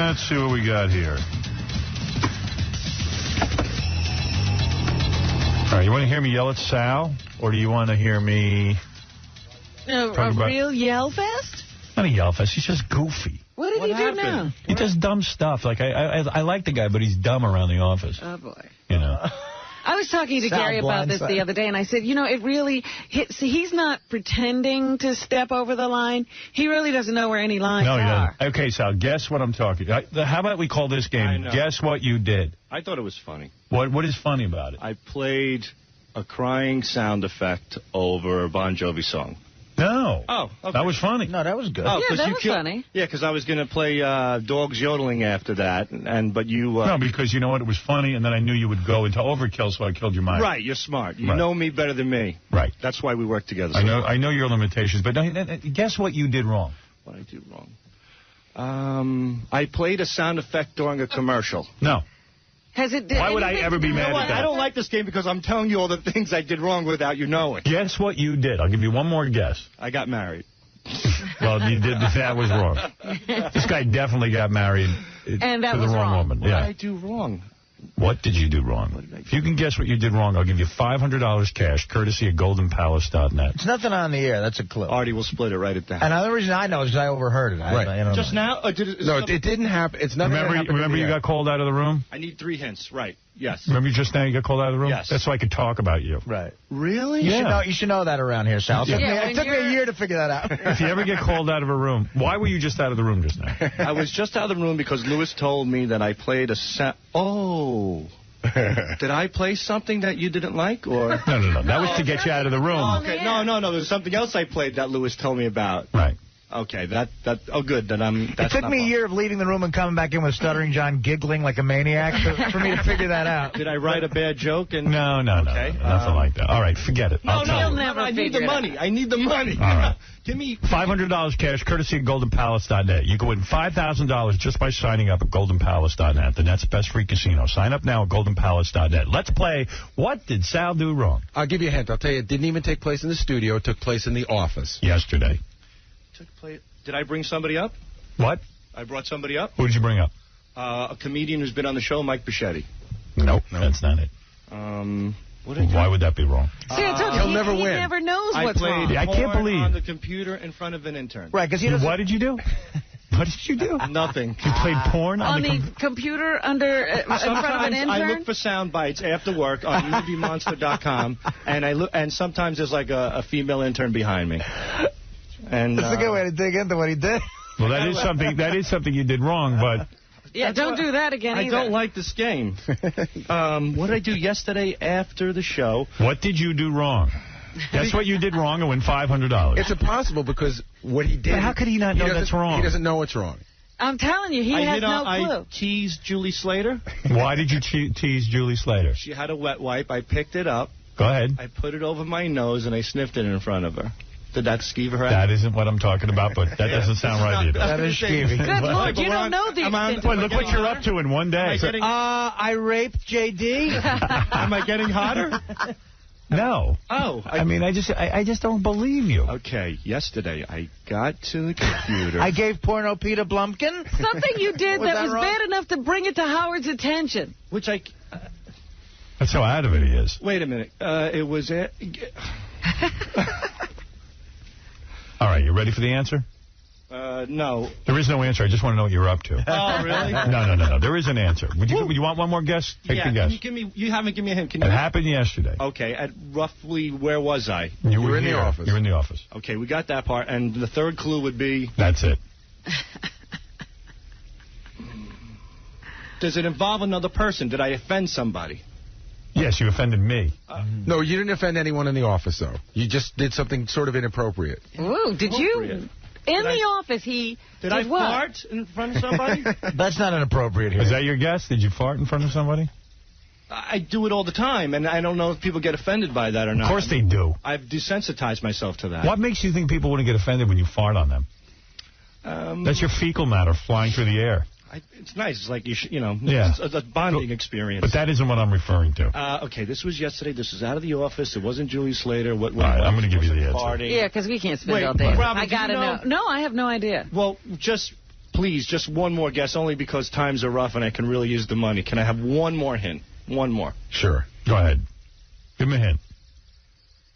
Let's see what we got here. All right, you want to hear me yell at Sal, or do you want to hear me... A real yell fest? Not a yell fest. He's just goofy. What did he do now? He does dumb stuff. Like, I like the guy, but he's dumb around the office. Oh, boy. You know. I was talking to Gary about this the other day, and I said, you know, it really... he's not pretending to step over the line. He really doesn't know where any lines are. No, he doesn't. Okay, Sal, guess what I'm talking about. How about we call this game, Guess What You Did? I thought it was funny. What is funny about it? I played a crying sound effect over a Bon Jovi song. No. Oh, okay. That was funny. No, that was good. Oh, yeah, that was funny. Yeah, because I was going to play dogs yodeling after that, but you... No, because you know what? It was funny, and then I knew you would go into overkill, so I killed your mind. Right, you're smart. You know me better than me. Right. That's why we work together. I know your limitations, but guess what you did wrong? What I do wrong? I played a sound effect during a commercial. No. Why would I ever be mad at that? I don't like this game because I'm telling you all the things I did wrong without you knowing. Guess what you did. I'll give you one more guess. I got married. Well, you did. That was wrong. This guy definitely got married to the wrong woman. What did I do wrong? What did you do wrong? If you can guess what you did wrong, I'll give you $500 cash, courtesy of GoldenPalace.net. It's nothing on the air. That's a clue. Artie will split it right at that. And the reason I know is because I overheard it. Right. Just now? It didn't happen. It's nothing. Remember you got called out of the room? I need 3 hints. Right. Yes. Remember just now you got called out of the room? Yes. That's so I could talk about you. Right. Really? You should know that around here, Sal. It took me a year to figure that out. If you ever get called out of a room, why were you just out of the room just now? I was just out of the room because Lewis told me that I played a Oh. Did I play something that you didn't like? Or No. That was to get you out of the room. Oh, okay. No. There's something else I played that Lewis told me about. Right. Okay, good. Then it took me a year of leaving the room and coming back in with Stuttering John giggling like a maniac for me to figure that out. Did I write a bad joke? No, okay. Nothing like that. All right, forget it. No, I need the money. I need the money. All right. Give me $500 cash, courtesy of GoldenPalace.net. You can win $5,000 just by signing up at GoldenPalace.net, the net's best free casino. Sign up now at GoldenPalace.net. Let's play What Did Sal Do Wrong? I'll give you a hint. I'll tell you, it didn't even take place in the studio. It took place in the office. Yesterday. Did I bring somebody up? What? I brought somebody up. Who did you bring up? A comedian who's been on the show, Mike Bichetti. Nope, that's not it. Why would that be wrong? See, I told you, he never knows what's wrong. I can't believe. On the computer in front of an intern. Right, because what did you do? What did you do? Nothing. You played porn on the computer in front of an intern? I look for sound bites after work on UBMonster.com, and sometimes there's like a female intern behind me. And that's a good way to dig into what he did. Well, that is something you did wrong, but... Yeah, don't do that again either. I don't like this game. What did I do yesterday after the show? What did you do wrong? Guess what you did wrong and win $500. It's impossible because what he did... But how could he not know that's wrong? He doesn't know what's wrong. I'm telling you, he has no clue. I teased Julie Slater. Why did you tease Julie Slater? She had a wet wipe. I picked it up. Go ahead. I put it over my nose, and I sniffed it in front of her. Did that skeeve her out? That isn't what I'm talking about, but that doesn't sound right either. That is skeevy. Good Lord, you don't know the extent of look what you're up to in one day. I raped J.D. Am I getting hotter? No. Oh. I mean, I just don't believe you. Okay, yesterday I got to the computer. I gave porno Peter Blumpkin. Something you did that was bad enough to bring it to Howard's attention. Which I... That's how out of it he is. Wait a minute. It was... All right, you ready for the answer? No. There is no answer. I just want to know what you're up to. Oh, really? No. There is an answer. Would you want one more guess? Take the guess. You haven't given me a hint. It happened yesterday. Okay. At roughly, where was I? You were in the office. You were in the office. Okay, we got that part. And the third clue would be... That's it. Does it involve another person? Did I offend somebody? Yes, you offended me. No, you didn't offend anyone in the office, though. You just did something sort of inappropriate. Ooh, did you? In the office, he did I what? fart in front of somebody? That's not inappropriate here. Is that your guess? Did you fart in front of somebody? I do it all the time, and I don't know if people get offended by that or not. Of course they do. I've desensitized myself to that. What makes you think people wouldn't get offended when you fart on them? That's your fecal matter flying through the air. It's nice. It's like, it's a bonding experience. But that isn't what I'm referring to. Okay, this was yesterday. This was out of the office. It wasn't Julie Slater. All right, I'm going to give you the answer. Yeah, because we can't spend all day. I got to know. No, I have no idea. Well, just please, just one more guess, only because times are rough and I can really use the money. Can I have one more hint? One more. Sure. Go ahead. Give me a hint.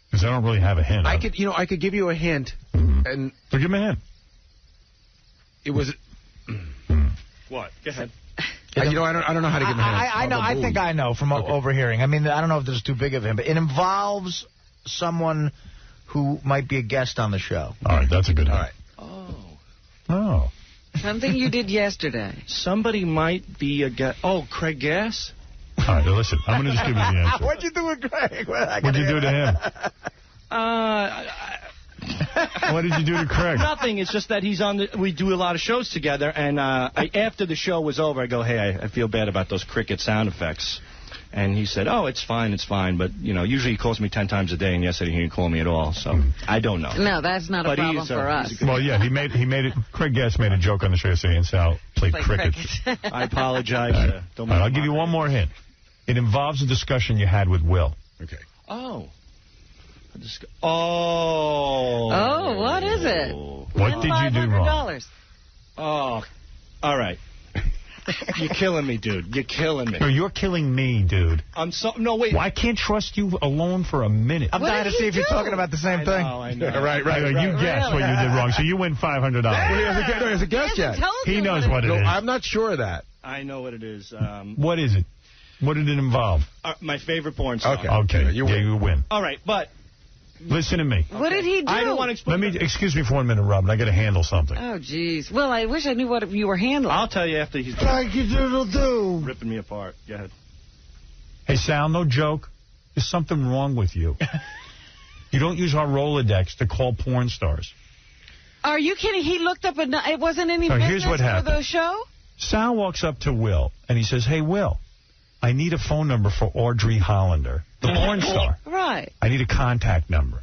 Because I don't really have a hint. I could give you a hint. And so give me a hint. It was... What? Go ahead. I don't know how to give him a hint. I know. I think I know from overhearing. I mean, I don't know if this is too big of a hint, but it involves someone who might be a guest on the show. All right, that's a good hint. All right. Oh. Something you did yesterday. Somebody might be a guest. Oh, Craig Gass? All right, listen, I'm going to just give you the answer. What'd you do with Craig? What'd you do to him? What did you do to Craig? Nothing. It's just that he's on the. We do a lot of shows together, and after the show was over, I go, hey, I feel bad about those cricket sound effects. And he said, oh, it's fine, but, usually he calls me 10 times a day, and yesterday he didn't call me at all, so I don't know. No, that's not a problem for us. Well, yeah, he made it. Craig Gass made a joke on the show yesterday, and Sal played cricket. I apologize. All right, I'll give you one more hint. It involves a discussion you had with Will. Okay. Oh. Oh, what is it? What did you do wrong? Oh, all right. You're killing me, dude. You're killing me. No, you're killing me, dude. No, wait. Well, I can't trust you alone for a minute. I'm dying to see if you're talking about the same thing. I know. Right. You guessed what you did wrong, so you win $500. Well, he hasn't guessed yet. He knows what it is. I'm not sure of that. I know what it is. What is it? What did it involve? My favorite porn star. Okay. You win. All right, but... Listen to me. What did he do? I don't want to explain. Excuse me for 1 minute, Robin. I got to handle something. Oh, jeez. Well, I wish I knew what you were handling. I'll tell you after he's done. Ripping me apart. Go ahead. Hey, Sal, no joke. There's something wrong with you. You don't use our Rolodex to call porn stars. Are you kidding? He looked up and it wasn't any business here's what happened. for the show? Sal walks up to Will, and he says, hey, Will, I need a phone number for Audrey Hollander, the porn star. Right. I need a contact number.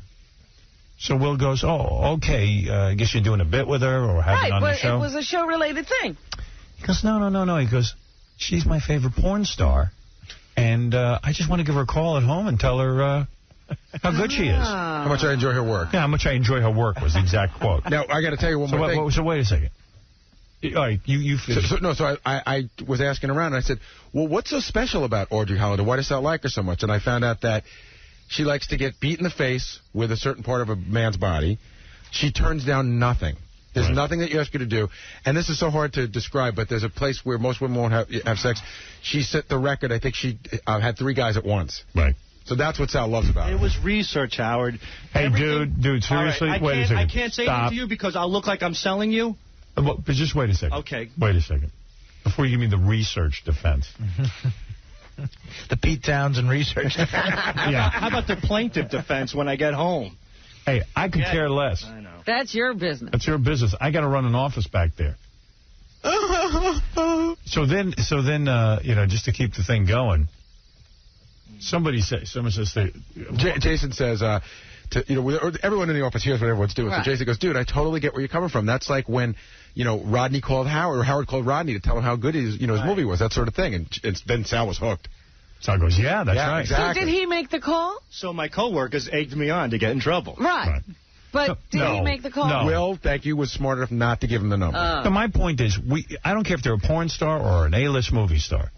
So Will goes, oh, okay, I guess you're doing a bit with her or having on the show. Right, but it was a show-related thing. He goes, no. He goes, she's my favorite porn star, and I just want to give her a call at home and tell her how good she is. How much I enjoy her work. Yeah, how much I enjoy her work was the exact quote. Now, I got to tell you one more thing. So wait a second. All right, you finish. So I was asking around, and I said, well, what's so special about Audrey Hollander? Why does Sal like her so much? And I found out that she likes to get beat in the face with a certain part of a man's body. She turns down nothing. There's nothing that you ask her to do. And this is so hard to describe, but there's a place where most women won't have sex. She set the record. I think she had 3 guys at once. Right. So that's what Sal loves about her. It was research, Howard. Hey, dude, seriously? Right, wait a second. I can't say anything to you because I'll look like I'm selling you. But just wait a second. Okay. Wait a second. Before you give me the research defense. The Pete Townsend research defense. Yeah. How about the plaintiff defense when I get home? Hey, I could care less. I know. That's your business. That's your business. I got to run an office back there. So then, just to keep the thing going, someone says, Jason says, everyone in the office hears what everyone's doing. Right. So Jason goes, dude, I totally get where you're coming from. That's like when, Rodney called Howard, or Howard called Rodney to tell him how good his movie was, that sort of thing. And then Sal was hooked. Sal goes, yeah, that's right. Exactly. So did he make the call? So my coworkers egged me on to get in trouble. Right. But did he make the call? No. Will, thank you, was smart enough not to give him the number. So my point is, I don't care if they're a porn star or an A-list movie star.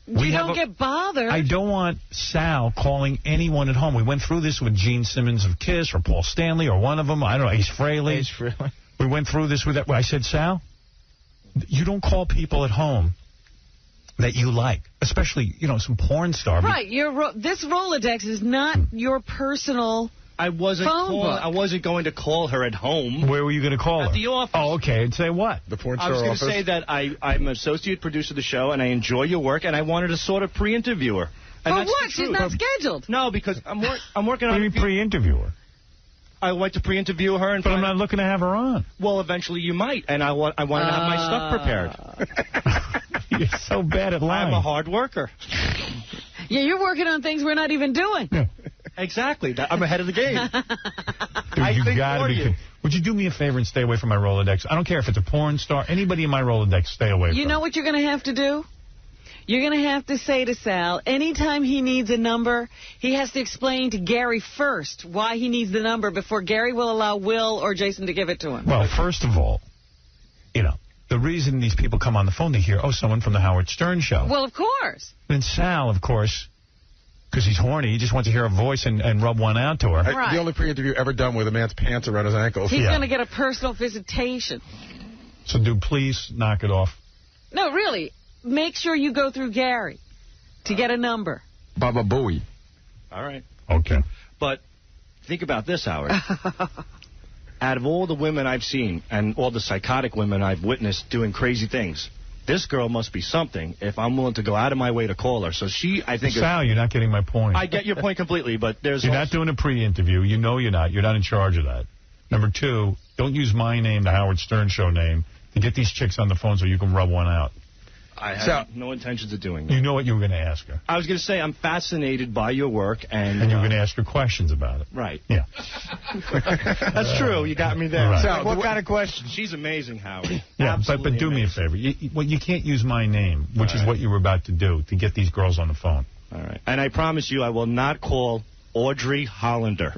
You don't get bothered. I don't want Sal calling anyone at home. We went through this with Gene Simmons of Kiss or Paul Stanley or one of them. I don't know, Ace Frehley. We went through this with that. I said, Sal, you don't call people at home that you like, especially, some porn star. Right. This Rolodex is not your personal I wasn't going to call her at home. Where were you going to call her? At the office. Oh, okay. And say what? The porn star office. I was office? going to say that I'm an associate producer of the show, and I enjoy your work, and I wanted to sort of pre-interview her. For what? She's not scheduled. No, because I'm working on... What do you mean pre-interview her? I want to pre-interview her. But I'm not looking to have her on. Well, eventually you might, and I wanted to have my stuff prepared. You're so bad at lying. I'm a hard worker. Yeah, you're working on things we're not even doing. Yeah. Exactly. I'm ahead of the game. Dude, you gotta be. Would you do me a favor and stay away from my Rolodex? I don't care if it's a porn star. Anybody in my Rolodex, stay away from. You know what you're going to have to do? You're going to have to say to Sal, anytime he needs a number, he has to explain to Gary first why he needs the number before Gary will allow Will or Jason to give it to him. Well, first of all, the reason these people come on the phone, they hear, oh, someone from the Howard Stern show. Well, of course. And Sal, of course, because he's horny, he just wants to hear a voice and rub one out to her. Right. The only pre-interview ever done with a man's pants around his ankles. He's going to get a personal visitation. So, dude, please knock it off. No, really. Make sure you go through Gary to get a number. Baba Booey. All right. Okay. But think about this, Howard. Out of all the women I've seen and all the psychotic women I've witnessed doing crazy things, this girl must be something if I'm willing to go out of my way to call her. So she, I think... Sal, you're not getting my point. I get your point completely, but there's... You're not doing a pre-interview. You know you're not. You're not in charge of that. Number two, don't use my name, the Howard Stern Show name, to get these chicks on the phone so you can rub one out. I have no intentions of doing that. You know what you were going to ask her. I was going to say I'm fascinated by your work. And you were going to ask her questions about it. Right. Yeah. That's true. You got me there. Right. So, what kind of question? She's amazing, Howard. Yeah, but do me a favor. You can't use my name, which is what you were about to do, to get these girls on the phone. All right. And I promise you I will not call Audrey Hollander.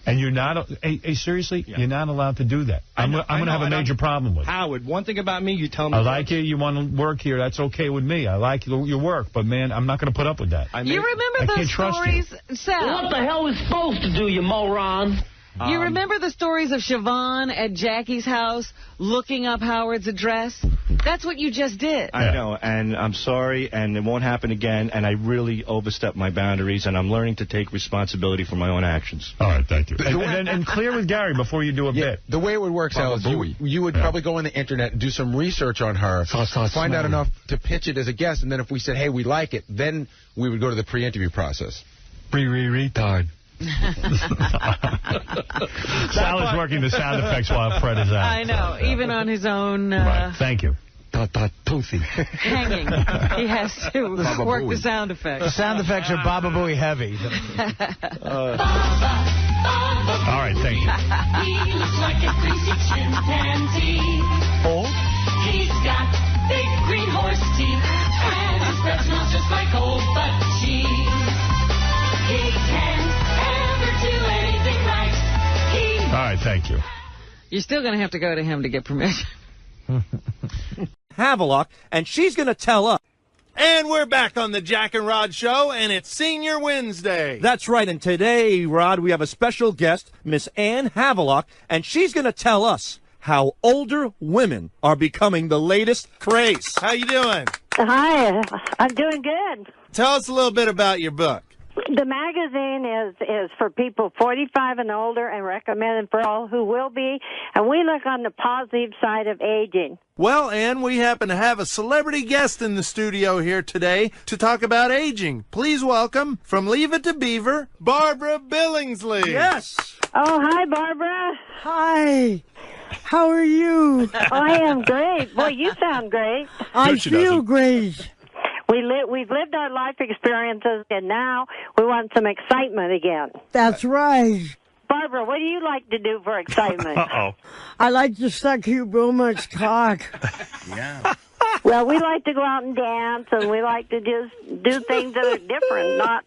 And you're not, seriously, you're not allowed to do that. I'm going to have a major problem with it. Howard, one thing about me, you tell me. I like you. You want to work here. That's okay with me. I like your work. But, man, I'm not going to put up with that. You remember those stories, Sal? What the hell is supposed to do, you moron? You remember the stories of Siobhan at Jackie's house looking up Howard's address? That's what you just did. I know, and I'm sorry, and it won't happen again, and I really overstepped my boundaries, and I'm learning to take responsibility for my own actions. All right, thank you. And clear with Gary before you do a bit. The way it would work, Sal, is you would probably go on the internet and do some research on her, find out enough to pitch it as a guest, and then if we said, hey, we like it, then we would go to the pre-interview process. Retard. Sal is working the sound effects while Fred is out. I know, even on his own... Right, thank you. Hanging. He has to work the sound effects. The sound effects are Baba Booey heavy. All right, thank you. He looks like a greasy chimpanzee. Oh? He's got big green horse teeth, and his breath smells just like old butt cheese. He can't ever do anything right. All right, thank you. You're still going to have to go to him to get permission. Havelock, and she's going to tell us. And we're back on the Jack and Rod Show, and it's Senior Wednesday. That's right, and today, Rod, we have a special guest, Miss Ann Havelock, and she's going to tell us how older women are becoming the latest craze. How you doing? Hi, I'm doing good. Tell us a little bit about your book. The magazine is for people 45 and older and recommended for all who will be, and we look on the positive side of aging. Well, Ann, we happen to have a celebrity guest in the studio here today to talk about aging. Please welcome, from Leave It to Beaver, Barbara Billingsley. Yes. Oh, hi, Barbara. Hi. How are you? I am great. Boy, you sound great. I feel great. We've lived our life experiences, and now we want some excitement again. That's right. Barbara, what do you like to do for excitement? Uh-oh. I like to suck Hugh Bowman's cock. Yeah. Well, we like to go out and dance, and we like to just do things that are different, not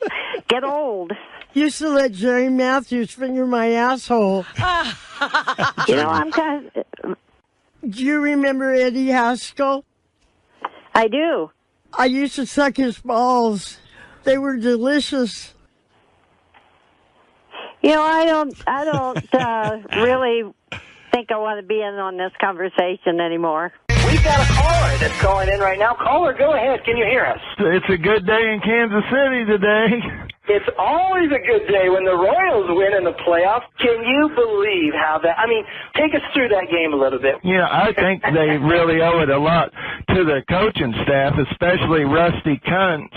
get old. Used to let Jerry Matthews finger my asshole. You know, I'm kind of... Do you remember Eddie Haskell? I do. I used to suck his balls. They were delicious. You know, I don't really think I want to be in on this conversation anymore. We've got a caller that's calling in right now. Caller, go ahead. Can you hear us? It's a good day in Kansas City today. It's always a good day when the Royals win in the playoffs. Can you believe how that... I mean, take us through that game a little bit. Yeah, I think they really owe it a lot to the coaching staff, especially Rusty Kuntz,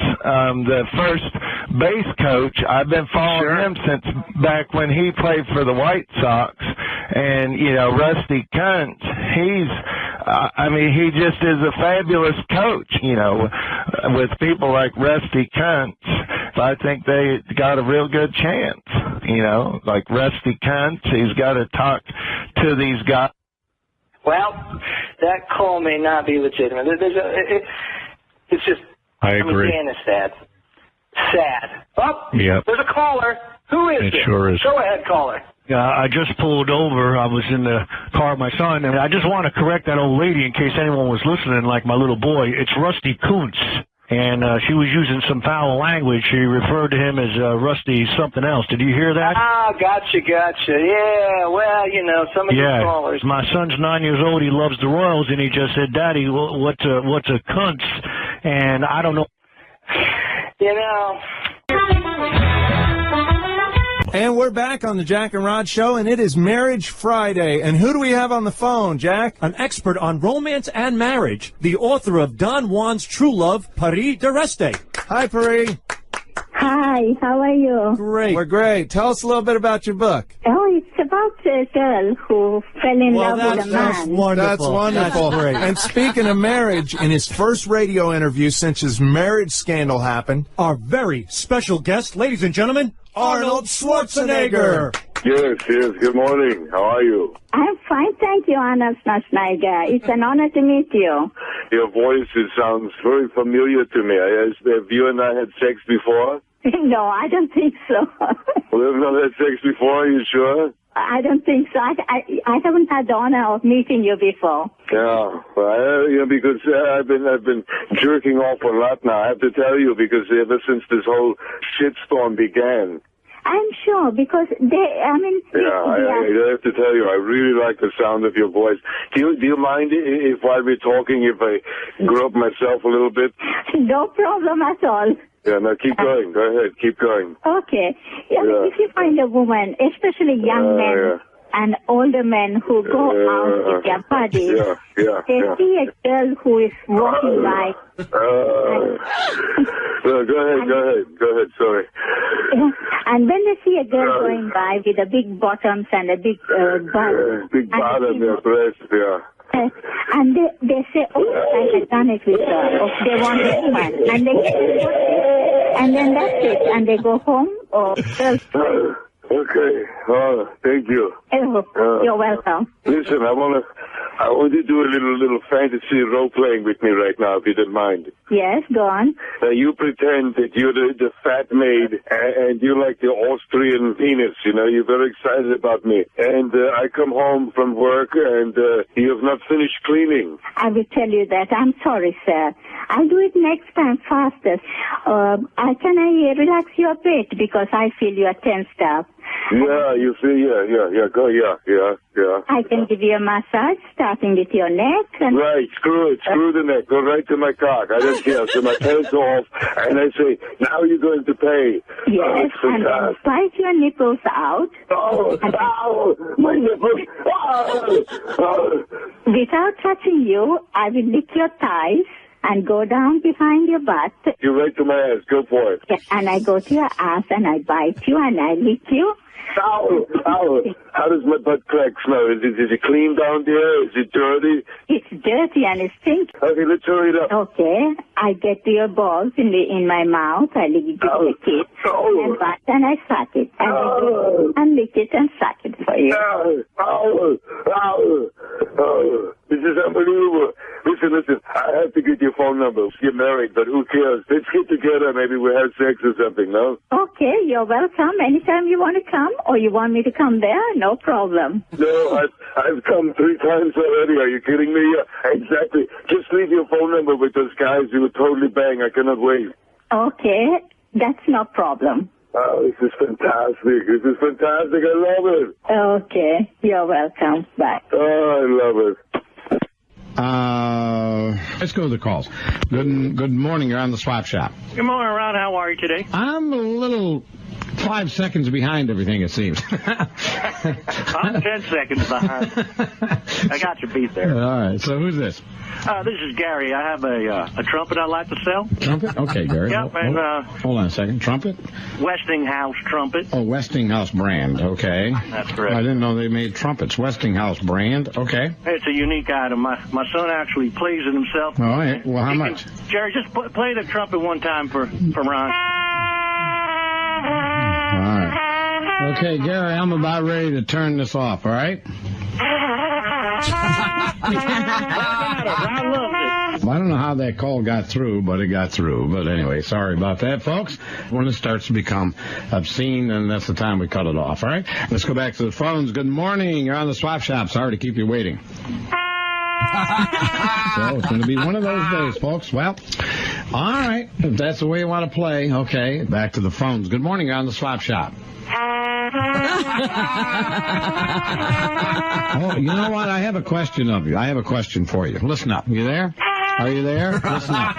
the first base coach. I've been following him since back when he played for the White Sox. And, you know, Rusty Kuntz, he just is a fabulous coach, you know, with people like Rusty Kuntz. I think they got a real good chance, you know, like Rusty Kuntz. He's got to talk to these guys. Well, that call may not be legitimate. It's just, I agree. Dan is sad. Sad. Oh, yep. There's a caller. Who is it? Sure is. Go ahead, caller. I just pulled over. I was in the car with my son, and I just want to correct that old lady in case anyone was listening, like my little boy. It's Rusty Kuntz, and she was using some foul language. She referred to him as Rusty something else. Did you hear that? Ah, gotcha. Yeah, well, you know, some of the callers. My son's 9 years old. He loves the Royals, and he just said, Daddy, what's a Kuntz? And I don't know. You know. And we're back on the Jack and Rod Show, and it is Marriage Friday. And who do we have on the phone, Jack? An expert on romance and marriage, the author of Don Juan's True Love, Paris D'Areste. Hi, Paris. Hi, how are you? Great. We're great. Tell us a little bit about your book. Oh, it's about a girl who fell in love with a man. That's wonderful. That's wonderful. That's great. And speaking of marriage, in his first radio interview since his marriage scandal happened, our very special guest, ladies and gentlemen, Arnold Schwarzenegger. Yes. Good morning. How are you? I'm fine, thank you, Arnold Schwarzenegger. It's an honor to meet you. Your voice, it sounds very familiar to me. Have you and I had sex before? No, I don't think so. We have not had sex before, are you sure? I don't think so. I haven't had the honor of meeting you before. Yeah, well, because I've been jerking off a lot now. I have to tell you, because ever since this whole shitstorm began. I'm sure, because I have to tell you, I really like the sound of your voice. Do you mind if while we're talking, if I grow up myself a little bit? No problem at all. Yeah, no, keep going. Go ahead, keep going. Okay. Yeah. If you find a woman, especially young men and older men who go out with their buddies, they see a girl who is walking by. Go ahead, sorry. And when they see a girl going by with a big bottoms and a big butt. Big bottom, breast, and they say, I had done it with her. Or they want a woman. And they get it. And then that's it. And they go home or okay. Thank you. You're welcome. Listen, I want to do a little fantasy role-playing with me right now, if you don't mind. Yes, go on. You pretend that you're the fat maid, and you like the Austrian penis, you know, you're very excited about me. And I come home from work, and you have not finished cleaning. I will tell you that. I'm sorry, sir. I'll do it next time faster. Can I relax you a bit, because I feel you are tensed up. Yeah, you see, I can give you a massage, starting with your neck. Right, screw the neck, go right to my cock. I don't care. So my pants off, and I say, now you're going to pay. Yes, and then bite your nipples out. My nipples. Without touching you, I will lick your thighs and go down behind your butt. You're right to my ass. Go for it. Yeah, and I go to your ass and I bite you and I lick you. Ow. How does my butt crack smell? Is it clean down there? Is it dirty? It's dirty and it's stinky. Okay, let's hurry it up. Okay. I get to your balls in my mouth. I lick it with a kiss. And butt and I suck it. And lick it and suck it for you. This is unbelievable. Listen, I have to get your phone number. Get married, but who cares? Let's get together. Maybe we'll have sex or something, no? Okay, you're welcome. Anytime you want to come, or you want me to come there, no problem. No, I've come 3 times already. Are you kidding me? Exactly. Just leave your phone number with those guys. You would totally bang. I cannot wait. Okay, that's no problem. Oh, this is fantastic. I love it. Okay, you're welcome. Bye. Oh, I love it. Let's go to the calls. Good morning. You're on the Swap Shop. Good morning, Ron. How are you today? I'm a little 5 seconds behind everything, it seems. I'm 10 seconds behind. I got your beat there. All right. So who's this? This is Gary. I have a trumpet I'd like to sell. Trumpet? Okay, Gary. Yep, hold on a second. Trumpet? Westinghouse trumpet. Oh, Westinghouse brand. Okay. That's correct. I didn't know they made trumpets. Westinghouse brand. Okay. It's a unique item. My son actually plays it himself. All right. Well, how much? Jerry, just play the trumpet one time for Ron. All right. Okay, Gary, I'm about ready to turn this off, all right? I love it. I don't know how that call got through, but it got through. But anyway, sorry about that, folks. When it starts to become obscene, and that's the time we cut it off, all right? Let's go back to the phones. Good morning. You're on the Swap Shop. Sorry to keep you waiting. So it's going to be one of those days, folks. Well, all right. If that's the way you want to play, okay. Back to the phones. Good morning. You're on the Swap Shop. Oh, you know what? I have a question of you. I have a question for you. Listen up. You there? Are you there? Listen up.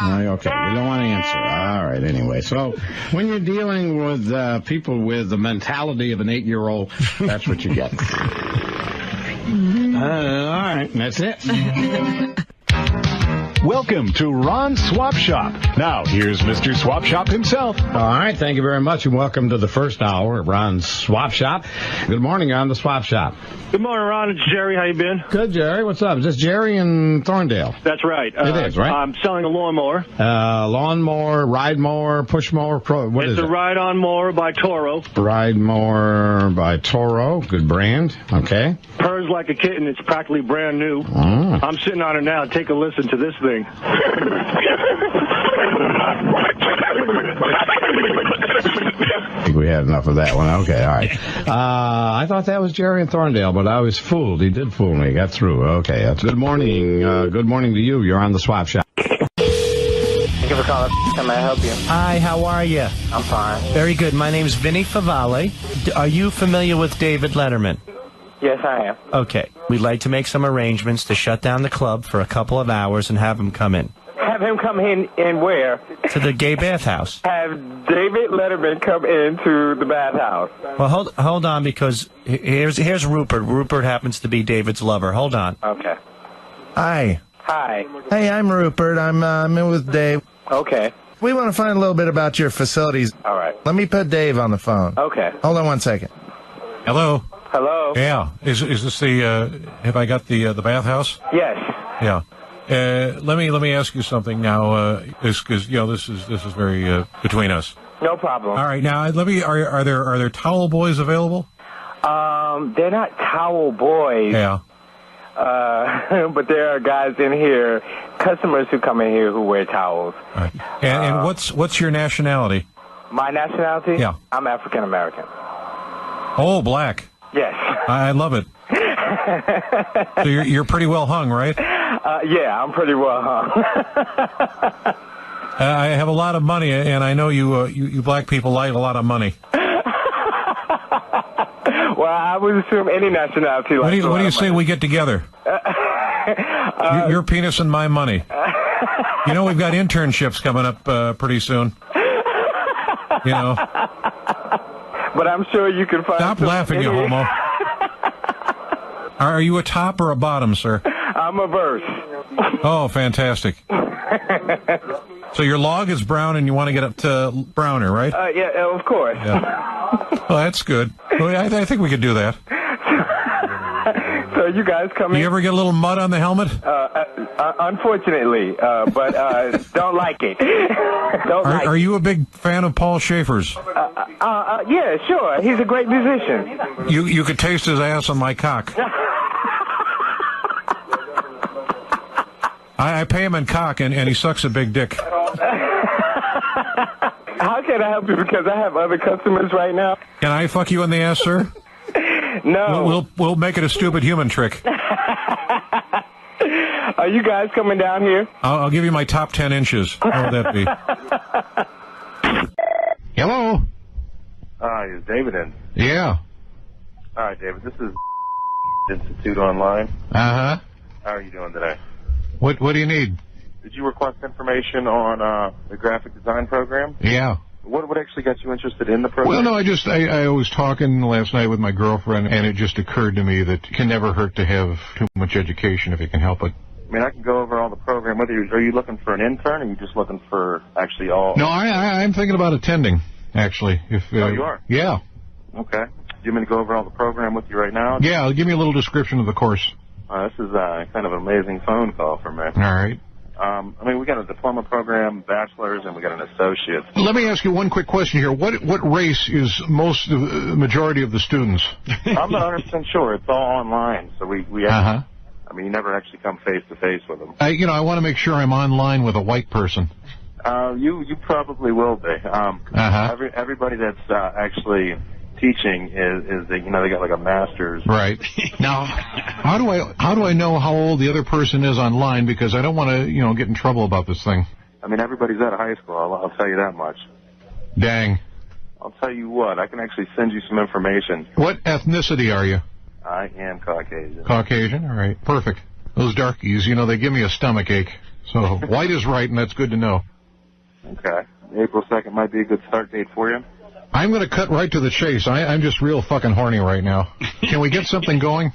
Okay. You don't want to answer. All right. Anyway, so when you're dealing with people with the mentality of an 8-year-old, that's what you get. All right. That's it. Welcome to Ron's Swap Shop. Now, here's Mr. Swap Shop himself. All right, thank you very much, and welcome to the first hour of Ron's Swap Shop. Good morning, on the Swap Shop. Good morning, Ron. It's Jerry. How you been? Good, Jerry. What's up? Is this Jerry in Thorndale? That's right. It is, right? I'm selling a lawnmower. Lawnmower, ride mower, push mower, what is it? It's a ride-on mower by Toro. Ride mower by Toro. Good brand. Okay. Purrs like a kitten. It's practically brand new. Oh. I'm sitting on it now. Take a listen to this thing. I think we had enough of that one. Okay, all right. I thought that was Jerry in Thorndale, but I was fooled. He did fool me. Got through. Okay. Good morning. Good morning to you. You're on the Swap Shop. Thank you for calling. How may I help you? Hi, how are you? I'm fine. Very good. My name's Vinny Favale. Are you familiar with David Letterman? Yes, I am. Okay. We'd like to make some arrangements to shut down the club for a couple of hours and have him come in. Have him come in where? To the gay bathhouse. Have David Letterman come into the bathhouse. Well, hold on, because here's Rupert. Rupert happens to be David's lover. Hold on. Okay. Hi. Hi. Hey, I'm Rupert. I'm in with Dave. Okay. We want to find a little bit about your facilities. All right. Let me put Dave on the phone. Okay. Hold on one second. Hello. Hello. Yeah. Is this the? Have I got the bathhouse? Yes. Yeah. Let me ask you something now, because this is very between us. No problem. All right. Now are there towel boys available? They're not towel boys. Yeah. But there are guys in here, customers who come in here who wear towels. Right. And what's your nationality? My nationality? Yeah. I'm African American. Oh, black. Yes. I love it. So you're pretty well hung, right? Yeah, I'm pretty well hung. I have a lot of money, and I know you black people like a lot of money. Well, I would assume any nationality likes What do you say we get together? Your penis and my money. You know, we've got internships coming up pretty soon. You know. But I'm sure you can find... Stop laughing, you homo. Are you a top or a bottom, sir? I'm a verse. Oh, fantastic. So your log is brown and you want to get up to browner, right? Yeah, of course. Yeah. Well, that's good. Well, I think we could do that. So you guys come in... You ever get a little mud on the helmet? Unfortunately, but don't like it. Are you a big fan of Paul Schaefer's? Yeah, sure. He's a great musician. You could taste his ass on my cock. I pay him in cock, and he sucks a big dick. How can I help you? Because I have other customers right now. Can I fuck you in the ass, sir? No. We'll make it a stupid human trick. Are you guys coming down here? I'll give you my top 10 inches. How would that be? Hello? Is David in? Yeah. All right, David. This is Institute Online. Uh-huh. How are you doing today? What do you need? Did you request information on the graphic design program? Yeah. What actually got you interested in the program? Well, no, I was talking last night with my girlfriend, and it just occurred to me that it can never hurt to have too much education if you can help it. I mean, I can go over all the program with you. Are you looking for an intern, or are you just looking for actually all... No, I'm thinking about attending, actually. Oh, you are? Yeah. Okay. Do you want me to go over all the program with you right now? Yeah, give me a little description of the course. This is kind of an amazing phone call for me. All right. I mean, we got a diploma program, bachelor's, and we got an associate's. Let me ask you one quick question here. What race is majority of the students? I'm not 100% sure. It's all online, so we I I mean, you never actually come face to face with them. I want to make sure I'm online with a white person. You probably will be. Everybody that's actually teaching is they got like a master's. Right. Now, how do I know how old the other person is online? Because I don't want to get in trouble about this thing. I mean, everybody's out of high school. I'll tell you that much. Dang. I'll tell you what. I can actually send you some information. What ethnicity are you? I am Caucasian. Caucasian? All right. Perfect. Those darkies, they give me a stomach ache. So white is right, and that's good to know. Okay. April 2nd might be a good start date for you. I'm going to cut right to the chase. I'm just real fucking horny right now. Can we get something going?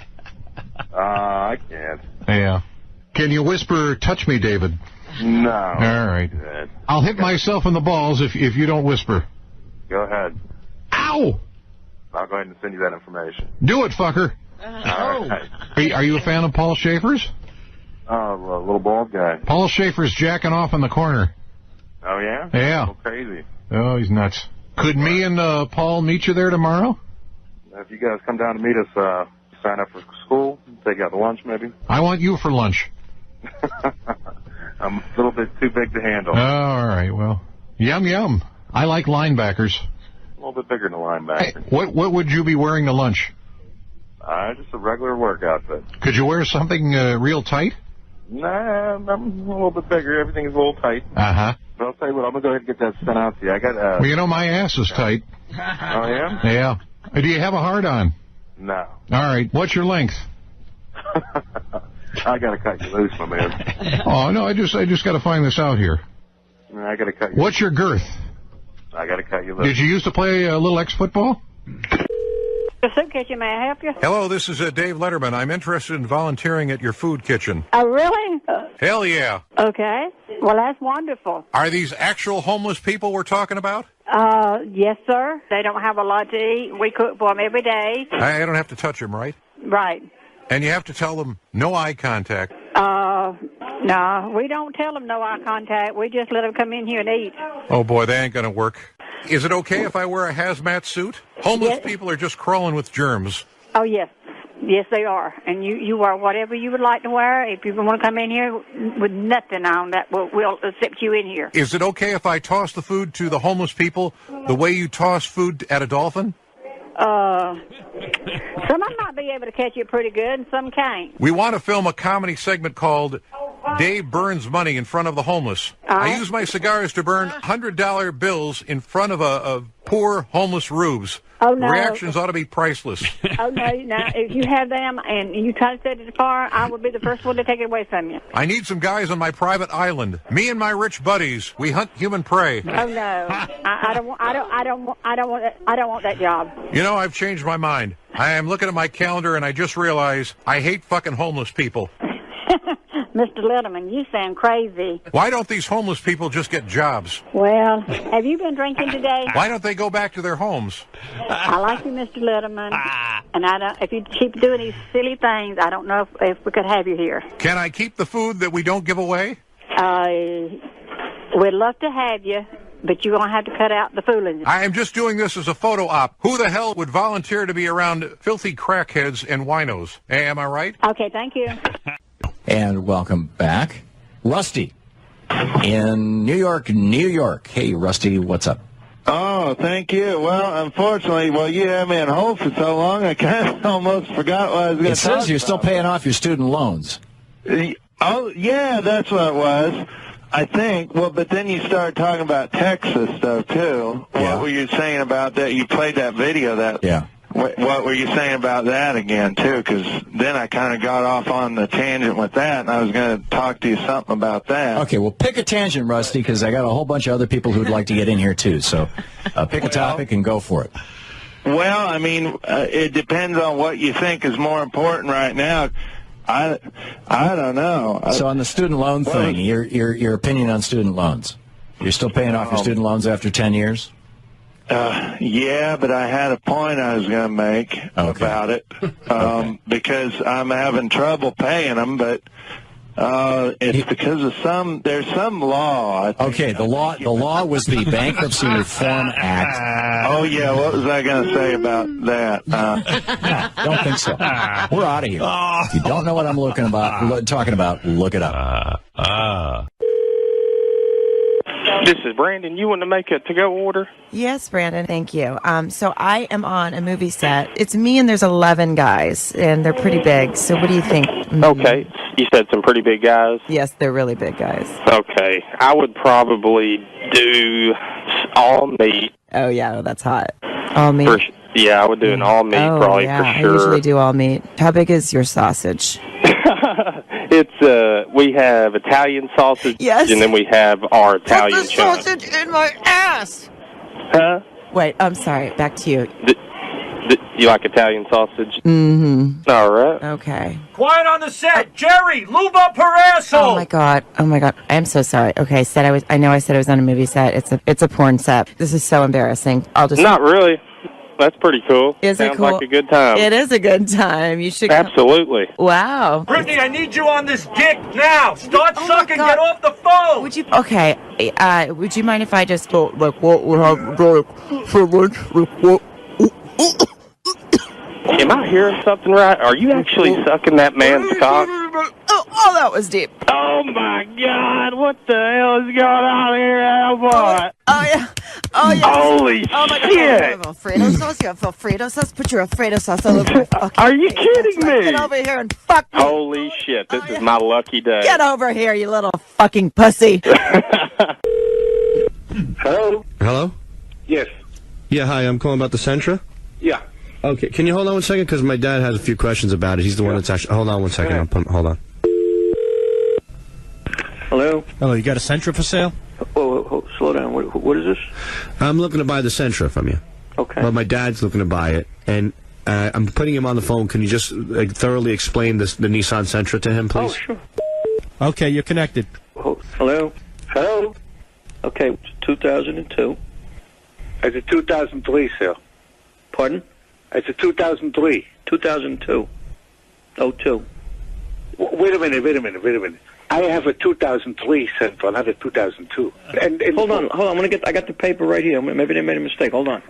I can't. Yeah. Can you whisper, touch me, David? No. All right. Good. I'll hit myself in the balls if you don't whisper. Go ahead. Ow! I'll go ahead and send you that information. Do it, fucker. All right. Are you a fan of Paul Schaefer's? Oh, a little bald guy. Paul Schaefer's jacking off in the corner. Oh, yeah? Yeah. So crazy. Oh, he's nuts. Could me and Paul meet you there tomorrow? If you guys come down to meet us, sign up for school, take you out to lunch maybe. I want you for lunch. I'm a little bit too big to handle. All right, well, yum, yum. I like linebackers. A little bit bigger than a linebacker. Hey, what would you be wearing to lunch? Just a regular work outfit. Could you wear something real tight? Nah, I'm a little bit bigger. Everything is a little tight. Uh-huh. But I'll tell you what, I'm going to go ahead and get that sent out to you. I got, well, my ass is tight. Oh, yeah? Yeah. Do you have a hard-on? No. All right. What's your length? I got to cut you loose, my man. Oh, no, I just got to find this out here. I got to cut you. What's your girth? I got to cut you loose. Did you used to play a little X-football? The soup kitchen, may I help you? Hello, this is Dave Letterman. I'm interested in volunteering at your food kitchen. Oh, really? Hell yeah. Okay. Well, that's wonderful. Are these actual homeless people we're talking about? Yes, sir. They don't have a lot to eat. We cook for them every day. I don't have to touch them, right? Right. And you have to tell them no eye contact. No, we don't tell them no eye contact. We just let them come in here and eat. Oh, boy, that ain't going to work. Is it okay if I wear a hazmat suit? Homeless people are just crawling with germs. Oh, yes. Yes, they are. And you wear whatever you would like to wear. If you want to come in here with nothing on, that we'll accept you in here. Is it okay if I toss the food to the homeless people the way you toss food at a dolphin? Some might be able to catch it pretty good, and some can't. We want to film a comedy segment called Dave Burns Money in Front of the Homeless. I use my cigars to burn $100 bills in front of poor homeless rubes. Oh, no. Reactions ought to be priceless. Oh, no. Now, if you have them and you try to set it afar, I would be the first one to take it away from you. I need some guys on my private island. Me and my rich buddies, we hunt human prey. Oh, no. I don't want that job. You know, I've changed my mind. I am looking at my calendar and I just realized I hate fucking homeless people. Mr. Letterman, you sound crazy. Why don't these homeless people just get jobs? Well, have you been drinking today? Why don't they go back to their homes? I like you, Mr. Letterman, and if you keep doing these silly things, I don't know if we could have you here. Can I keep the food that we don't give away? We'd love to have you, but you're going to have to cut out the fooling. I am just doing this as a photo op. Who the hell would volunteer to be around filthy crackheads and winos? Am I right? Okay, thank you. And welcome back. Rusty in New York, New York. Hey, Rusty, what's up? Oh, thank you. Well, unfortunately, you had me on hold for so long, I kind of almost forgot what I was going to talk about. It says you're still paying off your student loans. Oh, yeah, that's what it was, I think. Well, but then you started talking about Texas, though, too. Yeah. What were you saying about that? You played that video. Yeah. What were you saying about that again, too? Because then I kind of got off on the tangent with that, and I was going to talk to you something about that. Okay, well, pick a tangent, Rusty, because I got a whole bunch of other people who'd like to get in here, too. So pick a topic and go for it. Well, I mean, it depends on what you think is more important right now. I don't know. So on the student loan thing, your opinion on student loans. You're still paying off your student loans after 10 years? Yeah, but I had a point I was going to make about it because I'm having trouble paying them, but it's because of there's some law. Okay, the law was the Bankruptcy Reform Act. Oh, yeah, what was I going to say about that? Don't think so. We're out of here. If you don't know what I'm talking about, look it up. This is Brandon. You want to make a to-go order? Yes, Brandon. Thank you. So I am on a movie set. It's me and there's 11 guys, and they're pretty big. So what do you think? Okay. You said some pretty big guys? Yes, they're really big guys. Okay. I would probably do all meat. Oh, yeah, that's hot. All meat? Yeah, I would do an all meat probably for sure. I usually do all meat. How big is your sausage? We have Italian sausage, yes, and then we have our Italian chunk. Sausage in my ass! Huh? Wait, I'm sorry. Back to you. You like Italian sausage? Mm-hmm. All right. Okay. Quiet on the set! Jerry, lube up her asshole! Oh my god. I am so sorry. Okay, I know I said I was on a movie set. It's a porn set. This is so embarrassing. Not really. That's pretty cool. Is it cool? Sounds like a good time. It is a good time. You should. Absolutely. Wow. Brittany, I need you on this dick now. Start sucking. Get off the phone. Would you? Okay. Would you mind if I just go like what we have for lunch? Am I hearing something right? Are you actually sucking that man's cock? Oh, that was deep. Oh my God! What the hell is going on here, Albert? Oh yeah. Oh yeah. Holy oh my God. shit! You have Alfredo sauce. You have Alfredo sauce. Put your Alfredo sauce all over. Okay. Are you kidding me? Get over here and fuck me. Holy shit! This is my lucky day. Get over here, you little fucking pussy. Hello? Hello? Yes. Yeah, hi, I'm calling about the Sentra. Yeah. Okay, can you hold on 1 second? Because my dad has a few questions about it. He's the one that's actually... Hold on 1 second. Hold on. Hello? Hello, you got a Sentra for sale? Oh, slow down. What is this? I'm looking to buy the Sentra from you. Okay. Well, my dad's looking to buy it, and I'm putting him on the phone. Can you just thoroughly explain the Nissan Sentra to him, please? Oh, sure. Okay, you're connected. Hello? Hello? Okay, 2002. It's a 2003, sir. Pardon? It's a 2003. 2002. 02. Wait a minute. I have a 2003 Sentra, not a 2002. And hold on. I got the paper right here. Maybe they made a mistake. Hold on.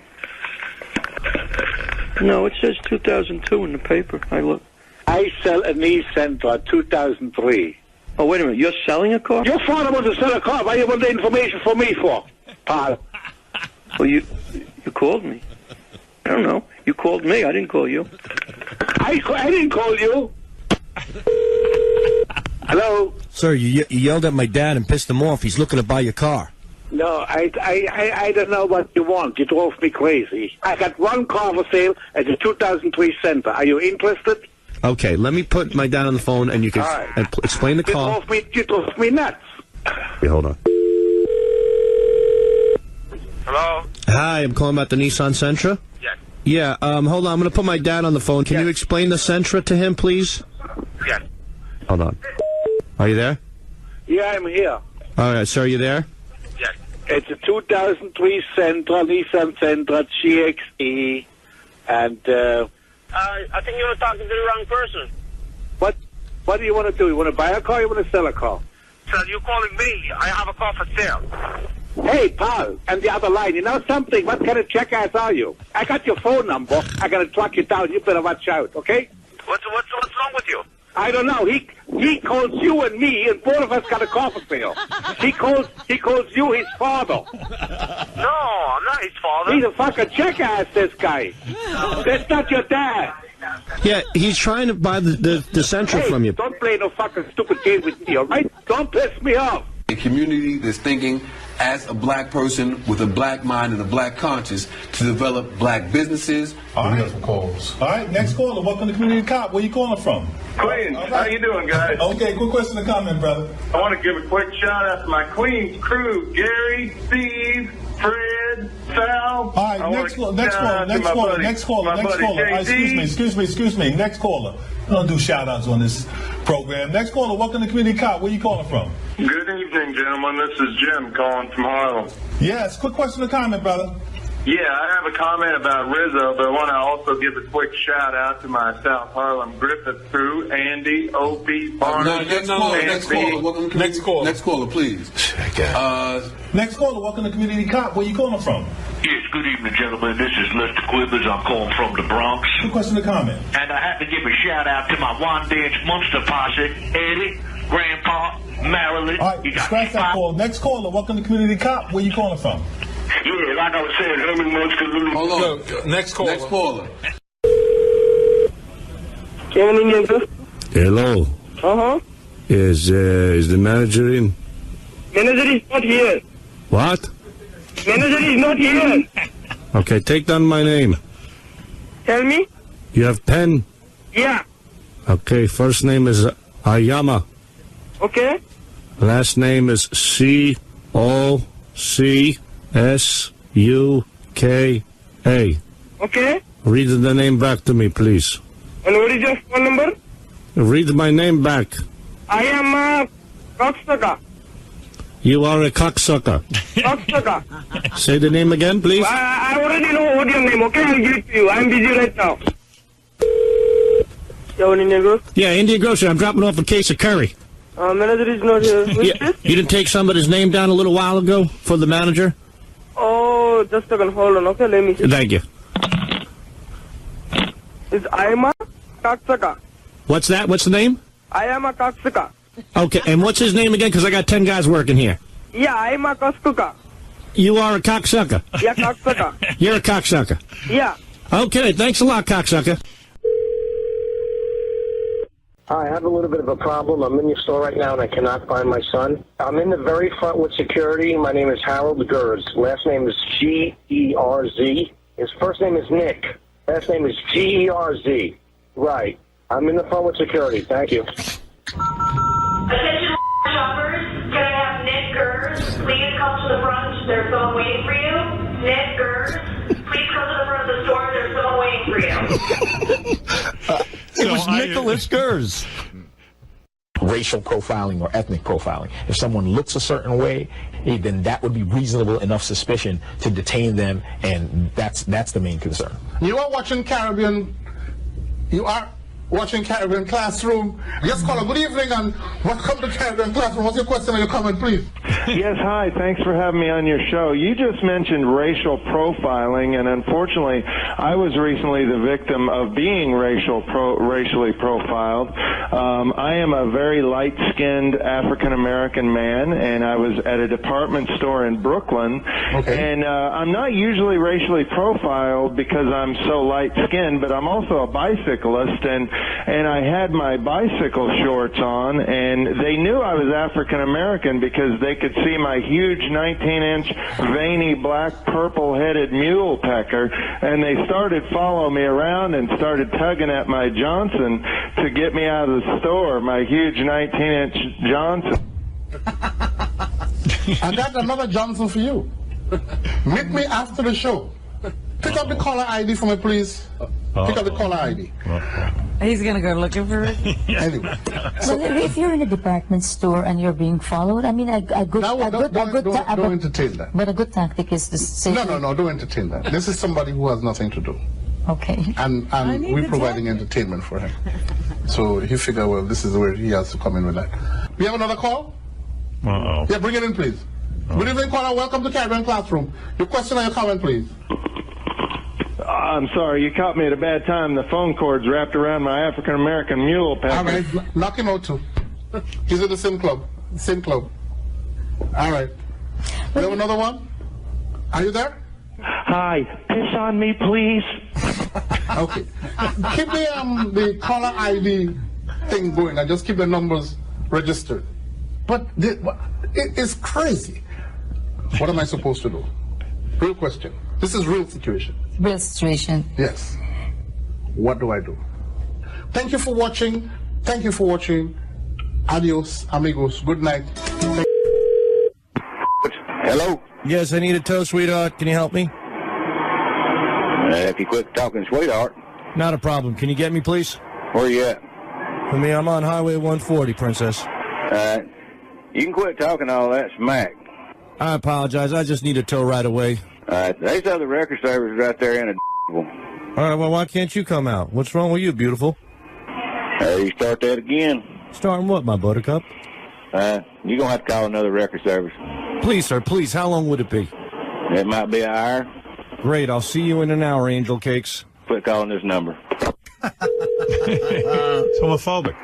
No, it says 2002 in the paper. I sell a Nissan Sentra 2003. Oh, wait a minute. You're selling a car? Your father wants to sell a car. Why do you want the information from me for, pal? Well, you called me. I don't know. You called me. I didn't call you. I didn't call you. Hello? Sir, you yelled at my dad and pissed him off. He's looking to buy your car. No, I don't know what you want. You drove me crazy. I got one car for sale at the 2003 Sentra. Are you interested? Okay, let me put my dad on the phone, and you can explain the car. You drove me nuts. Okay, hold on. Hello? Hi, I'm calling about the Nissan Sentra. Yes. Yeah, hold on. I'm going to put my dad on the phone. Can you explain the Sentra to him, please? Yes. Hold on. Are you there? Yeah, I'm here. All right, sir, are you there? Yes. It's a 2003 Sentra, Nissan Sentra GXE, and I think you're talking to the wrong person. What do you want to do? You want to buy a car or you want to sell a car? So you're calling me. I have a car for sale. Hey, pal, and the other line, you know something? What kind of jackass are you? I got your phone number. I'm going to track you down. You better watch out, okay? What's wrong with you? I don't know. He calls you and me, and both of us got a car for sale. He calls you his father. No, I'm not his father. He's a fucking jackass, this guy. That's not your dad. Yeah, he's trying to buy the Sentra from you. Don't play no fucking stupid game with me, all right? Don't piss me off. A community that's thinking as a black person with a black mind and a black conscience to develop black businesses. All right, calls. All right, next caller. Welcome to Community Cop. Where you calling from? Queens. Right. How you doing, guys? Okay, quick question and comment, brother. I want to give a quick shout out to my Queens crew: Gary, Steve, Fred, Sal. All right, next caller. Excuse me. Next caller. We don't do shout outs on this program. Next caller. Welcome to Community Cop. Where you calling from? Good evening, gentlemen. This is Jim calling from Harlem. Yes, quick question or comment, brother. Yeah, I have a comment about Rizzo, but I want to also give a quick shout out to my South Harlem Griffith crew, Andy, Opie, Barnum, Next caller. Next caller, please. Next caller, welcome to Community Cop. Where you calling from? Yes, good evening, gentlemen. This is Lester Quivers. I'm calling from the Bronx. Good question or comment? And I have to give a shout out to my One Dance Monster Posse, Eddie, Grandpa, Marilyn. All right, scratch that call. Next caller, welcome to Community Cop. Where you calling from? Yeah, like I was saying, Herman Munster. Hold on. Next caller. Next caller. Hello. Uh-huh. Is the manager in? Manager is not here. What? Manager is not here. Okay, take down my name. Tell me. You have pen? Yeah. Okay, first name is Ayama. Okay. Last name is C-O-C-S-U-K-A. Okay. Read the name back to me, please. And what is your phone number? Read my name back. I am a cocksucker. You are a cocksucker. Cocksucker. Say the name again, please. I already know what your name. Okay, I'll give it to you. I'm busy right now. Indian Grocery? Yeah, Indian Grocery. I'm dropping off a case of curry. Manager is not here. Yeah, you didn't take somebody's name down a little while ago for the manager? Oh, just a second. Hold on. Okay, let me see. Thank you. I am a cocksucker. What's that? What's the name? I am a cocksucker. Okay, and what's his name again? Because I got 10 guys working here. Yeah, I am a cocksucker. You are a cocksucker. Yeah, cocksucker. You're a cocksucker. Yeah. Okay, thanks a lot, cocksucker. Hi, I have a little bit of a problem. I'm in your store right now and I cannot find my son. I'm in the very front with security. My name is Harold Gerz. Last name is G-E-R-Z. His first name is Nick. Last name is G-E-R-Z. Right. I'm in the front with security. Thank you. Attention shoppers, can I have Nick Gerz please come to the front? There's someone waiting for you. Nick Gerz, please come to the front of the store. There's someone waiting for you. It was Nicholas Gerz. Racial profiling or ethnic profiling. If someone looks a certain way, then that would be reasonable enough suspicion to detain them, and that's the main concern. You are watching Caribbean. You are watching Caribbean Classroom. Yes, caller, good evening and welcome to Caribbean Classroom. What's your question or your comment, please? Yes, hi. Thanks for having me on your show. You just mentioned racial profiling, and unfortunately, I was recently the victim of being racially profiled. I am a very light-skinned African-American man, and I was at a department store in Brooklyn. Okay. And I'm not usually racially profiled because I'm so light-skinned, but I'm also a bicyclist, and I had my bicycle shorts on, and they knew I was African-American because they could see my huge 19-inch veiny black purple-headed mule pecker, and they started following me around and started tugging at my Johnson to get me out of the store, my huge 19-inch Johnson. I got another Johnson for you. Meet me after the show. Pick up the caller ID for me, please. Pick up the caller ID. He's going to go looking for it? Anyway. So if you're in a department store and you're being followed, I mean, don't entertain that. But a good tactic is to say... No, don't entertain that. This is somebody who has nothing to do. Okay. And we're providing entertainment for him. So he figured, well, this is where he has to come in with that. We have another call? Uh-oh. Yeah, bring it in, please. Good evening, caller. Welcome to Caribbean Classroom. Your question or your comment, please. I'm sorry, you caught me at a bad time. The phone cord's wrapped around my African-American mule pecker. All right, knock him out too. He's at the same club. All right. We have another one? Are you there? Hi, piss on me, please. Okay. Keep the caller ID thing going and just keep the numbers registered. But it is crazy. What am I supposed to do? Real question. This is real situation. Real situation. Yes. What do I do? Thank you for watching. Adios, amigos. Good night. Hello? Yes, I need a tow, sweetheart. Can you help me? If you quit talking, sweetheart. Not a problem. Can you get me, please? Where you at? For me, I'm on Highway 140, Princess. You can quit talking all that smack. I apologize. I just need a tow right away. There's other record services right there in a All right, well, why can't you come out? What's wrong with you, beautiful? You start that again. Starting what, my buttercup? You're going to have to call another record service. Please, sir, please. How long would it be? It might be an hour. Great. I'll see you in an hour, Angel Cakes. Quit calling this number. It's homophobic.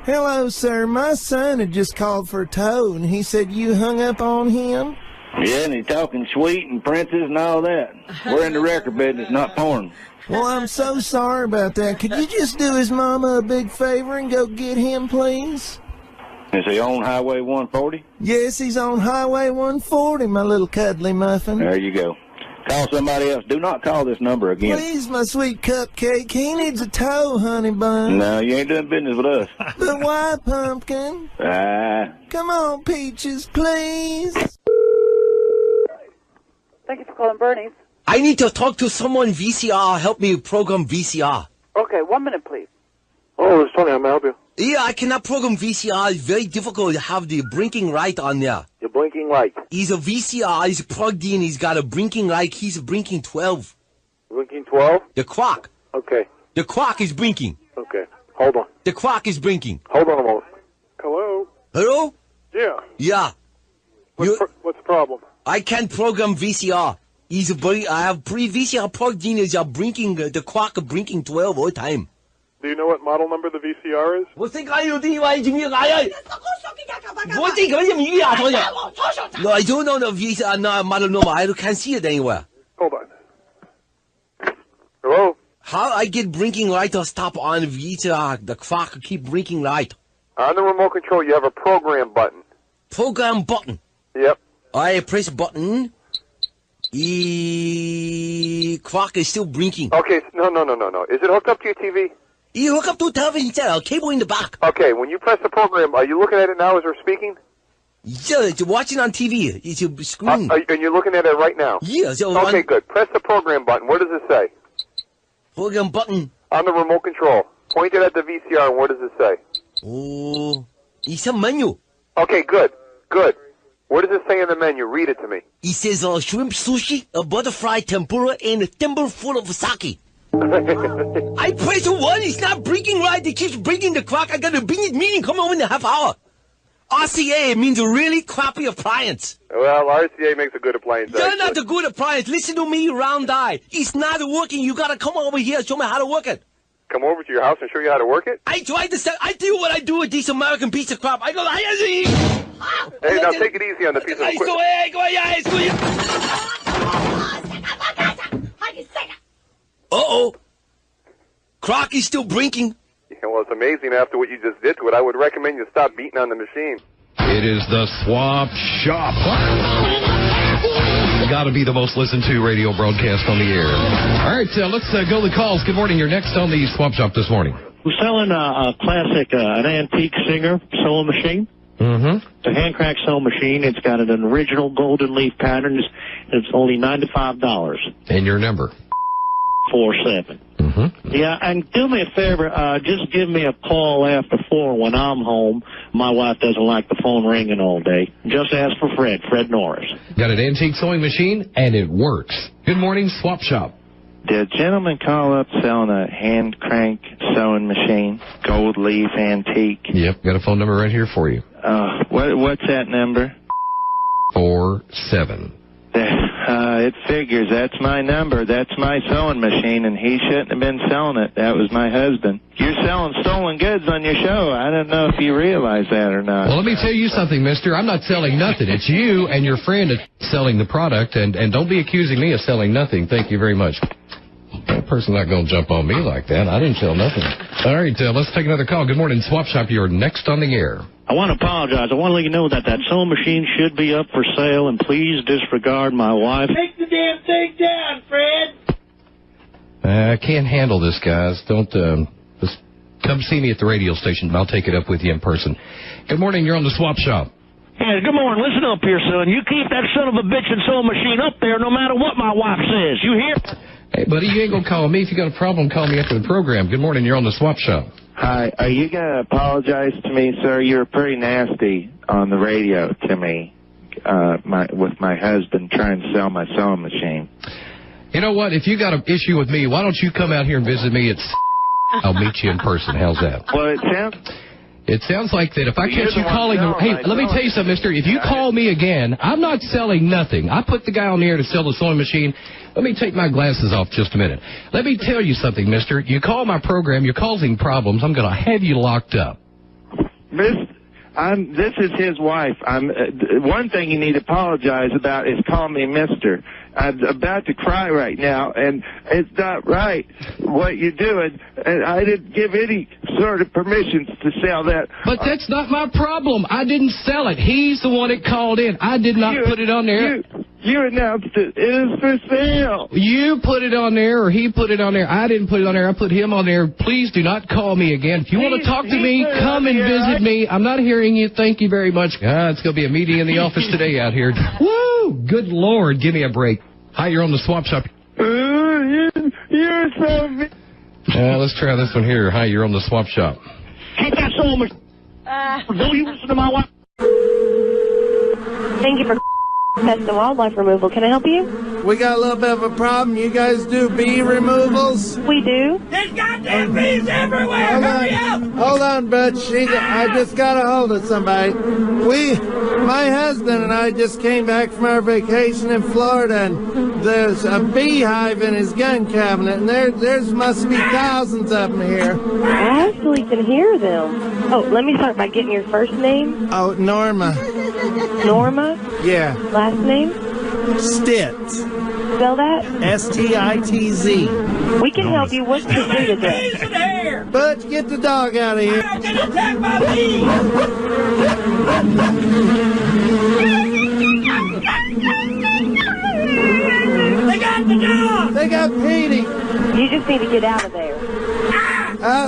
Hello, sir. My son had just called for a tow, and he said you hung up on him? Yeah, and he's talking sweet and princess and all that. We're in the record business, not porn. Well, I'm so sorry about that. Could you just do his mama a big favor and go get him, please? Is he on Highway 140? Yes, he's on Highway 140, my little cuddly muffin. There you go. Call somebody else. Do not call this number again. Please, my sweet cupcake. He needs a tow, honey bun. No, you ain't doing business with us. But why, Pumpkin? Come on, Peaches, please. Thank you for calling Bernie's. I need to talk to someone VCR. Help me program VCR. Okay, 1 minute, please. Oh, it's Tony. How may I help you? Yeah, I cannot program VCR. It's very difficult to have the blinking light on there. Your blinking light. He's a VCR. He's plugged in. He's got a blinking light. He's blinking 12. Blinking 12? The clock. Okay. The clock is blinking. Okay. Hold on. The clock is blinking. Hold on a moment. Hello? Hello? Yeah. Yeah. What's the problem? I can't program VCR. I have VCR plugged in. Is blinking the clock blinking 12 all the time. Do you know what model number the VCR is? No, I don't know the VCR model number. I can't see it anywhere. Hold on. Hello? How I get blinking light to stop on VCR? The clock keep blinking light. On the remote control, you have a program button. Program button? Yep. I press button. Clock is still blinking. Okay, no. Is it hooked up to your TV? You hook up to a television set, a cable in the back. Okay, when you press the program, are you looking at it now as we're speaking? Yeah, it's watching on TV. It's a screen. And you're looking at it right now? Yeah. So okay, good. Press the program button. What does it say? Program button. On the remote control. Point it at the VCR, and what does it say? Oh, it's a menu. Okay, good. What does it say in the menu? Read it to me. It says shrimp sushi, a butterfly tempura, and a thimble full of sake. I press one, it's not blinking right, it keeps blinking the clock. I got a business meeting coming over in a half hour. RCA means a really crappy appliance. Well, RCA makes a good appliance. You're not a good appliance. Listen to me, round eye. It's not working. You gotta come over here and show me how to work it. Come over to your house and show you how to work it? I tried to say, I do what I do with this American piece of crap. I go, hey, now take it easy on the piece of equipment. Uh-oh. Clock is still blinking. Yeah, well, it's amazing after what you just did to it. I would recommend you stop beating on the machine. It is the Swap Shop. Got to be the most listened to radio broadcast on the air. All right, let's go to the calls. Good morning. You're next on the Swap Shop this morning. We're selling a classic, an antique Singer sewing machine. Mm-hmm. It's a hand-crank sewing machine. It's got an original golden leaf pattern. It's only $95. And your number? 47. Mm-hmm. Yeah, and do me a favor, just give me a call after 4 when I'm home. My wife doesn't like the phone ringing all day. Just ask for Fred Norris. Got an antique sewing machine, and it works. Good morning, Swap Shop. Did a gentleman call up selling a hand crank sewing machine, gold leaf antique? Yep, got a phone number right here for you. What's that number? 47. It figures. That's my number. That's my sewing machine, and he shouldn't have been selling it. That was my husband. You're selling stolen goods on your show. I don't know if you realize that or not. Well, let me tell you something, mister. I'm not selling nothing. It's you and your friend that's selling the product, and don't be accusing me of selling nothing. Thank you very much. That person's not going to jump on me like that. I didn't sell nothing. All right, let's take another call. Good morning, Swap Shop. You're next on the air. I want to apologize. I want to let you know that sewing machine should be up for sale, and please disregard my wife. Take the damn thing down, Fred. I can't handle this, guys. Don't, just come see me at the radio station. I'll take it up with you in person. Good morning. You're on the Swap Shop. Yeah, good morning. Listen up here, son. You keep that son of a bitch and sewing machine up there no matter what my wife says. You hear? Hey, buddy, you ain't going to call me. If you got a problem, call me after the program. Good morning. You're on the Swap Shop. Hi. Are you going to apologize to me, sir? You were pretty nasty on the radio to me. with my husband trying to sell my sewing machine. You know what? If you got an issue with me, why don't you come out here and visit me at I'll meet you in person. How's that? Well, it sounds like that if I catch you calling hey, let me tell you something, mister. If you call me again, I'm not selling nothing. I put the guy on the air to sell the sewing machine. Let me take my glasses off just a minute. Let me tell you something, mister. You call my program, you're causing problems. I'm going to have you locked up. This is his wife. One thing you need to apologize about is calling me mister. I'm about to cry right now, and it's not right what you're doing. And I didn't give any sort of permissions to sell that. But that's not my problem. I didn't sell it. He's the one that called in. I did not put it on there. You announced it is for sale. You put it on there, or he put it on there. I didn't put it on there. I put him on there. Please do not call me again. If you want to talk to me, come and visit me. I'm not hearing you. Thank you very much. It's going to be a meeting in the office today out here. Woo! Good Lord. Give me a break. Hi, you're on the swap shop. You're so... Let's try this one here. Hi, you're on the swap shop. Take that soul machine. Don't you listen to my wife? Thank you for Pest and Wildlife Removal. Can I help you? We got a little bit of a problem. You guys do bee removals? We do. There's goddamn bees everywhere. Hurry up. Hold on, Butch. I just got a hold of somebody. My husband and I just came back from our vacation in Florida, and there's a beehive in his gun cabinet, and there's must be thousands of them here. I actually can hear them. Oh, let me start by getting your first name. Oh, Norma. Norma? Yeah. Last name? Stitz. Spell that? S-T-I-T-Z. We can help you. What's the street address? Butch, get the dog out of here. I'm getting attacked by bees. They got the dog. They got Petey. You just need to get out of there.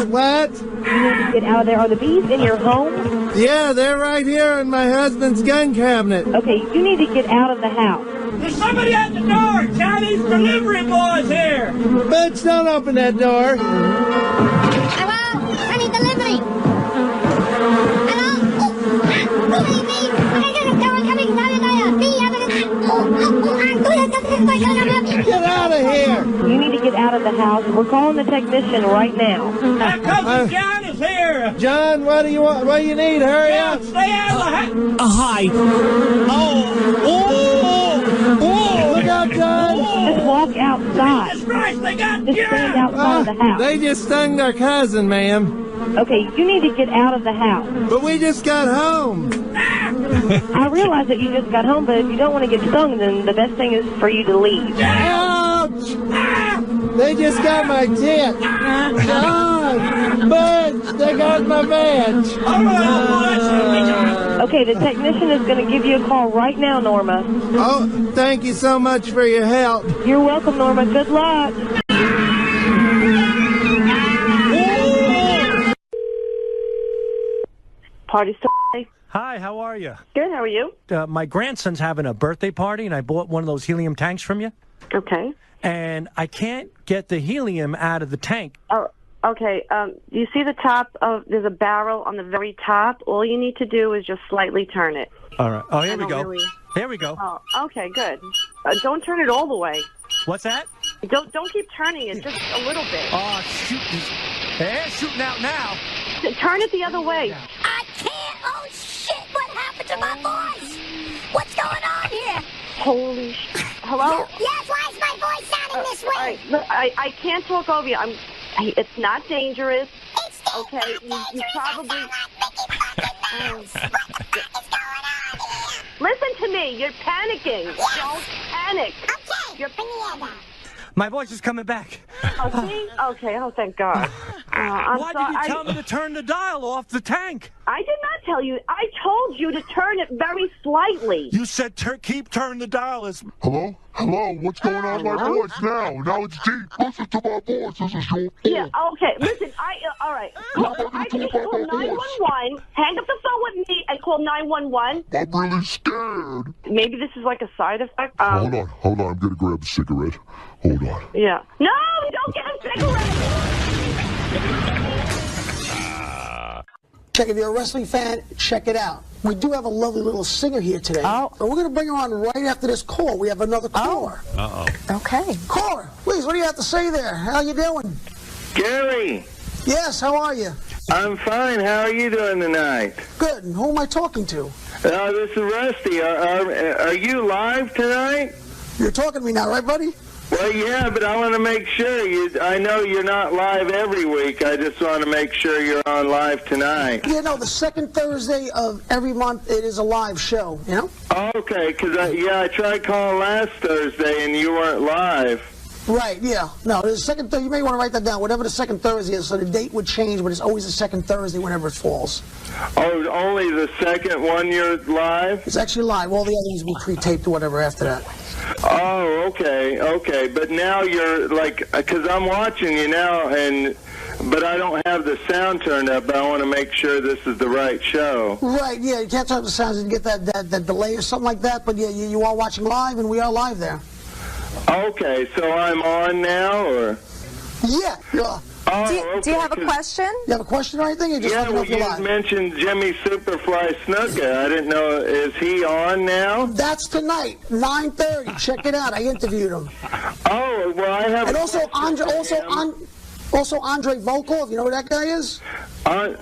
What? You need to get out of there. Are the bees in your home? Yeah, they're right here in my husband's gun cabinet. Okay, you need to get out of the house. There's somebody at the door. Chinese delivery boys here. Butch, don't open that door. Hello? Chinese delivery. Hello? What do you mean? Get out of here. You need to get out of the house. We're calling the technician right now. Cousin John is here. John, what do you want? What do you need? Hurry up. Stay out of the house. Hi. Look out, John. Just walk outside. Jesus Christ, they got Just stand outside of the house. They just stung their cousin, ma'am. Okay, you need to get out of the house. But we just got home. I realize that you just got home, but if you don't want to get stung, then the best thing is for you to leave. Ouch! They just got my tit. John! Butch! They got my veg. Okay, the technician is going to give you a call right now, Norma. Oh, thank you so much for your help. You're welcome, Norma. Good luck. Party started. Hi, how are you? Good, how are you? My grandson's having a birthday party, and I bought one of those helium tanks from you. Okay. And I can't get the helium out of the tank. Oh, okay. You see the top of, there's a barrel on the very top. All you need to do is just slightly turn it. All right. Oh, here we go. Here we go. Oh, okay, good. Don't turn it all the way. What's that? Don't keep turning it, just a little bit. Oh, shoot. They're shooting out now. Turn it the other way. I can't. Oh, shit. What happened to my voice? What's going on here? Holy Hello? Yes, why is my voice sounding this way? Look, I can't talk over you. It's not dangerous. It's dangerous. Okay, you probably... Listen to me. You're panicking. Yes. Don't panic. Okay. You're... Bring the air down. My voice is coming back. Oh, see? Okay, oh, thank God. Why did you tell me to turn the dial off the tank? I did not tell you. I told you to turn it very slightly. You said keep turning the dial. Hello? Hello? What's going on with my voice now? Now it's deep. Listen to my voice. This is your fault. Yeah, okay. Listen, all right. Call 911. Hang up the phone with me and call 911. I'm really scared. Maybe this is like a side effect. Hold on. I'm going to grab a cigarette. Hold on. Yeah. No, don't get a cigarette. Check, if you're a wrestling fan, check it out. We do have a lovely little singer here today. Oh. And we're going to bring her on right after this call. We have another caller. Uh-oh. Okay. Caller, please, what do you have to say there? How you doing? Gary. Yes, how are you? I'm fine. How are you doing tonight? Good. And who am I talking to? This is Rusty. Are you live tonight? You're talking to me now, right, buddy? Well, yeah, but I want to make sure. I know you're not live every week. I just want to make sure you're on live tonight. Yeah, no, the second Thursday of every month, it is a live show, you know? Okay, because I tried calling last Thursday and you weren't live. Right, yeah. No, the second Thursday, you may want to write that down, whatever the second Thursday is, so the date would change, but it's always the second Thursday whenever it falls. Oh, only the second one you're live? It's actually live. All the others will be pre-taped or whatever after that. Oh, okay. But now you're like, because I'm watching you now, but I don't have the sound turned up, but I want to make sure this is the right show. Right, yeah, you can't turn up the sound and get that delay or something like that, but yeah, you are watching live, and we are live there. Okay, so I'm on now, or? Yeah, yeah. Oh, do you have a question? You have a question or anything? Or just you mentioned Jimmy Superfly Snuka. I didn't know, is he on now? That's tonight, 9:30. Check it out. I interviewed him. Oh, well, I have. And also Andre Volkov. You know who that guy is?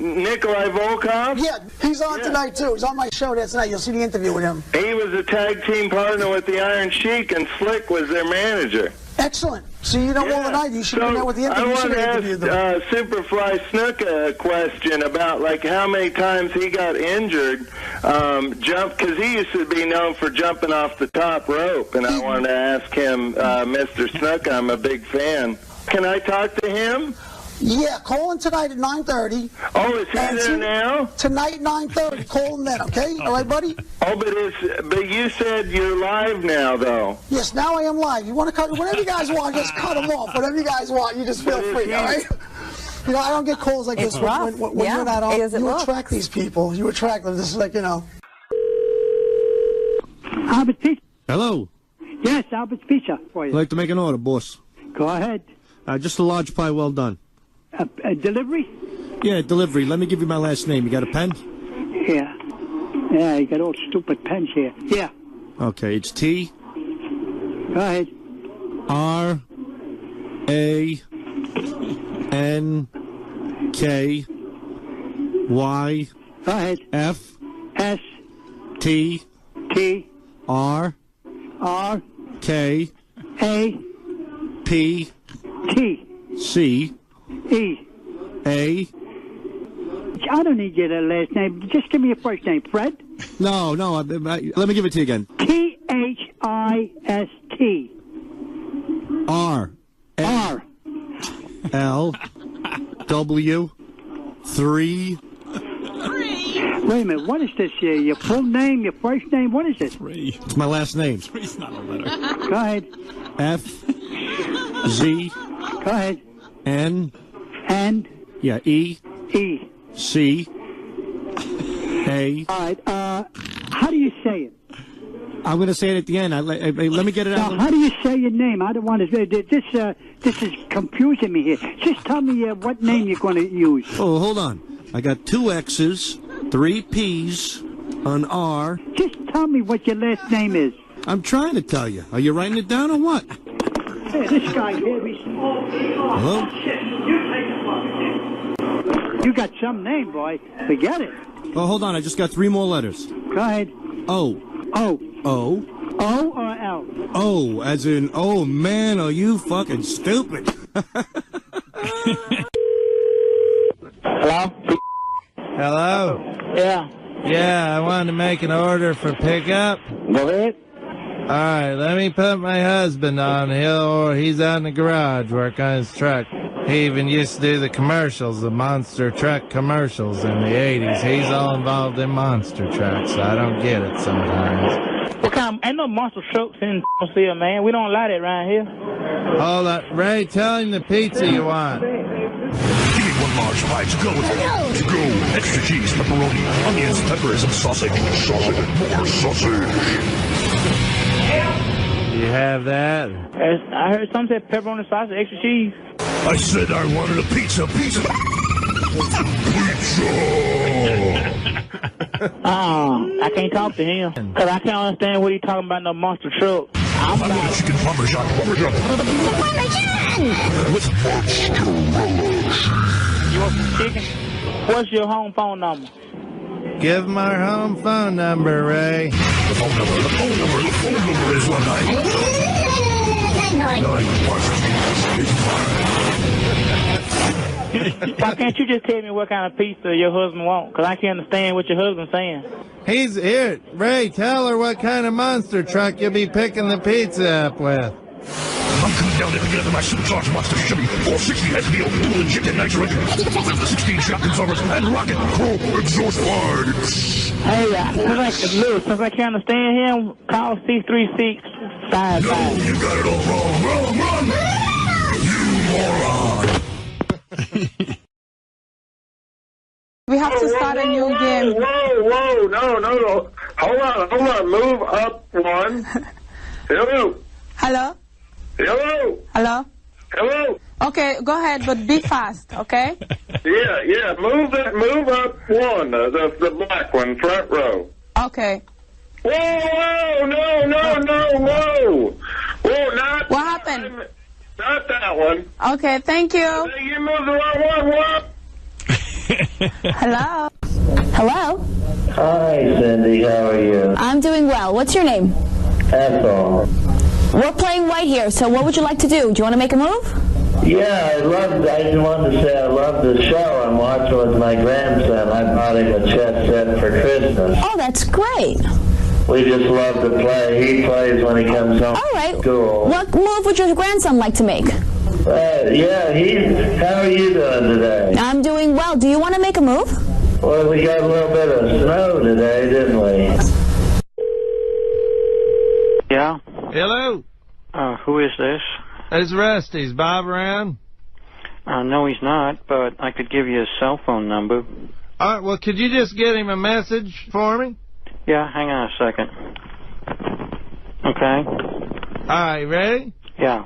Nikolai Volkov? Yeah, he's on tonight too. He's on my show there tonight. You'll see the interview with him. He was a tag team partner with the Iron Sheik, and Slick was their manager. Excellent. So you know more than I do. You should have met with the interview. I want to ask Superfly Snuka a question about like how many times he got injured, because he used to be known for jumping off the top rope, and I wanted to ask him, Mr. Snuka, I'm a big fan. Can I talk to him? Yeah, call him tonight at 9:30. Oh, is he there now? Tonight at 9:30. Call him then, okay? All right, buddy? Oh, but you said you're live now, though. Yes, now I am live. You want to cut, whatever you guys want, just cut them off. Whatever you guys want, you just feel free, all right? You know, I don't get calls like this when you're not on. You attract these people. You attract them. This is like, you know. Albert's Pizza. Hello. Yes, Albert's Pizza for you. I'd like to make an order, boss. Go ahead. Just a large pie, well done. A delivery? Yeah, delivery. Let me give you my last name. You got a pen? Yeah. Yeah, you got all stupid pens here. Yeah. Okay, it's T. Go ahead. R-A-N-K-Y Go ahead. F-T-R-K-P-C-A. I don't need your last name. Just give me your first name. Fred? No. Let me give it to you again. T-H-I-S-T. R-L-W-3. Wait a minute. What is this? Your full name, your first name? What is it? It's my last name. Three's not a letter. Go ahead. F-Z. Go ahead. N. Yeah, E. C-A. All right. How do you say it? I'm going to say it at the end. Let me get it out. Now, how do you say your name? I don't want to. This is confusing me here. Just tell me what name you're going to use. Oh, hold on. I got 2 X's, 3 P's, an R. Just tell me what your last name is. I'm trying to tell you. Are you writing it down or what? Hey, this guy here. Hello? You got some name, boy. Forget it. Oh, hold on. I just got 3 more letters. Go ahead. O. O. O. O or L? O, as in, oh, man, are you fucking stupid. Hello? Hello? Yeah. Yeah, I wanted to make an order for pickup. Go ahead. All right, let me put my husband on. He's out in the garage working on his truck. He even used to do the commercials, the monster truck commercials in the 80s. He's all involved in monster trucks, so I don't get it sometimes. Ain't no monster trucks in here, man. We don't allow that around here. Hold on. Ray, tell him the pizza you want. Give me 1 large pie to go with it. To go. Extra cheese, pepperoni, onions, peppers, and sausage. Sausage and more sausage. You have that? I heard some say pepperoni, sausage, extra cheese. I said I wanted a pizza. Pizza. I can't talk to him because I can't understand what he's talking about. No monster truck. I want a chicken parmesan. Parmesan. With mozzarella. You want some chicken? What's your home phone number? Give him our home phone number, Ray. The phone number is 19. Why can't you just tell me what kind of pizza your husband wants? Because I can't understand what your husband's saying. He's here. Ray, tell her what kind of monster truck you'll be picking the pizza up with. I'm coming down there to get into my supercharged monster Chevy 460 SVO dual injected nitro engine with 16 shot converters and rocket chrome exhaust wide. Hey, since I can't understand him, call 636-55. No, you got it all wrong. You moron. We have to start a new game. Whoa, no. Hold on. Move up one. Hello. Hello? Hello. Hello? Hello. Okay, go ahead, but be fast, okay? Yeah. Move up one, the black one, front row. Okay. Whoa, no. Whoa, not. What happened? Not that one. Okay, thank you. You moved the wrong one. Hello? Hello? Hi, Cindy. How are you? I'm doing well. What's your name? Ethel. We're playing white here, so what would you like to do? Do you want to make a move? Yeah, I just wanted to say I love the show. I'm watching with my grandson. I bought him a chess set for Christmas. Oh, that's great. We just love to play. He plays when he comes home All right. from school. What move would your grandson like to make? How are you doing today? I'm doing well. Do you want to make a move? Well, we got a little bit of snow today, didn't we? Yeah? Hello? Who is this? It's Rusty. Is Bob around? No, he's not, but I could give you his cell phone number. All right, well, could you just get him a message for me? Yeah, hang on a second. Okay. All right, ready? Yeah.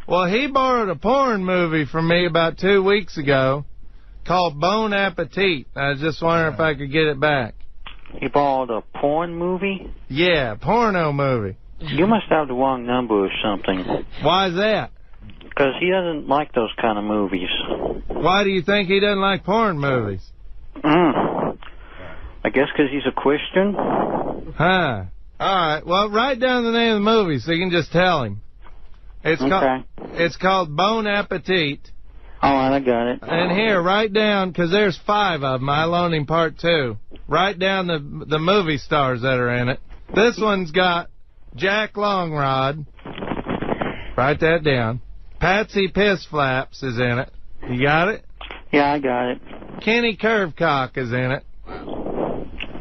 Well, he borrowed a porn movie from me about 2 weeks ago called Bon Appetit. I was just wondering if I could get it back. He borrowed a porn movie? Yeah, porno movie. You must have the wrong number or something. Why is that? Because he doesn't like those kind of movies. Why do you think he doesn't like porn movies? I guess because he's a Christian. Huh. All right, well, write down the name of the movie so you can just tell him. It's called Bon Appetit. All right, I got it. And here, write down, because there's 5 of them. I loaned him part 2. Write down the movie stars that are in it. This one's got Jack Longrod. Write that down. Patsy Pissflaps is in it. You got it? Yeah, I got it. Kenny Curvecock is in it.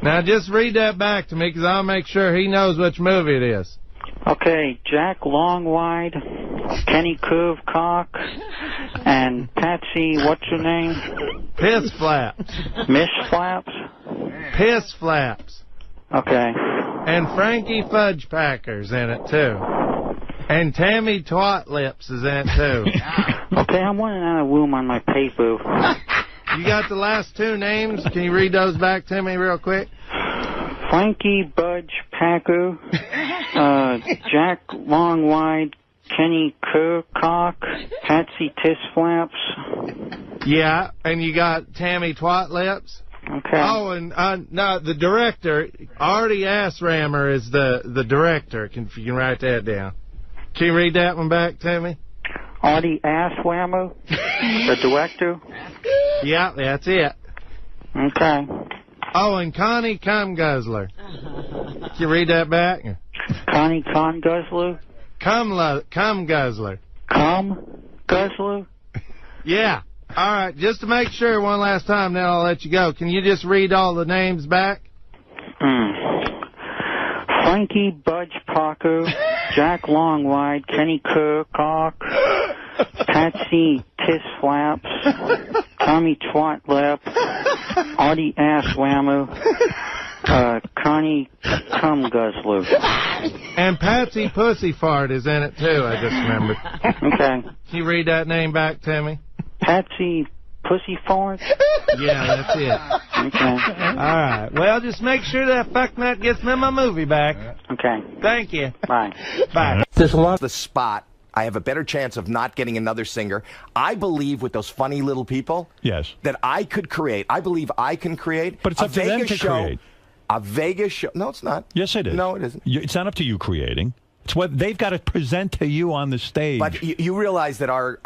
Now, just read that back to me, because I'll make sure he knows which movie it is. Okay, Jack Longwide, Kenny Curvecock, and Patsy, what's her name? Pissflaps. Miss Flaps? Pissflaps. Okay. And Frankie Fudgepacker's in it, too. And Tammy Twatlips is in it, too. Okay, I'm running out of room on my paper. You got the last 2 names? Can you read those back to me real quick? Frankie Budge Packer, Jack Longwide, Kenny Curvecock, Patsy Tissflaps. Yeah, and you got Tammy Twatlips. Okay. Oh, and no, the director, Artie Assrammer is the director. If you can write that down. Can you read that one back to me? Artie Assrammer, the director? Yeah, that's it. Okay. Oh, and Connie Cumguzzler. Can you read that back? Connie Cumguzzler? Cumguzzler. Cumguzzler? Yeah. All right, just to make sure one last time, then I'll let you go. Can you just read all the names back? Frankie Budge Parker, Jack Longwide, Kenny Curvecock, Patsy Tissflaps, Tommy Twatlip, Artie Assrammer, Connie Cumguzzler. And Patsy Pussyfart is in it, too, I just remembered. Okay. Can you read that name back to me? Patsy pussy farts? Yeah, that's it. Okay. All right. Well, just make sure that fucknut gets me my movie back. Okay. Thank you. Bye. Bye. There's a lot of the spot. I have a better chance of not getting another singer. I believe with those funny little people that I could create. I believe I can create. But it's up to them to create. A Vegas show. No, it's not. Yes, it is. No, it isn't. It's not up to you creating. It's what they've got to present to you on the stage. But you realize that our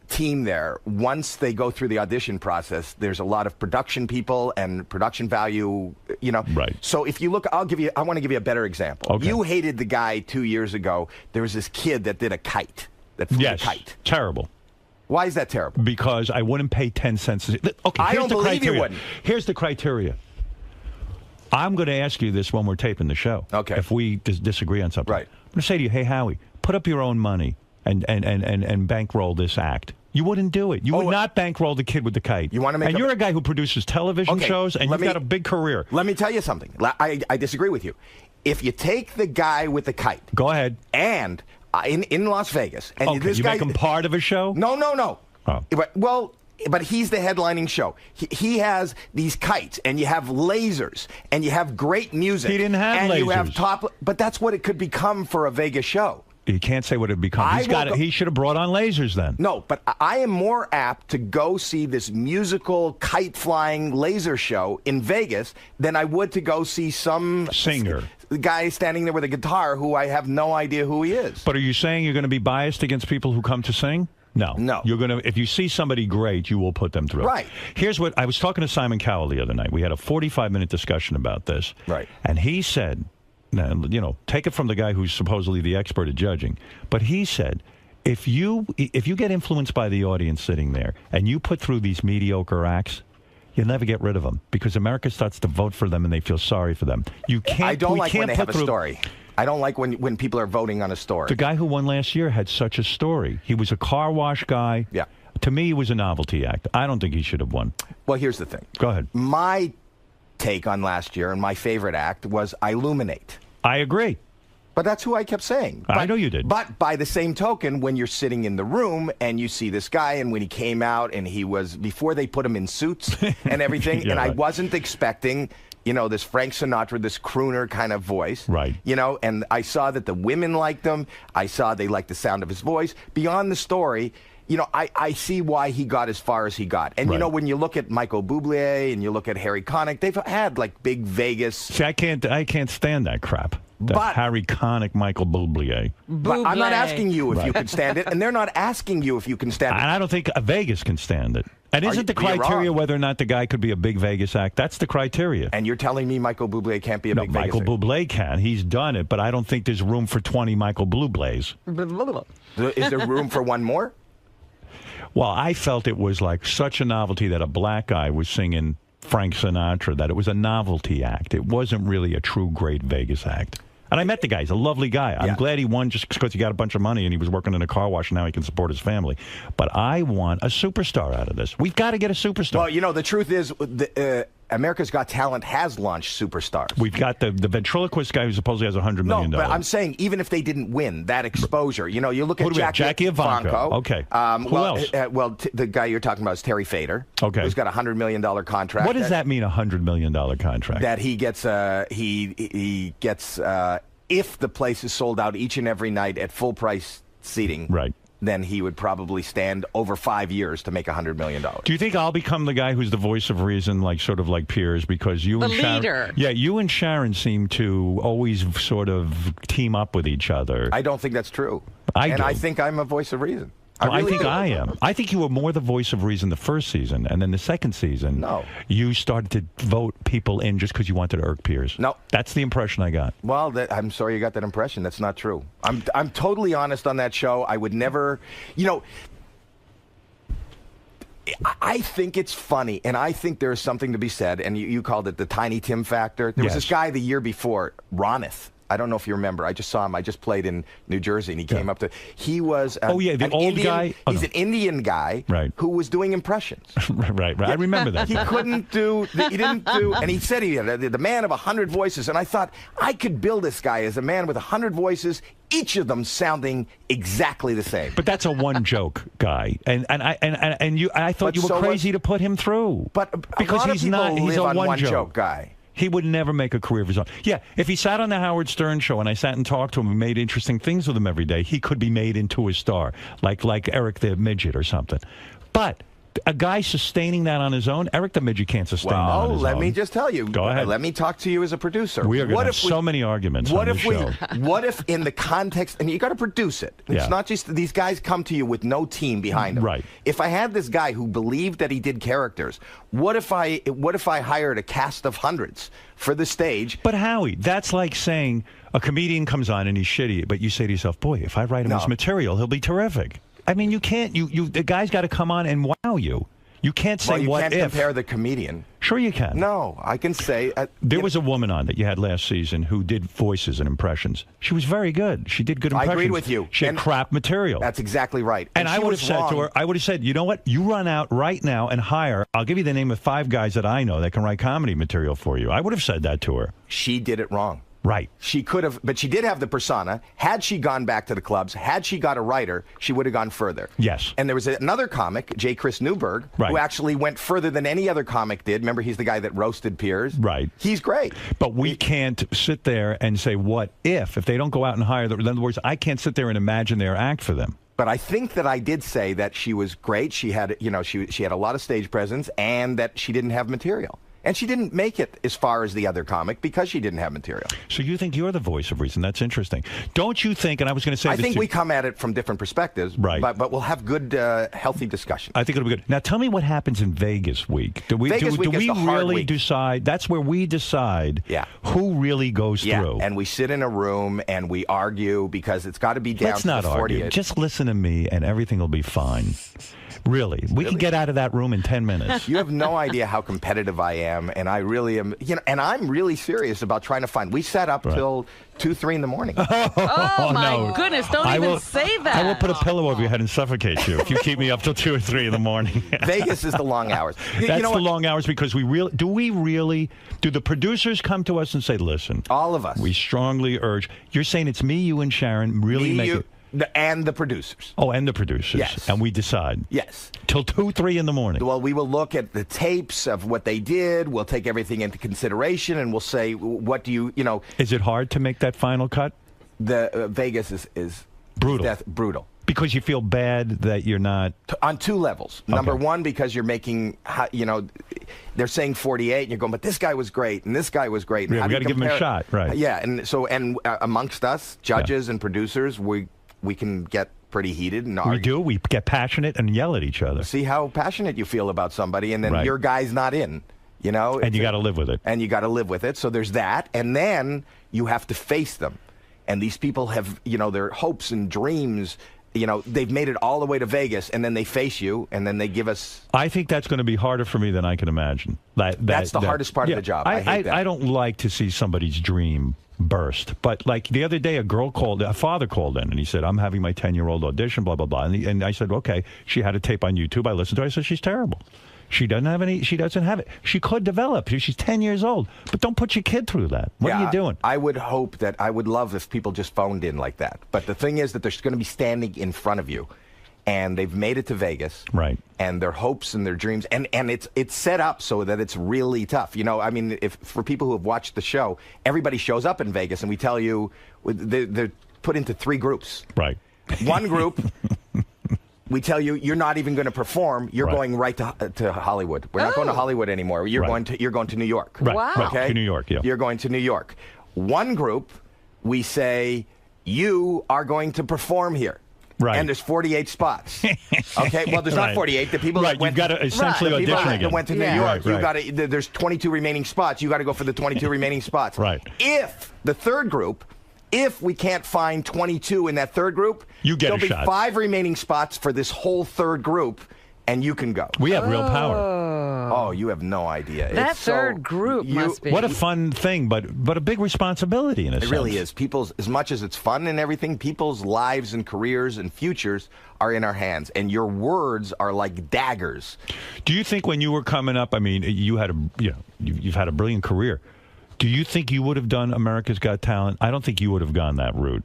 team there, once they go through the audition process, there's a lot of production people and production value, you know. Right. So if you look, I want to give you a better example. Okay. You hated the guy 2 years ago. There was this kid that did a kite. That flew a kite. Terrible. Why is that terrible? Because I wouldn't pay 10 cents. Okay, I here's don't the believe criteria. you wouldn't. Here's the criteria. I'm going to ask you this when we're taping the show. Okay. If we disagree on something. Right. I'm going to say to you, hey, Howie, put up your own money and bankroll this act. You wouldn't do it. You would not bankroll the kid with the kite. You want to make and you're a guy who produces television shows, and you've got a big career. Let me tell you something. I disagree with you. If you take the guy with the kite. Go ahead. And in Las Vegas. And this you guy, make him part of a show? No. Oh. But he's the headlining show. He has these kites, and you have lasers, and you have great music. He didn't have lasers. And you have but that's what it could become for a Vegas show. You can't say what it becomes. He should have brought on lasers then. No, but I am more apt to go see this musical kite-flying laser show in Vegas than I would to go see some singer. Guy standing there with a guitar who I have no idea who he is. But are you saying you're going to be biased against people who come to sing? No. You're going to, if you see somebody great, you will put them through. Right. Here's what I was talking to Simon Cowell the other night. We had a 45-minute discussion about this. Right. And he said, you know, take it from the guy who's supposedly the expert at judging, but he said, if you get influenced by the audience sitting there and you put through these mediocre acts, you'll never get rid of them because America starts to vote for them and they feel sorry for them. You can't. I don't like when they have a story. I don't like when people are voting on a story. The guy who won last year had such a story. He was a car wash guy. Yeah. To me, he was a novelty act. I don't think he should have won. Well, here's the thing. Go ahead. My take on last year and my favorite act was Illuminate. I agree. But that's who I kept saying. I know you did. But by the same token, when you're sitting in the room and you see this guy, and when he came out and he was, before they put him in suits and everything, Yeah, and right. I wasn't expecting, you know, this Frank Sinatra, this crooner kind of voice. Right. You know, and I saw that the women liked him. I saw they liked the sound of his voice. Beyond the story, you know, I see why he got as far as he got. And, you know, when you look at Michael Bublé and you look at Harry Connick, they've had, like, big Vegas. See, I can't stand that crap. That Harry Connick, Michael Bublé. But I'm not asking you if you can stand it, and they're not asking you if you can stand it. And I don't think Vegas can stand it. And isn't the criteria whether or not the guy could be a big Vegas act? That's the criteria. And you're telling me Michael Bublé can't be a big Vegas act? Michael Bublé can. He's done it, but I don't think there's room for 20 Michael Bublés. Is there room for one more? Well, I felt it was like such a novelty that a black guy was singing Frank Sinatra, that it was a novelty act. It wasn't really a true great Vegas act. And I met the guy. He's a lovely guy. I'm glad he won just because he got a bunch of money and he was working in a car wash and now he can support his family. But I want a superstar out of this. We've got to get a superstar. Well, you know, the truth is America's Got Talent has launched superstars. We've got the ventriloquist guy who supposedly has $100 million. No, but I'm saying even if they didn't win that exposure, you know, you look at Jackie Ivanko. Okay. Who else? The guy you're talking about is Terry Fader. Okay. Who's got a $100 million contract. What does that mean, a $100 million contract? That he gets, he gets, if the place is sold out each and every night at full price seating. Right. Then he would probably stand over 5 years to make $100 million. Do you think I'll become the guy who's the voice of reason, like sort of like Piers, because you and Sharon, leader. Yeah, you and Sharon seem to always sort of team up with each other. I don't think that's true. I do. I think I'm a voice of reason. I think I am. I think you were more the voice of reason the first season, and then the second season, you started to vote people in just because you wanted to irk Piers. No. That's the impression I got. Well, I'm sorry you got that impression. That's not true. I'm totally honest on that show. I would never, you know, I think it's funny, and I think there's something to be said, and you called it the Tiny Tim factor. There was this guy the year before, Ronith. I don't know if you remember. I just saw him. I just played in New Jersey, and he came up to. He was. The old Indian guy. He's an Indian guy, who was doing impressions. right. I remember that. He couldn't do. He didn't do. And he said he had the man of 100 voices. And I thought I could build this guy as a man with 100 voices, each of them sounding exactly the same. But that's a one joke guy, and I thought you were crazy to put him through. But because he's not. He's a one joke guy. He would never make a career of his own. Yeah, if he sat on the Howard Stern show and I sat and talked to him and made interesting things with him every day, he could be made into a star, like Eric the Midget or something. But a guy sustaining that on his own, Eric the Midget can't sustain that on his own. Let me just tell you. Go ahead. Let me talk to you as a producer. We are going to have so many arguments on this show. What if in the context, and you got to produce it. It's not just these guys come to you with no team behind them. Right. If I had this guy who believed that he did characters, what if I hired a cast of hundreds for the stage? But Howie, that's like saying a comedian comes on and he's shitty, but you say to yourself, boy, if I write him his material, he'll be terrific. I mean, you can't. The guy's got to come on and wow you. You can't say what if. You can't compare the comedian. Sure you can. No, I can say. There was a woman on that you had last season who did voices and impressions. She was very good. She did good impressions. I agreed with you. She had crap material. That's exactly right. And I would have said to her, you know what? You run out right now and hire. I'll give you the name of 5 guys that I know that can write comedy material for you. I would have said that to her. She did it wrong. Right. She could have, but she did have the persona. Had she gone back to the clubs, had she got a writer, she would have gone further. Yes. And there was another comic, J. Chris Newberg, who actually went further than any other comic did. Remember, he's the guy that roasted Piers. Right. He's great. But we can't sit there and say, what if they don't go out and hire them? In other words, I can't sit there and imagine their act for them. But I think that I did say that she was great. She had, she had a lot of stage presence, and that she didn't have material. And she didn't make it as far as the other comic because she didn't have material. So you think you're the voice of reason? That's interesting. Don't you think, and I was going to say I think we come at it from different perspectives, right? But we'll have good, healthy discussion. I think it'll be good. Now tell me what happens in Vegas week. Do we really decide? That's where we decide who really goes through. And we sit in a room and we argue because it's got to be down Let's to not the 48. argue. Just listen to me and everything will be fine. Really? We can get out of that room in 10 minutes. You have no idea how competitive I am, and I really am, and I'm really serious about trying to find. We sat up till 2, 3 in the morning. Oh my goodness, don't even say that. I will put a pillow over your head and suffocate you if you keep me up till 2 or 3 in the morning. Vegas is the long hours. That's the long hours because do the producers come to us and say, listen, all of us, we strongly urge, you're saying it's me, you, and Sharon really make it. And the producers. Oh, and the producers. Yes. And we decide. Yes. Till 2, 3 in the morning. Well, we will look at the tapes of what they did. We'll take everything into consideration, and we'll say, what do you. Is it hard to make that final cut? The Vegas is brutal. Brutal. Because you feel bad that you're not. On 2 levels. Okay. Number 1, because you're making, they're saying 48, and you're going, but this guy was great, and this guy was great. And we got to give him a shot, right? Yeah, and so amongst us, judges and producers, we can get pretty heated and argue. We do. We get passionate and yell at each other. See how passionate you feel about somebody, and then your guy's not in. And you got to live with it. And you got to live with it. So there's that, and then you have to face them. And these people have, their hopes and dreams. They've made it all the way to Vegas, and then they face you, and then they give us. I think that's going to be harder for me than I can imagine. That's the hardest part of the job. I hate that. I don't like to see somebody's dream burst. But like the other day, a father called in and he said, I'm having my 10-year-old audition, blah, blah, blah. And I said, okay. She had a tape on YouTube. I listened to her. I said, she's terrible. She doesn't have it. She could develop. She's 10 years old. But don't put your kid through that. What are you doing? I would love if people just phoned in like that. But the thing is that they're going to be standing in front of you. And they've made it to Vegas, right? And their hopes and their dreams, and it's set up so that it's really tough. If for people who have watched the show, everybody shows up in Vegas, and we tell you they're put into 3 groups. Right. One group, we tell you you're not even going to perform. You're going right to Hollywood. We're not going to Hollywood anymore. You're going to New York. Right. Wow. Okay. To New York. Yeah. You're going to New York. One group, we say you are going to perform here. Right. And there's 48 spots. Okay. Well, there's not 48. The people that went you've got to essentially audition again. That went to New York. You got to. There's 22 remaining spots. You got to go for the 22 remaining spots. Right. If the third group, if we can't find 22 in that third group, there'll be 5 remaining spots for this whole third group, and you can go. We have real power. Oh, you have no idea. That It's third group must be. What a fun thing, but a big responsibility in a sense. It really is. As much as it's fun and everything, people's lives and careers and futures are in our hands, and your words are like daggers. Do you think when you were coming up, I mean, you've had a brilliant career. Do you think you would have done America's Got Talent? I don't think you would have gone that route.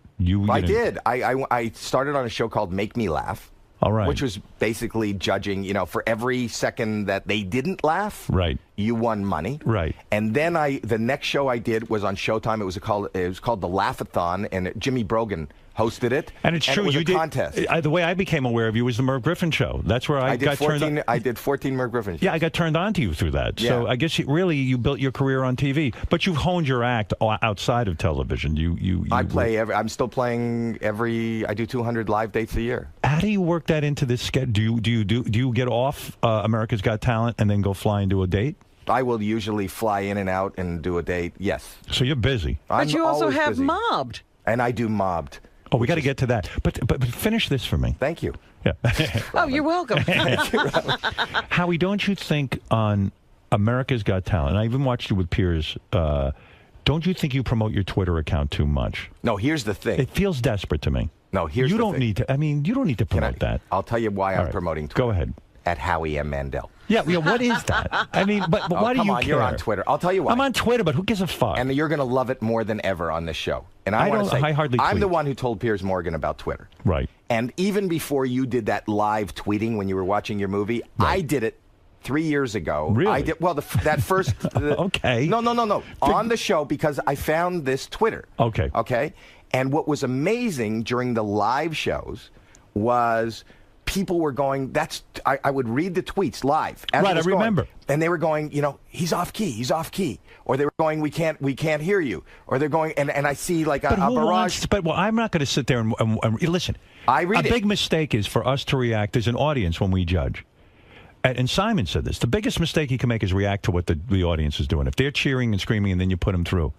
I did. I started on a show called Make Me Laugh. All right. Which was basically judging, for every second that they didn't laugh, right, you won money. Right. And then the next show I did was on Showtime. It was called the Laugh-a-thon, and Jimmy Brogan hosted it. And it's true. It was you a did. contest. The way I became aware of you was the Merv Griffin show. That's where I got turned on. I did 14 Merv Griffin shows. Yeah, I got turned on to you through that. Yeah. So I guess you built your career on TV, but you've honed your act outside of television. I'm still playing I do 200 live dates a year. How do you work that into this schedule? Do you get off America's Got Talent and then go fly and do a date? I will usually fly in and out and do a date. Yes. So you're busy. But you also have busy. Mobbed. And I do Mobbed. Oh, we got to get to that. But finish this for me. Thank you. Yeah. Oh, you're welcome. Howie, don't you think on America's Got Talent, and I even watched you with Piers, don't you think you promote your Twitter account too much? No, here's the thing. It feels desperate to me. No, here's the thing. You don't need to promote that. I'll tell you why I'm promoting Twitter. Go ahead. At Howie M. Mandel. Yeah, what is that? I mean, but why do you care? You're on Twitter. I'll tell you why. I'm on Twitter, but who gives a fuck? And you're going to love it more than ever on this show. And I want to say, hardly I'm tweet. the one who told Piers Morgan about Twitter. Right. And even before you did that live tweeting when you were watching your movie, right. I did it 3 years ago. Really? I did. Well, that first. Okay. No. On the show, because I found this Twitter. Okay. Okay. And what was amazing during the live shows was people were going, I would read the tweets live. Right, I remember. And they were going, he's off key. Or they were going, we can't hear you. Or they're going, and I see like a barrage. I'm not going to sit there and listen. A big mistake is for us to react as an audience when we judge. And Simon said this. The biggest mistake you can make is react to what the audience is doing. If they're cheering and screaming and then you put them through.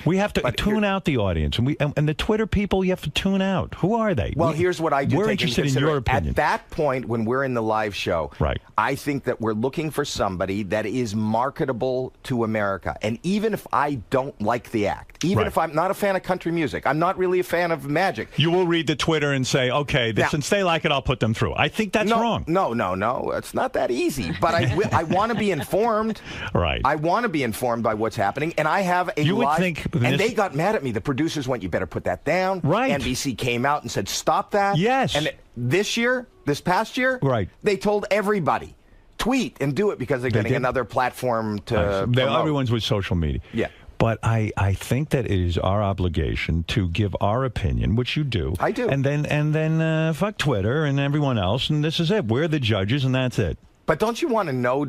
We have to tune out the audience, and the Twitter people you have to tune out. Who are they? Well, here's what I do. We're interested in your opinion. At that point, when we're in the live show, right. I think that we're looking for somebody that is marketable to America. And even if I don't like the act, even if I'm not a fan of country music, I'm not really a fan of magic. You will read the Twitter and say, okay, since they like it, I'll put them through. I think that's wrong. No. It's not that easy. But I want to be informed. Right. I want to be informed by what's happening. And I have a and they got mad at me. The producers went, you better put that down. Right. NBC came out and said, stop that. Yes. And this past year, right. They told everybody, tweet and do it because they're getting another platform to promote. Everyone's with social media. Yeah. But I think that it is our obligation to give our opinion, which you do. I do. And then fuck Twitter and everyone else, and this is it. We're the judges, and that's it. But don't you want to know,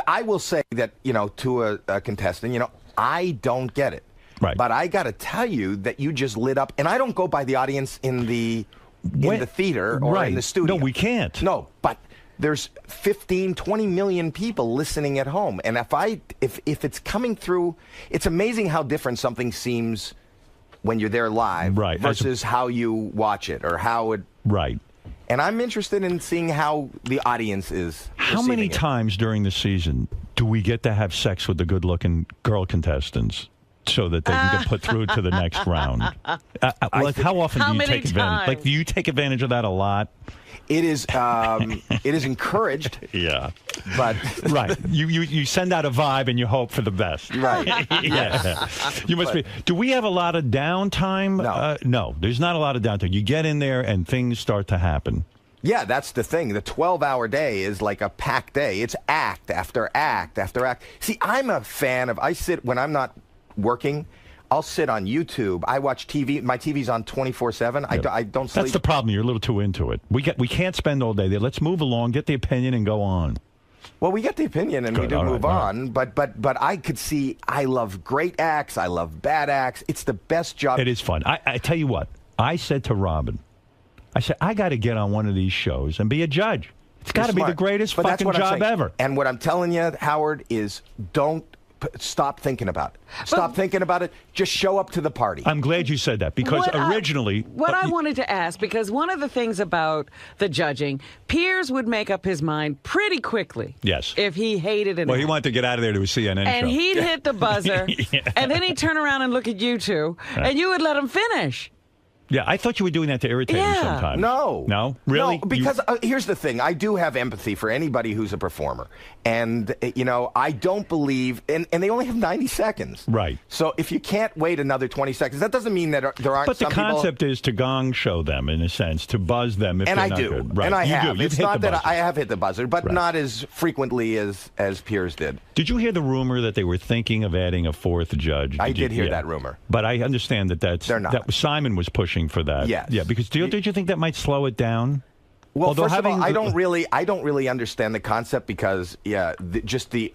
I will say that, to a contestant, I don't get it. Right. But I got to tell you that you just lit up, and I don't go by the audience in the theater or in the studio. No, we can't. No, but there's 15, 20 million people listening at home, and if it's coming through, it's amazing how different something seems when you're there live versus how you watch it or how it. Right. And I'm interested in seeing how the audience is. How many times during the season do we get to have sex with the good-looking girl contestants so that they can get put through to the next round? How often do you take advantage? Like, do you take advantage of that a lot? It is encouraged. Yeah. But right. You send out a vibe and you hope for the best. Right. Yeah. You must be. Do we have a lot of downtime? No. No, there's not a lot of downtime. You get in there and things start to happen. Yeah, that's the thing. The 12-hour day is like a packed day. It's act after act after act. See, I'm a fan of, when I'm not working, I'll sit on YouTube. I watch TV. My TV's on 24/7. Yeah. I don't sleep. That's the problem. You're a little too into it. We can't spend all day there. Let's move along, get the opinion, and go on. Well, we get the opinion, and we do move on. But I could see, I love great acts. I love bad acts. It's the best job. It is fun. I tell you what. I said to Robin, I said, I got to get on one of these shows and be a judge. It's got to be the greatest fucking job ever. And what I'm telling you, Howard, is don't stop thinking about it. Stop thinking about it. Just show up to the party. I'm glad you said that because originally... What I wanted to ask, because one of the things about the judging, Piers would make up his mind pretty quickly. Yes. If he hated it. Well, he wanted to get out of there to a CNN and show. He'd hit the buzzer, and then he'd turn around and look at you two, and you would let him finish. Yeah, I thought you were doing that to irritate him sometimes. No. No? Really? No, because here's the thing. I do have empathy for anybody who's a performer. And, I don't believe, and they only have 90 seconds. Right. So if you can't wait another 20 seconds, that doesn't mean that there aren't But the some people... concept is to gong show them, in a sense, to buzz them if and they're I not do. good. Right. And I you have. do. It's not that I have hit the buzzer, but not as frequently as Piers did. Did you hear the rumor that they were thinking of adding a fourth judge? I did hear that rumor. But I understand they're not. That Simon was pushing for that. Yes. Yeah, because did you think that might slow it down? Well, although first of all, I don't really understand the concept because just the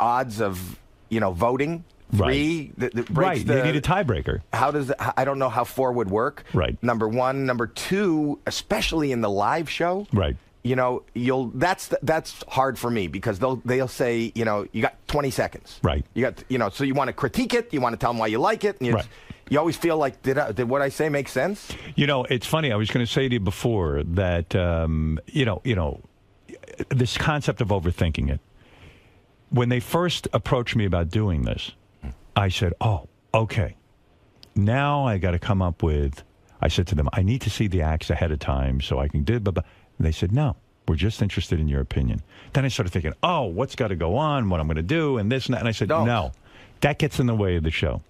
odds of voting. Three, right. You need a tiebreaker. How does I don't know how 4 would work. Right. Number one, number two, especially in the live show. Right. That's hard for me because they'll say you got 20 seconds. Right. You got so you want to critique it, you want to tell them why you like it, and you always feel like did what I say make sense? It's funny. I was going to say to you before that this concept of overthinking it. When they first approached me about doing this, I said, "Oh, okay. Now I got to come up with." I said to them, "I need to see the acts ahead of time so I can do." Blah, blah. And they said, "No, we're just interested in your opinion." Then I started thinking, "Oh, what's got to go on? What I'm going to do, and this and that." And I said, "No, that gets in the way of the show."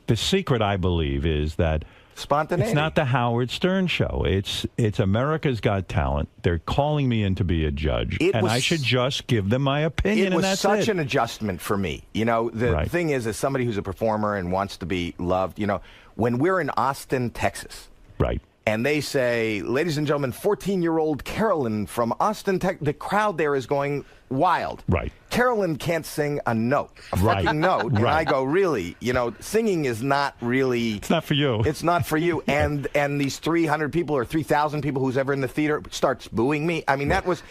The secret, I believe, is that spontaneity. It's not the Howard Stern show. It's America's Got Talent. They're calling me in to be a judge, and I should just give them my opinion. It was and that's such an adjustment for me. The thing is, as somebody who's a performer and wants to be loved, when we're in Austin, Texas, right, and they say, "Ladies and gentlemen, 14-year-old Carolyn from Austin, Texas," the crowd there is going wild. Right. Carolyn can't sing a note, a fucking note. And I go, really? Singing is not really... It's not for you. It's not for you. And these 300 people or 3,000 people who's ever in the theater starts booing me. I mean, that was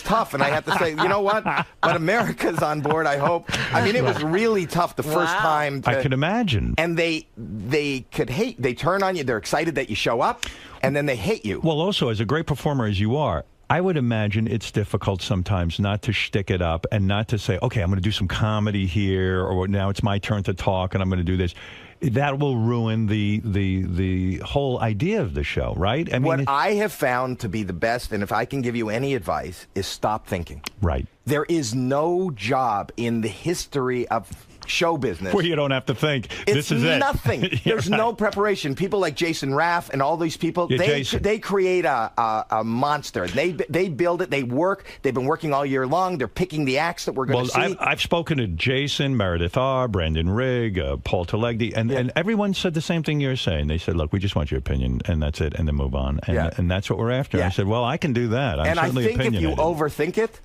tough. And I had to say, you know what? But America's on board, I hope. I mean, it was really tough the first time. I could imagine. And they could hate. They turn on you. They're excited that you show up, and then they hate you. Well, also, as a great performer as you are, I would imagine it's difficult sometimes not to shtick it up and not to say, okay, I'm going to do some comedy here, or now it's my turn to talk and I'm going to do this. That will ruin the whole idea of the show, right? I mean, what I have found to be the best, and if I can give you any advice, is stop thinking. Right. There is no job in the history of show business where you don't have to think. This is nothing. It. There's no preparation. People like Jason Raff and all these people, they create a monster. They build it. They work. They've been working all year long. They're picking the acts that we're going to see. I've spoken to Jason, Meredith R., Brandon Rigg, Paul Talegdi, and everyone said the same thing you're saying. They said, look, we just want your opinion, and that's it, and then move on. And that's what we're after. I said, well, I can do that. I'm certainly I think if you opinionated. overthink it,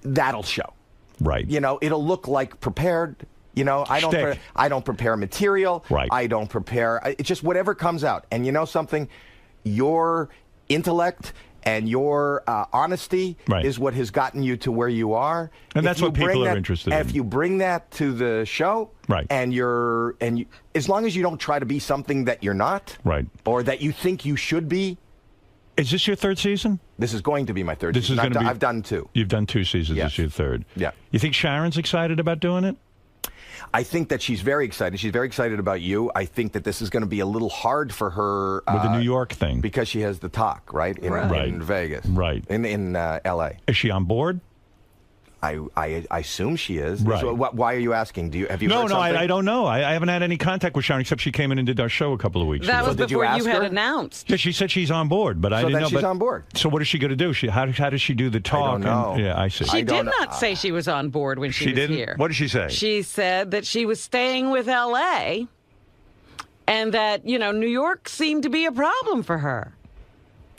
that'll show. Right. It'll look like prepared. I don't prepare material. Right. I don't prepare. It's just whatever comes out. And you know something? Your intellect and your honesty is what has gotten you to where you are. And that's what people are interested in. If you bring that to the show, and as long as you don't try to be something that you're not, or that you think you should be. Is this your third season? This is going to be my third season. I've done 2. You've done 2 seasons. This is your third. Yeah. You think Sharon's excited about doing it? I think that she's very excited. She's very excited about you. I think that this is going to be a little hard for her with the New York thing because she has the talk in Vegas, in L.A. Is she on board? I assume she is. Right. So why are you asking? Have you? No, heard something? I don't know. I haven't had any contact with Sharon except she came in and did our show a couple of weeks ago. That was before you had announced. Yeah, she said she's on board, but I didn't know. She's on board. So what is she going to do? How does she do the talk? I don't know. Yeah, I see. She did not say she was on board when she was didn't? here. What did she say? She said that she was staying with L.A. and that New York seemed to be a problem for her.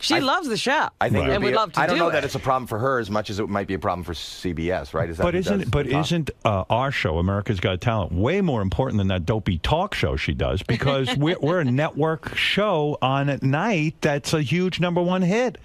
She loves the show. I think and would love to I don't do know it. that it's a problem for her as much as it might be a problem for CBS, right? Isn't our show, America's Got Talent, way more important than that dopey talk show she does? Because we're a network show on at night that's a huge #1 hit.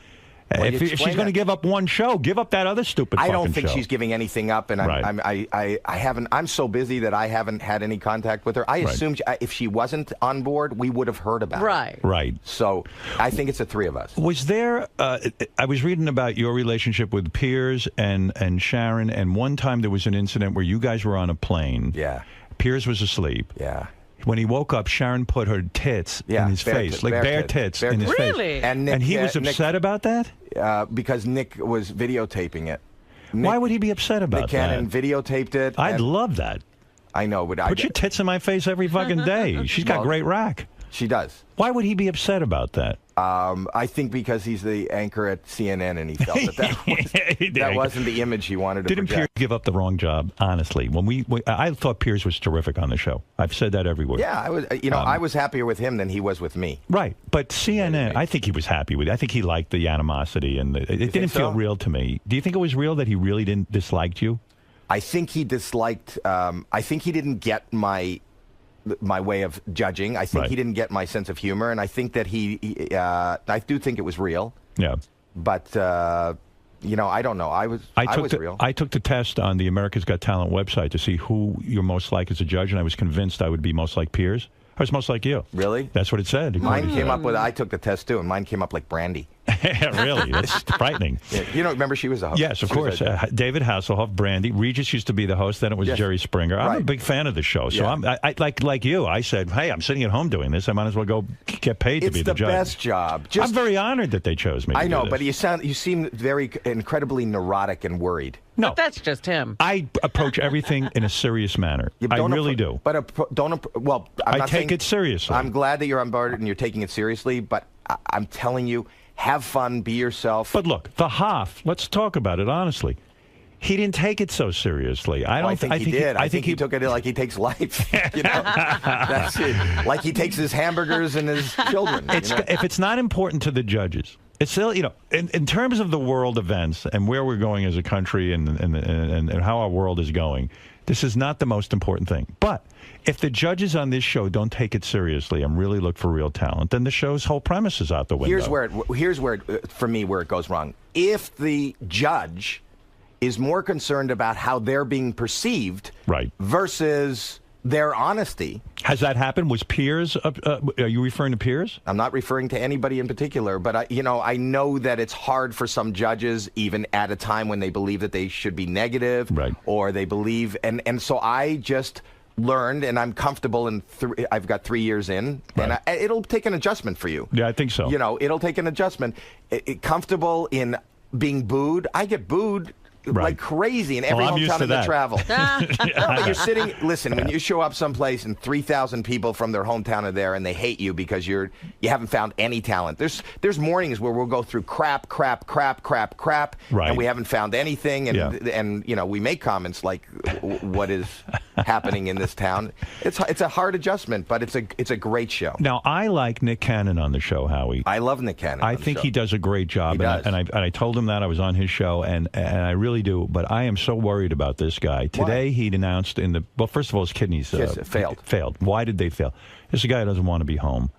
If she's going to give up one show, give up that other stupid I fucking don't think show. she's giving anything up, and I haven't. I'm so busy that I haven't had any contact with her. I assumed if she wasn't on board, we would have heard about it. Right. So I think it's the three of us. Was there? I was reading about your relationship with Piers and Sharon, and one time there was an incident where you guys were on a plane. Yeah. Piers was asleep. Yeah. When he woke up, Sharon put her tits in his face, like bare tits in his face. And, Nick, he was upset about that? Because Nick was videotaping it. Why would he be upset about Nick Cannon videotaped it. I'd love that. I know, but Put your tits in my face every fucking day. She's got great rack. She does. Why would he be upset about that? I think because he's the anchor at CNN, and he felt that wasn't the image he wanted to Didn't project. Piers give up the wrong job? Honestly, I thought Piers was terrific on the show. I've said that everywhere. Yeah, I was. I was happier with him than he was with me. Right, but CNN, I think he was happy with it. I think he liked the animosity, and it didn't feel real to me. Do you think it was real that he really didn't dislike you? I think he disliked. I think he didn't get my way of judging. I think he didn't get my sense of humor, and I think that I do think it was real. Yeah. But I don't know. I was real. I took the test on the America's Got Talent website to see who you're most like as a judge, and I was convinced I would be most like Piers. I was most like you. Really? That's what it said. Mine came up with. I took the test too, and mine came up like Brandy. Really? That's frightening. Yeah, remember she was the host. Yes, of course. David Hasselhoff, Brandy. Regis used to be the host. Then it was Jerry Springer. I'm a big fan of the show. So I like you. I said, hey, I'm sitting at home doing this. I might as well go get paid to be the judge. It's the best job. I'm very honored that they chose me. I know, but you seem very incredibly neurotic and worried. No, but that's just him. I approach everything in a serious manner. I really do. But I take it seriously. I'm glad that you're on board and you're taking it seriously. But I'm telling you, have fun, be yourself. But look, the Hoff. Let's talk about it honestly. He didn't take it so seriously. I think he did. I think he took it like he takes life. That's it. Like he takes his hamburgers and his children. If it's not important to the judges, it's still, in terms of the world events and where we're going as a country and how our world is going, this is not the most important thing. But if the judges on this show don't take it seriously and really look for real talent, then the show's whole premise is out the window. Here's where for me, where it goes wrong. If the judge is more concerned about how they're being perceived versus their honesty. Has that happened? Was Piers, are you referring to Piers? I'm not referring to anybody in particular, but I know that it's hard for some judges, even at a time when they believe that they should be negative, or they believe, and so I just learned, and I'm comfortable in. I've got 3 years in, and it'll take an adjustment for you. Yeah, I think so. It'll take an adjustment. Comfortable in being booed. I get booed like crazy in every hometown that I travel. But you're sitting. Listen, when you show up someplace and 3,000 people from their hometown are there, and they hate you because you haven't found any talent. There's mornings where we'll go through crap, and we haven't found anything, and we make comments like, "What is happening in this town?" It's a hard adjustment, but it's a great show. Now I like Nick Cannon on the show, Howie. I love Nick Cannon. I think he does a great job, and I told him that I was on his show, and I really do, but I am so worried about this guy. Today he announced first of all, his kidneys failed. Why did they fail? This is a guy who doesn't want to be home.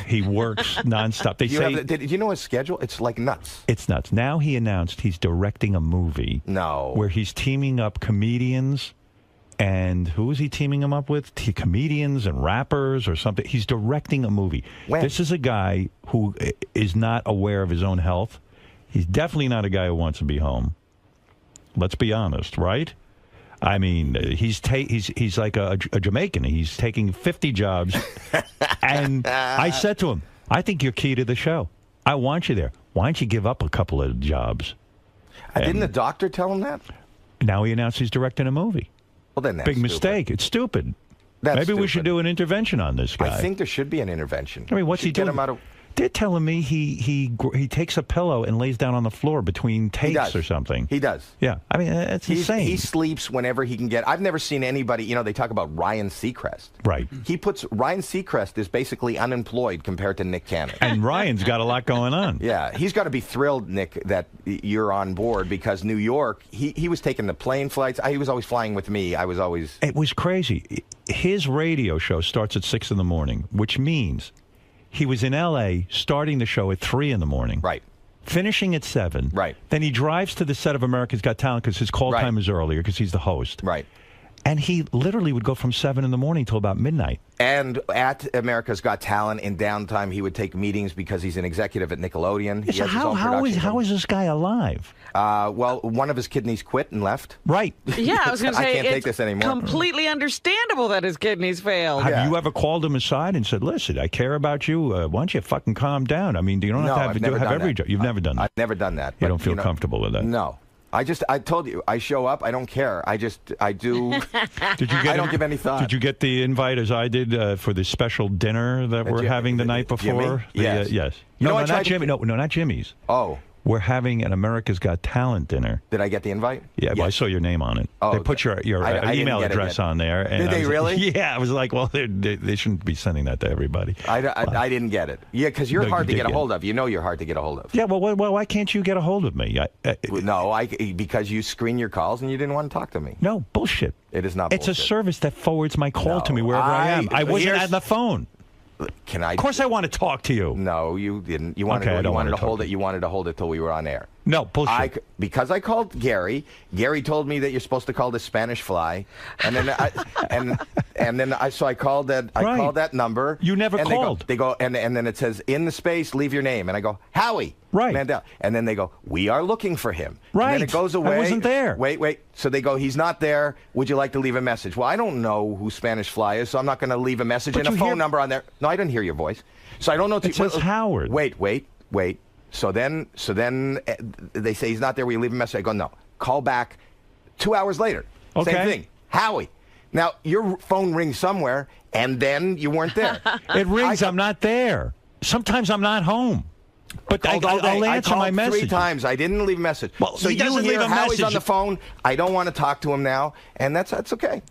He works nonstop. Did you know his schedule? It's like nuts. It's nuts. Now he announced he's directing a movie. No. Where he's teaming up comedians, and who is he teaming them up with? Comedians and rappers or something. He's directing a movie. When? This is a guy who is not aware of his own health. He's definitely not a guy who wants to be home. Let's be honest, right? I mean, he's like a Jamaican. He's taking 50 jobs. And I said to him, I think you're key to the show. I want you there. Why don't you give up a couple of jobs? Didn't the doctor tell him that? Now he announced he's directing a movie. Well, then that's big mistake. It's stupid. Maybe we should do an intervention on this guy. I think there should be an intervention. I mean, what's he doing? They're telling me he takes a pillow and lays down on the floor between takes or something. He does. Yeah. I mean, it's insane. He sleeps whenever he can get. I've never seen anybody, they talk about Ryan Seacrest. Right. Ryan Seacrest is basically unemployed compared to Nick Cannon. And Ryan's got a lot going on. Yeah. He's got to be thrilled, Nick, that you're on board, because New York, he was taking the plane flights. He was always flying with me. I was always. It was crazy. His radio show starts at 6 in the morning, which means he was in L.A. starting the show at 3 in the morning. Right. finishing at 7. Right. Then he drives to the set of America's Got Talent because his call time is earlier because he's the host. Right. And he literally would go from 7 in the morning till about midnight. And at America's Got Talent, in downtime, he would take meetings because he's an executive at Nickelodeon. Yeah, so how is this guy alive? Well, one of his kidneys quit and left. Right. Yeah, I was going to say, I can't take this anymore. Completely understandable that his kidneys failed. Have you ever called him aside and said, listen, I care about you. Why don't you fucking calm down? I mean, you don't have to have every job. You've never done that. I've never done that. You don't feel comfortable with that? No. I told you, I show up, I don't care. I do. Did you get I don't give any thought. Did you get the invite as I did for the special dinner that we're having the night before? Yes. Yes. You know, No, not Jimmy. No, not Jimmy's. Oh. We're having an America's Got Talent dinner. Did I get the invite? Yeah, well, I saw your name on it. Oh, they put your I email address on there. And Did they really? Yeah, I was like, well, they shouldn't be sending that to everybody. I didn't get it. Yeah, because you're hard to get a hold of. You know you're hard to get a hold of. Yeah, well, why can't you get a hold of me? Because you screen your calls and you didn't want to talk to me. No, bullshit. It is not bullshit. It's a service that forwards my call to me wherever I am. I wasn't on the phone. Can I? Of course I want to talk to you. No, you didn't. You wanted to hold it. You wanted to hold it till we were on air. No, bullshit. Because I called Gary. Gary told me that you're supposed to call the Spanish Fly, and then I called that. I called that number. You never called. They go and then it says in the space, leave your name, and I go Howie. Right. Mandel. And then they go, we are looking for him. Right. And then it goes away. I wasn't there. Wait. So they go, he's not there. Would you like to leave a message? Well, I don't know who Spanish Fly is, so I'm not going to leave a message and a phone number on there. No, I didn't hear your voice. So I don't know. It says Howard. Wait. So then they say he's not there. Will you leave a message? I go, no. Call back 2 hours later. Okay. Same thing. Howie. Now, your phone rings somewhere, and then you weren't there. It rings. I'm not there. Sometimes I'm not home. But I'll answer my message. 3 times. I didn't leave a message. Well, so he doesn't leave a Howie's message on the phone. I don't want to talk to him now, and that's okay.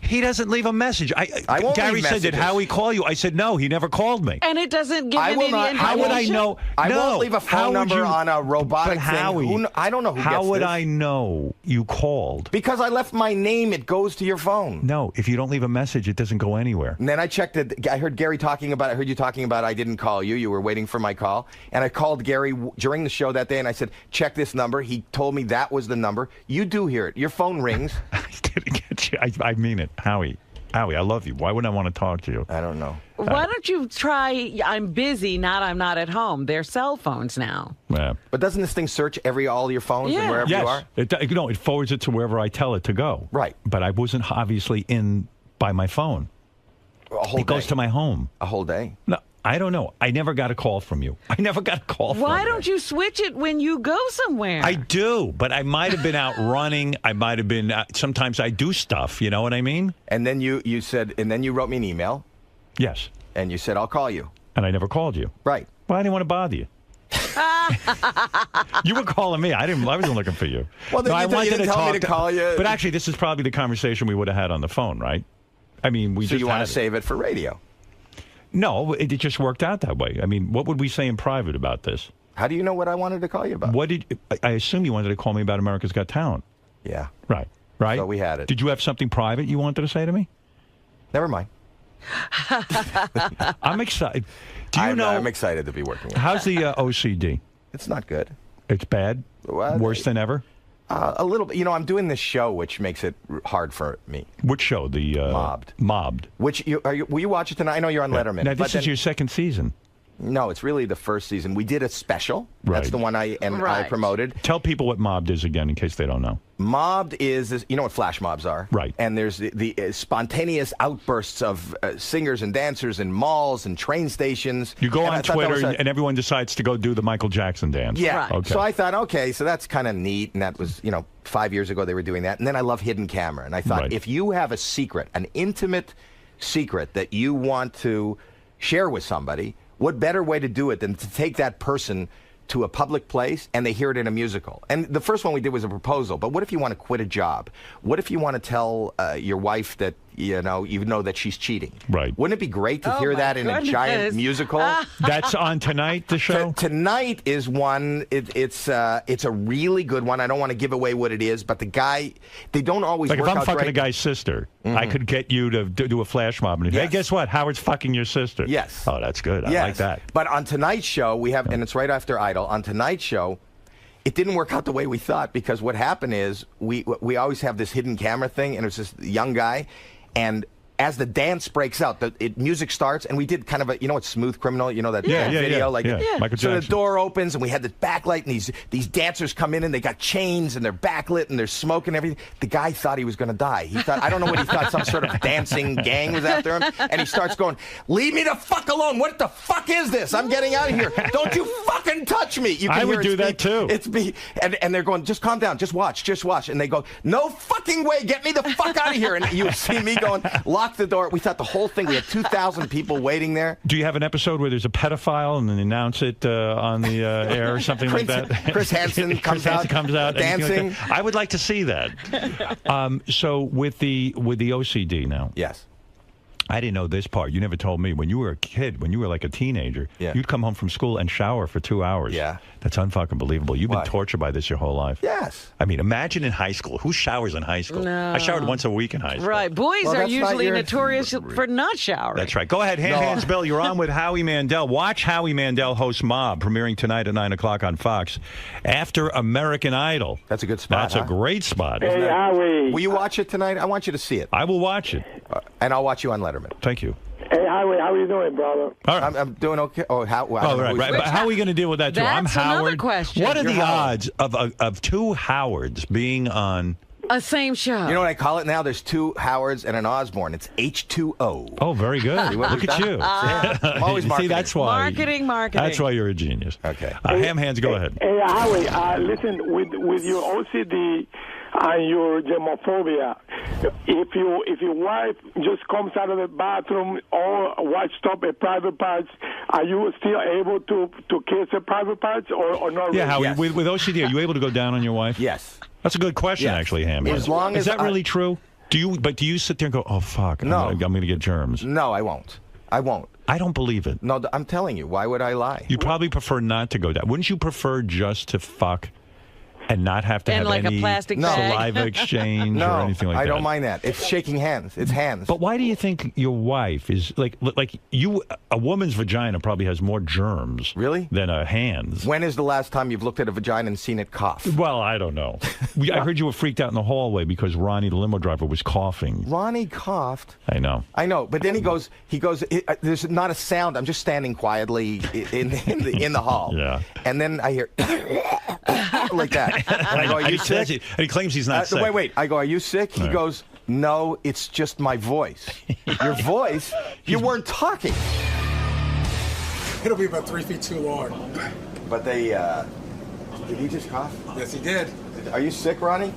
He doesn't leave a message. I won't Gary leave said, messages. did Howie call you? I said, no, he never called me. And it doesn't give any information? How would I know? I won't leave a phone number on a robotic thing. Howie, I don't know who gets How would this. I know you called? Because I left my name. It goes to your phone. No, if you don't leave a message, it doesn't go anywhere. And then I checked it. I heard Gary talking about it. I heard you talking about I didn't call you. You were waiting for my call. And I called Gary during the show that day, and I said, check this number. He told me that was the number. You do hear it. Your phone rings. I didn't get you. I mean it. Howie, I love you. Why would I want to talk to you? I don't know. Why don't you try I'm busy, not I'm not at home? They're cell phones now. Yeah. But doesn't this thing search all your phones and wherever you are? It forwards it to wherever I tell it to go. Right. But I wasn't obviously in by my phone. It goes to my home. A whole day? No, I don't know. I never got a call from you. Why don't you switch it when you go somewhere? I do, but I might have been out running. I might have been. Sometimes I do stuff. You know what I mean? And then you said, and then you wrote me an email. Yes. And you said, I'll call you. And I never called you. Right. Well, I didn't want to bother you. You were calling me. I wasn't looking for you. Well, then I wanted didn't tell me to call you. But actually, this is probably the conversation we would have had on the phone, right? I mean, So you want to save it for radio? No, it just worked out that way. I mean, what would we say in private about this? How do you know what I wanted to call you about? I assume you wanted to call me about America's Got Talent. Yeah. Right. So we had it. Did you have something private you wanted to say to me? Never mind. I'm excited. I'm excited to be working with you. How's the OCD? It's not good. It's bad? Worse than ever? A little bit. You know, I'm doing this show, which makes it hard for me. Which show? The Mobbed. Which will you watch it tonight? I know you're on Letterman. Now this is your second season. No, it's really the first season. We did a special. Right. That's the one I promoted. Tell people what Mobbed is again, in case they don't know. Mobbed is, you know what flash mobs are? Right. And there's the spontaneous outbursts of singers and dancers in malls and train stations. You go on Twitter and everyone decides to go do the Michael Jackson dance. Yeah. Right. Okay. So I thought, okay, so that's kind of neat. And that was, 5 years ago they were doing that. And then I love hidden camera. And I thought, if you have a secret, an intimate secret that you want to share with somebody, what better way to do it than to take that person to a public place and they hear it in a musical? And the first one we did was a proposal. But what if you want to quit a job? What if you want to tell your wife that you know that she's cheating. Right. Wouldn't it be great to hear that in a giant musical? That's on tonight, the show? Tonight is one. It's a really good one. I don't want to give away what it is, but the guy, they don't always like work if I'm out fucking great. a guy's sister, I could get you to do a flash mob and hey, guess what? Howard's fucking your sister. Yes. Oh, that's good. I like that. But on tonight's show, we have, and it's right after Idol. On tonight's show, it didn't work out the way we thought because what happened is we always have this hidden camera thing, and it was this young guy, and as the dance breaks out, music starts, and we did kind of a, it's Smooth Criminal, that video, Michael so Jackson. the door opens, and we had this backlight, and these dancers come in, and they got chains, and they're backlit, and they're smoking everything. The guy thought he was going to die. He thought, I don't know what he thought, some sort of dancing gang was after him, and he starts going, leave me the fuck alone. What the fuck is this? I'm getting out of here. Don't you fucking touch me. You can I hear would it do speak. that too. It's me, and they're going, just calm down, just watch. And they go, no fucking way, get me the fuck out of here. And you would see me going, lock the door. We thought the whole thing, we had 2,000 people waiting there. Do you have an episode where there's a pedophile and then announce it on the air or something like that? Chris Hansen comes out dancing. Like I would like to see that. So with the OCD now. Yes. I didn't know this part. You never told me. When you were a kid, when you were like a teenager, you'd come home from school and shower for 2 hours. Yeah. That's unfucking believable. You've been tortured by this your whole life. Yes. I mean, imagine in high school. Who showers in high school? No. I showered once a week in high school. Right. Boys are usually notorious for not showering. That's right. Go ahead. Hands Bill, you're on with Howie Mandel. Watch Howie Mandel host Mob, premiering tonight at 9 o'clock on Fox. After American Idol. That's a good spot. That's a great spot. Hey, Howie. Will you watch it tonight? I want you to see it. I will watch it. And I'll watch you on Letterman. Thank you. Hey, Howie, how you doing, brother? All right. I'm doing okay. Oh, how? Well, right. But how are we going to deal with that, too? I'm That's another Howard. question. What are You're the Howard. odds of two Howards being on... A same show. You know what I call it now? There's two Howards and an Osborne. It's H2O. Oh, very good. See what Look we've at done? you. I'm always marketing. See, that's why. Marketing. That's why you're a genius. Okay. Ham Hands, go ahead. Hey, Howie, listen, with your OCD and your germophobia, if your wife just comes out of the bathroom or washed up a private parts, are you still able to kiss her private parts or not? Yeah, really? Howie, with OCD, are you able to go down on your wife? Yes. That's a good question, actually, Ham. As long Is as that really true? Do you sit there and go, oh, fuck, No. I'm going to get germs? No, I won't. I don't believe it. No, I'm telling you. Why would I lie? You probably prefer not to go down. Wouldn't you prefer just to fuck and not have to have like a any plastic saliva exchange or anything like that? I don't mind that. It's shaking hands. It's hands. But why do you think your wife is like you? A woman's vagina probably has more germs, really, than a hand's. When is the last time you've looked at a vagina and seen it cough? Well, I don't know. I heard you were freaked out in the hallway because Ronnie, the limo driver, was coughing. Ronnie coughed. I know. But then he goes. There's not a sound. I'm just standing quietly in the hall. Yeah. And then I hear like that. And I go, are you sick? And he claims he's not sick. Wait. I go, are you sick? He goes, no, it's just my voice. Your voice? You weren't talking. It'll be about 3 feet too long. But they, did he just cough? Yes, he did. Are you sick, Ronnie?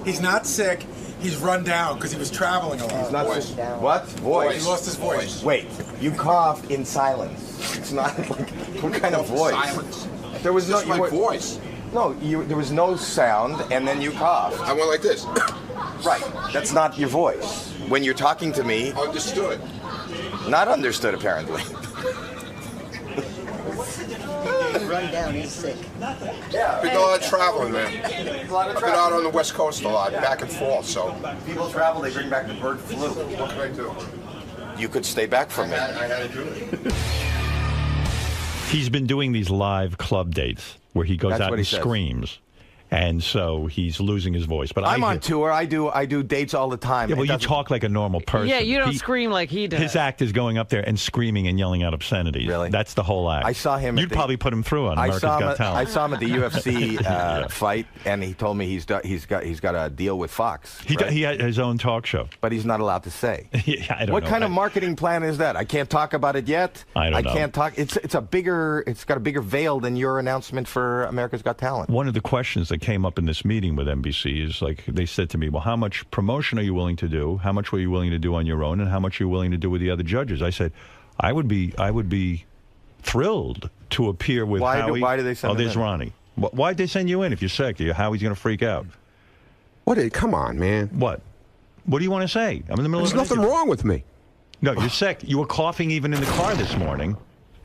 He's not sick. He's run down because he was traveling a lot. He's not sick. What? Voice? He lost his voice. Wait, you coughed in silence. It's not like, what kind of voice? Silence. There was Just my voice. No, there was no sound, and then you coughed. I went like this. Right. That's not your voice. When you're talking to me... Understood. Not understood, apparently. Run down, he's sick. Yeah. Been a lot of traveling, man. I've been out on the West Coast a lot, back and forth, so... People travel, they bring back the bird flu. What can I do? You could stay back from me. I had to do it. He's been doing these live club dates where he goes That's out what and he says. screams. And so he's losing his voice. But I'm on tour. I do dates all the time. Yeah, well, you talk like a normal person. Yeah, you don't scream like he does. His act is going up there and screaming and yelling out obscenities. Really? That's the whole act. I saw him. You'd probably put him through on America's Got Talent. I saw him at the UFC fight, and he told me he's got a deal with Fox. He had his own talk show, but he's not allowed to say. Yeah, I don't what know. kind of marketing plan is that? I can't talk about it yet. I don't know. can't talk. It's got a bigger veil than your announcement for America's Got Talent. One of the questions that came up in this meeting with NBC is like they said to me, well, how much promotion are you willing to do? How much were you willing to do on your own, and how much are you willing to do with the other judges? I said, I would be thrilled to appear with Howie. Why do they send Oh, there's him in? Ronnie. Why'd they send you in if you're sick? Howie's going to freak out. Come on, man. What? What do you want to say? I'm in the middle There's of an nothing interview. wrong with me. No, you're sick. You were coughing even in the car this morning.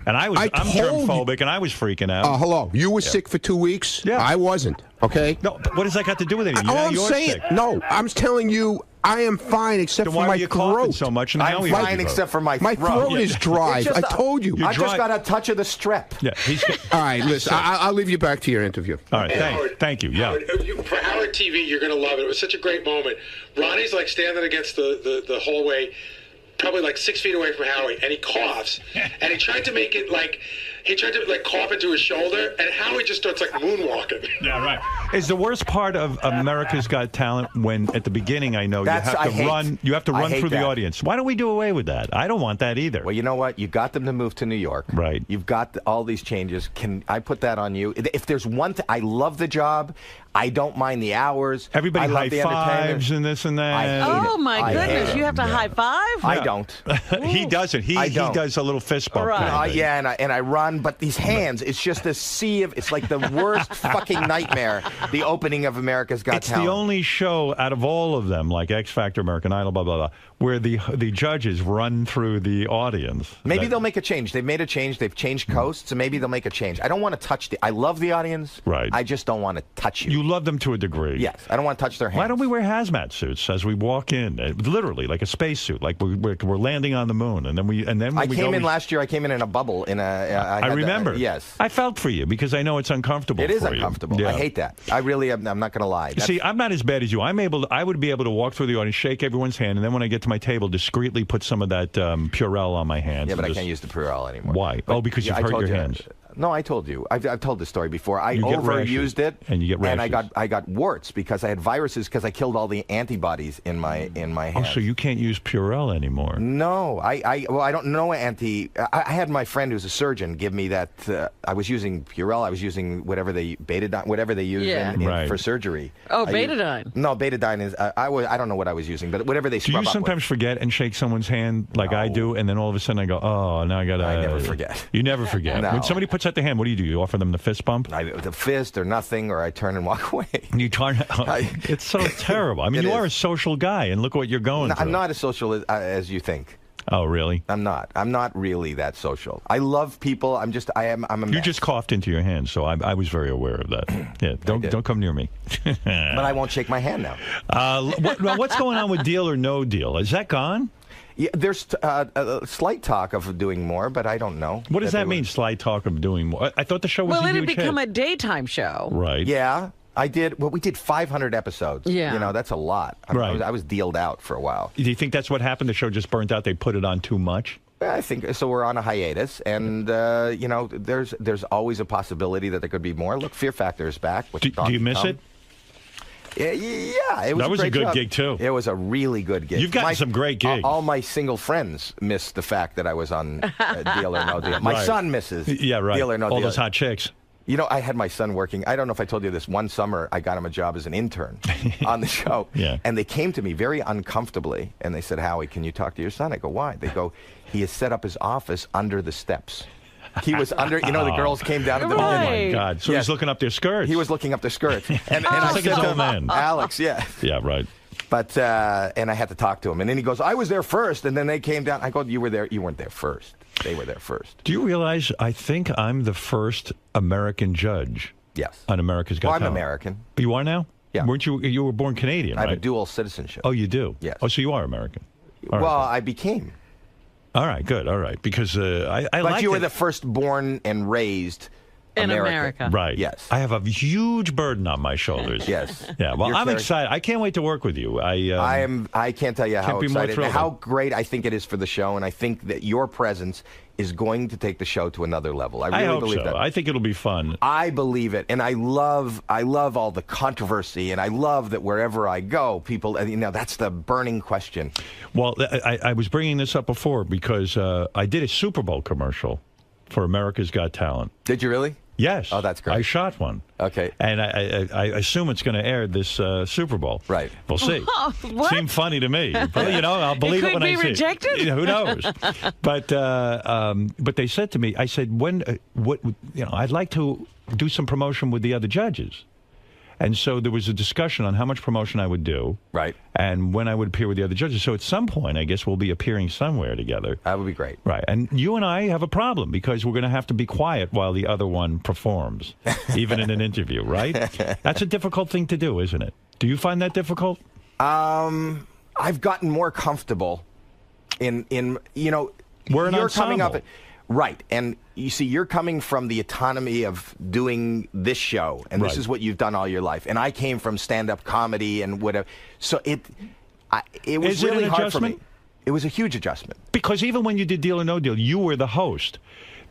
And I'm germphobic, and I was freaking out. Hello. You were sick for 2 weeks? Yeah. I wasn't, okay? No, but what does that got to do with anything? All I'm you're saying, sick. no, I'm telling you, I am fine except Then for why my are you throat. coughing so much? And I'm fine except for my throat. My throat is dry. It's just I told you. I just got a touch of the strep. Yeah, All right, listen, I'll leave you back to your interview. All right, thank you. Yeah. Howard, for Howard TV, you're going to love it. It was such a great moment. Ronnie's like standing against the hallway, probably like 6 feet away from Howie, and he coughs. And he tried to make it like, he tried to like cough into his shoulder, and Howie just starts like moonwalking. Yeah, right. Is the worst part of America's Got Talent when at the beginning I know you have to run through the audience. Why don't we do away with that? I don't want that either. Well, you know what? You got them to move to New York. Right. You've got all these changes. Can I put that on you? If there's one thing, I love the job. I don't mind the hours. Everybody high fives and this and that. Oh, my goodness. You have to high five? I don't. He doesn't. He does a little fist bump. Right. Yeah, and I run, but these hands, it's just a sea of, it's like the worst fucking nightmare, the opening of America's Got Talent. It's the only show out of all of them, like X Factor, American Idol, blah, blah, blah, where the judges run through the audience. Maybe they'll make a change. They've made a change. They've changed coasts, so maybe they'll make a change. I don't want to touch I love the audience. Right. I just don't want to touch you. You love them to a degree. Yes. I don't want to touch their hands. Why don't we wear hazmat suits as we walk in? Literally, like a spacesuit, like we're landing on the moon, and then when I we came go, in last year. I came in a bubble. I remember. Yes. I felt for you because I know it's uncomfortable. It is for uncomfortable. You. Yeah. I hate that. I really am. I'm not going to lie. See, I'm not as bad as you. I would be able to walk through the audience, shake everyone's hand, and then when I get to my table, discreetly put some of that Purell on my hands. Yeah, but I can't use the Purell anymore. Why? But, because you've hurt your hands. No, I told you. I've told this story before. I You get overused it, and you get rashes. And I got warts because I had viruses because I killed all the antibodies in my hands. Oh, so you can't use Purell anymore? No, I don't know I had my friend who's a surgeon give me that. I was using Purell. I was using whatever they use for surgery. Oh, betadine. No, betadine is. I don't know what I was using, but whatever they. Do you sometimes forget and shake someone's hand like I do, and then all of a sudden I go, oh, now I got to. I never forget. You never forget. No. When somebody puts out their hand, what do? You offer them the fist bump? The fist or nothing, or I turn and walk away. You turn. It's so terrible. I mean, you are a social guy, and look what you're going through. I'm not as social as you think. Oh, really? I'm not. I'm not really that social. I love people. I'm a mess. You just coughed into your hand, so I was very aware of that. Yeah, don't come near me. But I won't shake my hand now. What's going on with Deal or No Deal? Is that gone? Yeah, there's a slight talk of doing more, but I don't know. What does that mean, slight talk of doing more? I thought the show was a huge hit. Well, it had become a daytime show. Right. Yeah, I did. Well, we did 500 episodes. Yeah. You know, that's a lot. I was dealed out for a while. Do you think that's what happened? The show just burnt out? They put it on too much? I think so. We're on a hiatus, and you know, there's always a possibility that there could be more. Look, Fear Factor is back. Do you miss it? Yeah, it was that was a good job. Gig too. It was a really good gig. You've gotten some great gigs. All my single friends miss the fact that I was on Deal or No Deal. My son misses Deal or No Deal. All those hot chicks. You know, I had my son working. I don't know if I told you this. One summer, I got him a job as an intern on the show. Yeah. And they came to me very uncomfortably, and they said, Howie, can you talk to your son? I go, why? They go, he has set up his office under the steps. He was under, you know, the girls came down to the Oh, my God. So he's looking up their skirts. He was looking up their skirts. And I I like said his to old man. Alex, yeah. Yeah, right. But, and I had to talk to him. And then he goes, I was there first. And then they came down. I go, you were there. You weren't there first. They were there first. Do you realize I think I'm the first American judge? Yes. On America's Got Talent. I'm American. You are now? Yeah. Weren't you? You were born Canadian, right? I have a dual citizenship. Oh, you do? Yes. Oh, so you are American. All well, right. I became. All right, good. All right. Because I But like you were it. the first born and raised in America. Right. Yes. I have a huge burden on my shoulders. Yes. Yeah. Well, I'm excited. I can't wait to work with you. I can't tell you how be more excited, thrilled. how great I think it is for the show, and I think that your presence is going to take the show to another level. I really hope believe so. that. I think it'll be fun. I believe it, and I love all the controversy, and I love that wherever I go, people, you know, that's the burning question. Well, I was bringing this up before because I did a Super Bowl commercial for America's Got Talent. Did you really? Yes. Oh, that's great. I shot one. Okay. And I assume it's going to air this Super Bowl. Right. We'll see. What? Seemed funny to me. But, you know, I'll believe it when I see rejected? it. You know, who knows? But they said to me, I said, what, you know, I'd like to do some promotion with the other judges. And so there was a discussion on how much promotion I would do. Right. And when I would appear with the other judges. So at some point, I guess we'll be appearing somewhere together. That would be great. Right. And you and I have a problem because we're going to have to be quiet while the other one performs, even in an interview, right? That's a difficult thing to do, isn't it? Do you find that difficult? I've gotten more comfortable in you know, we're an you're ensemble. coming up. Right. And you see, you're coming from the autonomy of doing this show, and this is what you've done all your life. And I came from stand-up comedy and whatever. So it was really hard for me. It was a huge adjustment. Because even when you did Deal or No Deal, you were the host.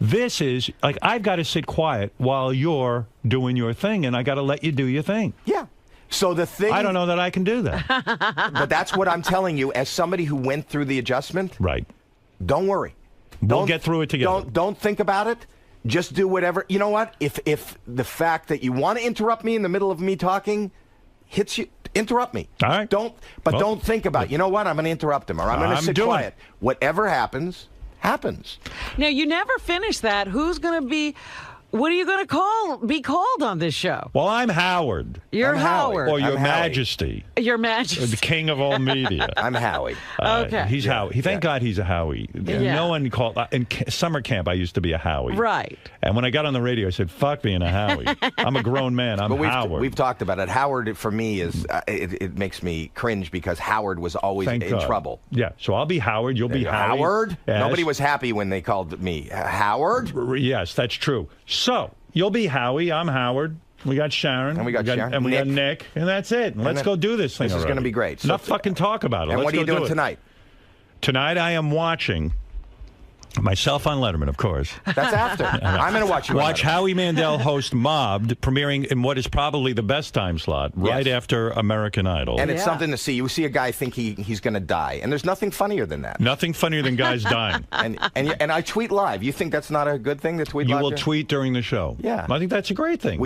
This is, like, I've got to sit quiet while you're doing your thing, and I got to let you do your thing. Yeah. So the thing... I don't know that I can do that. But that's what I'm telling you, as somebody who went through the adjustment. Right. Don't worry. We'll get through it together. Don't think about it. Just do whatever. You know what? If the fact that you want to interrupt me in the middle of me talking hits you, interrupt me. All right. Don't think about, you know what? I'm going to interrupt him, or I'm going to sit quiet. Whatever happens, happens. Now, you never finish that. Who's going to be... What are you going to be called on this show? Well, I'm Howard. You're Howard. Or Your Majesty. Your Majesty. The king of all media. I'm Howie. Okay. He's Howie. Thank God he's a Howie. Yeah. No one called... In summer camp, I used to be a Howie. Right. And when I got on the radio, I said, fuck being a Howie. I'm a grown man. I'm Howard. We've talked about it. Howard, for me, is it makes me cringe because Howard was always in trouble. Yeah. So I'll be Howard. You'll be Howie. Howard? Yes. Nobody was happy when they called me Howard? Yes, that's true. So... You'll be Howie. I'm Howard. We got Sharon. And we got Sharon. And we got Nick. And that's it. And let's go do this thing. This is going to be great. Enough fucking talk about it. And let's what are you doing tonight? Tonight I am watching myself on Letterman, of course. That's after. I'm going to watch you. Watch Howie Mandel host Mobbed, premiering in what is probably the best time slot, right after American Idol. And it's something to see. You see a guy think he's going to die, and there's nothing funnier than that. Nothing funnier than guys dying. And I tweet live. You think that's not a good thing to tweet live? You will tweet during the show. Yeah. I think that's a great thing.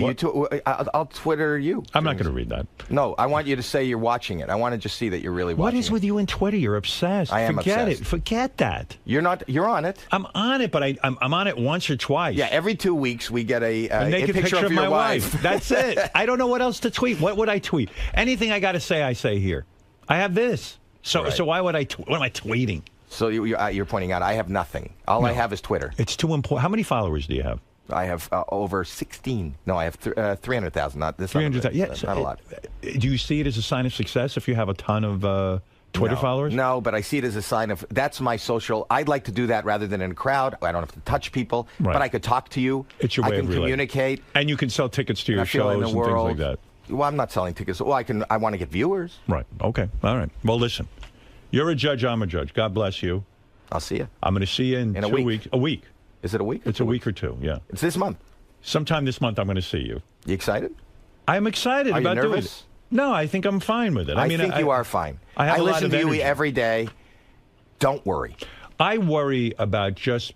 I'll Twitter you. I'm not going to read that. No, I want you to say you're watching it. I want to just see that you're really watching it. What is with you and Twitter? You're obsessed. I am Forget obsessed. it. Forget that. You're not. You're on it. I'm on it, but I'm on it once or twice. Yeah, every 2 weeks we get a naked picture of my your wife. That's it. I don't know what else to tweet. What would I tweet? Anything I got to say, I say here. I have this. So why would I? What am I tweeting? So you're pointing out I have nothing. All I have is Twitter. It's too important. How many followers do you have? I have over 16. No, I have 300,000. Not this. 300,000. Yes, not a lot. Do you see it as a sign of success if you have a ton of Twitter followers? No, but I see it as a sign of that's my social. I'd like to do that rather than in a crowd. I don't have to touch people, but I could talk to you. It's your way I can of communicate, and you can sell tickets to your shows and things like that. Well, I'm not selling tickets. Well, I want to get viewers. Right. Okay. All right. Well, listen. You're a judge. I'm a judge. God bless you. I'll see you. I'm going to see you in 2 weeks. A week. Is it a week? It's a week or two. Yeah. It's this month. Sometime this month, I'm going to see you. You excited? I'm excited Are about you doing nervous? it. No, I think I'm fine with it. I think you are fine. I listen to you every day. Don't worry. I worry about just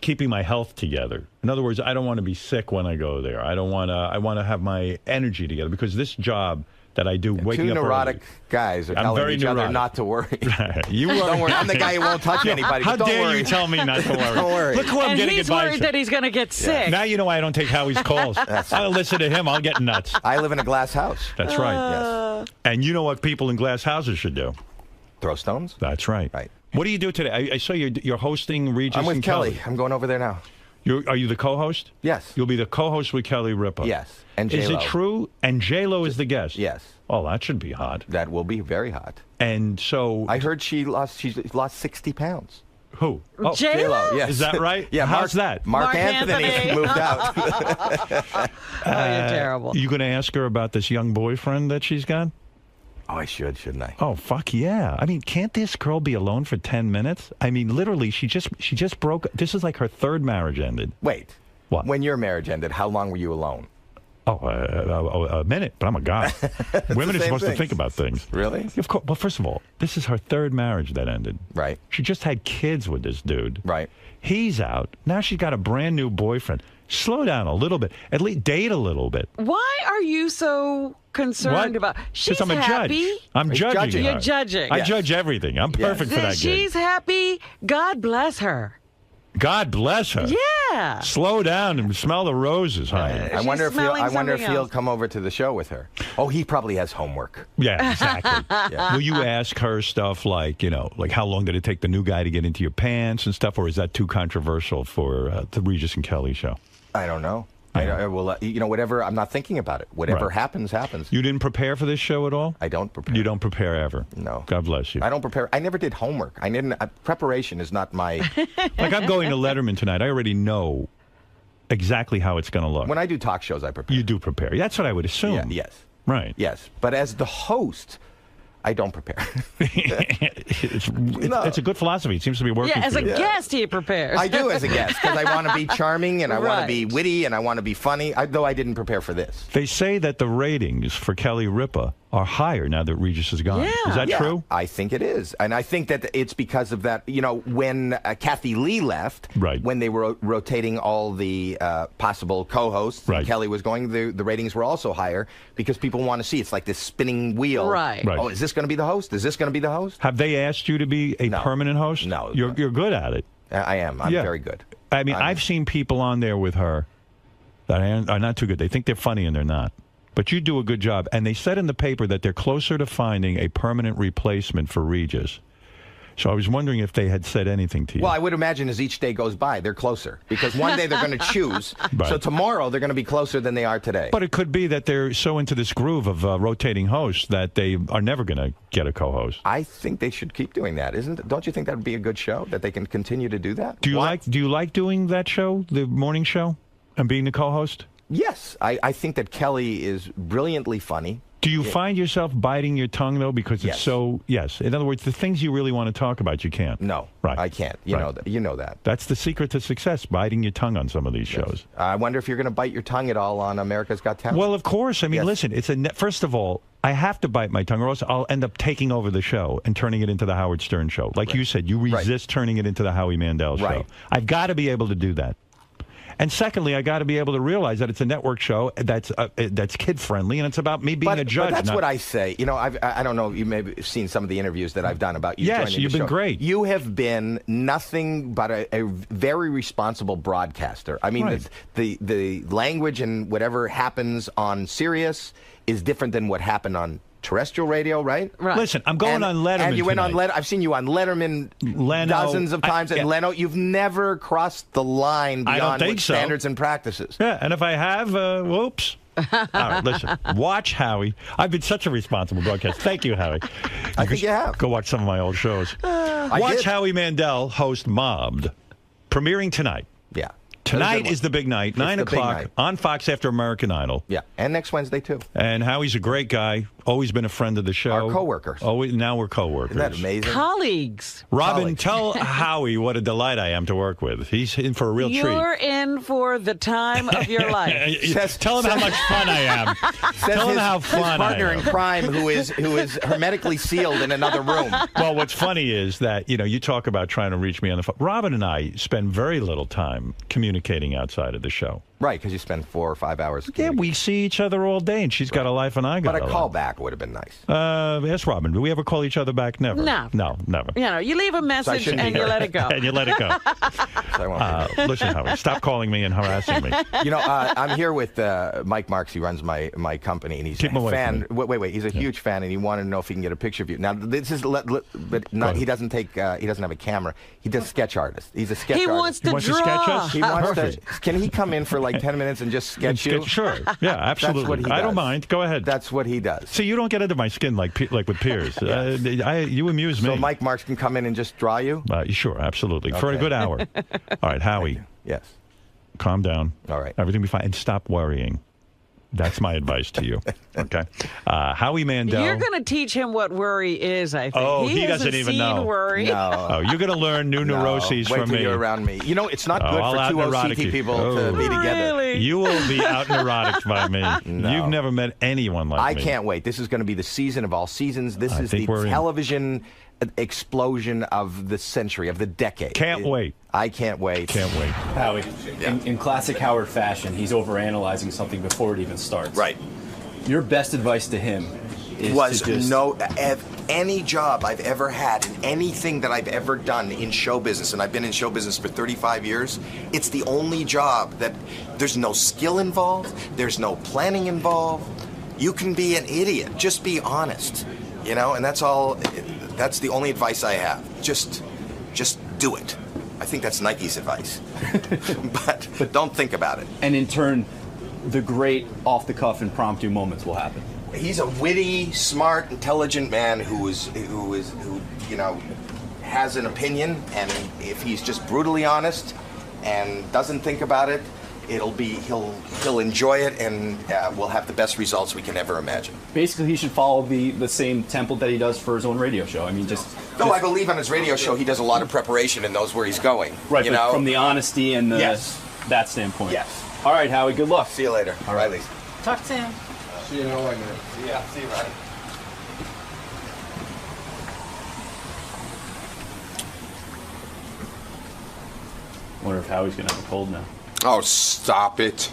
keeping my health together. In other words, I don't want to be sick when I go there. I don't want to. I want to have my energy together because this job that I do, waking up two neurotic early, guys are telling each other not to worry. Don't worry. I'm the guy who won't touch anybody. How dare you tell me not to worry? Don't worry. Look who I'm getting advice. And he's worried that he's going to get sick. Now you know why I don't take Howie's calls. I'll listen to him. I'll get nuts. I live in a glass house. That's right. Yes. And you know what people in glass houses should do? Throw stones. That's right. Right. What do you do today? I saw you're hosting Regis. I'm with and Kelly. I'm going over there now. Are you the co-host? Yes. You'll be the co-host with Kelly Ripa. Yes. And J-Lo. Is it true? And J-Lo is the guest. Yes. Oh, that should be hot. That will be very hot. And so I heard she lost 60 pounds. Who? Oh, J-Lo? Yes. Is that right? Yeah. How's that? Mark Anthony moved out. Oh, you're terrible. You going to ask her about this young boyfriend that she's got? Oh, I shouldn't I? Oh, fuck yeah. I mean, can't this girl be alone for 10 minutes? I mean, literally, she just broke. This is like her third marriage ended. Wait. What? When your marriage ended, how long were you alone? Oh, a minute, but I'm a guy. Women are supposed to think about things. Really? Of course. Well, first of all, this is her third marriage that ended. Right. She just had kids with this dude. Right. He's out. Now she's got a brand new boyfriend. Slow down a little bit. At least date a little bit. Why are you so concerned about? She's I'm a happy. judge. I'm judging her. You're judging. I judge everything. I'm perfect for that gig. She's happy. God bless her. God bless her. Yeah. Slow down and smell the roses, honey. I wonder if he'll come over to the show with her. Oh, he probably has homework. Yeah, exactly. Will you ask her stuff like, like how long did it take the new guy to get into your pants and stuff, or is that too controversial for the Regis and Kelly show? I don't know. I will, whatever. I'm not thinking about it. Whatever happens, happens. You didn't prepare for this show at all? I don't prepare. You don't prepare ever? No. God bless you. I don't prepare. I never did homework. I didn't. Preparation is not my. Like I'm going to Letterman tonight. I already know exactly how it's going to look. When I do talk shows, I prepare. You do prepare. That's what I would assume. Yeah, yes. Right. Yes. But as the host, I don't prepare. It's a good philosophy. It seems to be working. Yeah, as a guest, he prepares. I do as a guest because I want to be charming and I want to be witty and I want to be funny, though I didn't prepare for this. They say that the ratings for Kelly Ripa are higher now that Regis is gone. Yeah. Is that true? I think it is. And I think that it's because of that, when Kathy Lee left, when they were rotating all the possible co-hosts, and Kelly was going, the ratings were also higher because people want to see. It's like this spinning wheel. Right. Oh, is this going to be the host? Is this going to be the host? Have they asked you to be a permanent host? No. You're good at it. I am. I'm very good. I mean, I've seen people on there with her that are not too good. They think they're funny and they're not. But you do a good job. And they said in the paper that they're closer to finding a permanent replacement for Regis. So I was wondering if they had said anything to you. Well, I would imagine as each day goes by, they're closer. Because one day they're going to choose. So tomorrow they're going to be closer than they are today. But it could be that they're so into this groove of rotating hosts that they are never going to get a co-host. I think they should keep doing that. Don't you think that would be a good show, that they can continue to do that? Do you like doing that show, the morning show, and being the co-host? Yes. I think that Kelly is brilliantly funny. Do you find yourself biting your tongue, though, because it's so... Yes. In other words, the things you really want to talk about, you can't. No. Right. I can't. You know that. That's the secret to success, biting your tongue on some of these shows. I wonder if you're going to bite your tongue at all on America's Got Talent. Well, of course. I mean, listen, it's first of all, I have to bite my tongue, or else I'll end up taking over the show and turning it into the Howard Stern show. Like you said, you resist turning it into the Howie Mandel show. I've got to be able to do that. And secondly, I got to be able to realize that it's a network show that's kid friendly, and it's about me being a judge. But that's what I say. I don't know. You may have seen some of the interviews that I've done about you. Yes, you've been great. You have been nothing but a very responsible broadcaster. I mean, the language and whatever happens on Sirius is different than what happened on terrestrial radio, right? Listen, I'm going on Letterman. And you went on tonight. I've seen you on Letterman dozens of times, and Leno, you've never crossed the line beyond standards and practices. Yeah, and if I have, whoops. All right, listen. Watch Howie. I've been such a responsible broadcaster. Thank you, Howie. I think you have. Go watch some of my old shows. Watch Howie Mandel host Mobbed, premiering tonight. Yeah. Tonight is the big night, 9 o'clock on Fox after American Idol. Yeah, and next Wednesday, too. And Howie's a great guy, always been a friend of the show. Our co-workers. Now we're co-workers. Isn't that amazing? Colleagues. Robin, tell Howie what a delight I am to work with. He's in for a real treat. You're in for the time of your life. Tell him how much fun I am. Tell him how fun I am. His partner in crime who is hermetically sealed in another room. Well, what's funny is that, you talk about trying to reach me on the phone. Robin and I spend very little time communicating outside of the show. Right, because you spend 4 or 5 hours. Yeah, we see each other all day, and she's got a life and I got a life. But a call back would have been nice. Yes, Robin. Do we ever call each other back? Never. No, never. You leave a message and you let it go. And you let it go. Listen, Howie, stop calling me and harassing me. I'm here with Mike Marks. He runs my company, and he's a fan. Wait. He's a huge fan, and he wanted to know if he can get a picture of you. Now, this is, but not. He doesn't have a camera. He does sketch artist. He's a sketch artist. He wants to draw. Sketch us? He wants to. Can he come in for like 10 minutes and just sketch you? Sure. Yeah, absolutely. That's what he does. I don't mind. Go ahead. That's what he does. See, you don't get under my skin like with Piers. You amuse me. So Mike Marks can come in and just draw you? Sure, absolutely. Okay. For a good hour. All right, Howie. Yes. Calm down. All right. Everything will be fine. And stop worrying. That's my advice to you. Okay. Howie Mandel. You're going to teach him what worry is, I think. Oh, he doesn't even know. Worry. No. Oh, you're going to learn new neuroses Wait from till me. you're around me. It's not good for two OCT people to be together. Really? You will be out neurotic by me. No. You've never met anyone like me. I can't wait. This is going to be the season of all seasons. This is the television explosion of the century, of the decade. Can't wait. I can't wait. Can't wait. Howie, in classic Howard fashion, he's overanalyzing something before it even starts. Right. Your best advice to him was any job I've ever had and anything that I've ever done in show business, and I've been in show business for 35 years, it's the only job that there's no skill involved, there's no planning involved. You can be an idiot. Just be honest, you know, and that's all. That's the only advice I have. Just do it. I think that's Nike's advice. but don't think about it. And in turn, the great off-the-cuff impromptu moments will happen. He's a witty, smart, intelligent man who you know, has an opinion, and if he's just brutally honest and doesn't think about it, he'll enjoy it, and we'll have the best results we can ever imagine. Basically, he should follow the same template that he does for his own radio show. I mean, No, I believe on his radio show he does a lot of preparation and knows where he's going. Right, you but know? from the honesty and that standpoint. Yes. All right, Howie, good luck. See you later. All right, Lisa. Talk to him. See you in a minute. Yeah, see you, Ronnie. I wonder if Howie's going to have a cold now. Oh, stop it.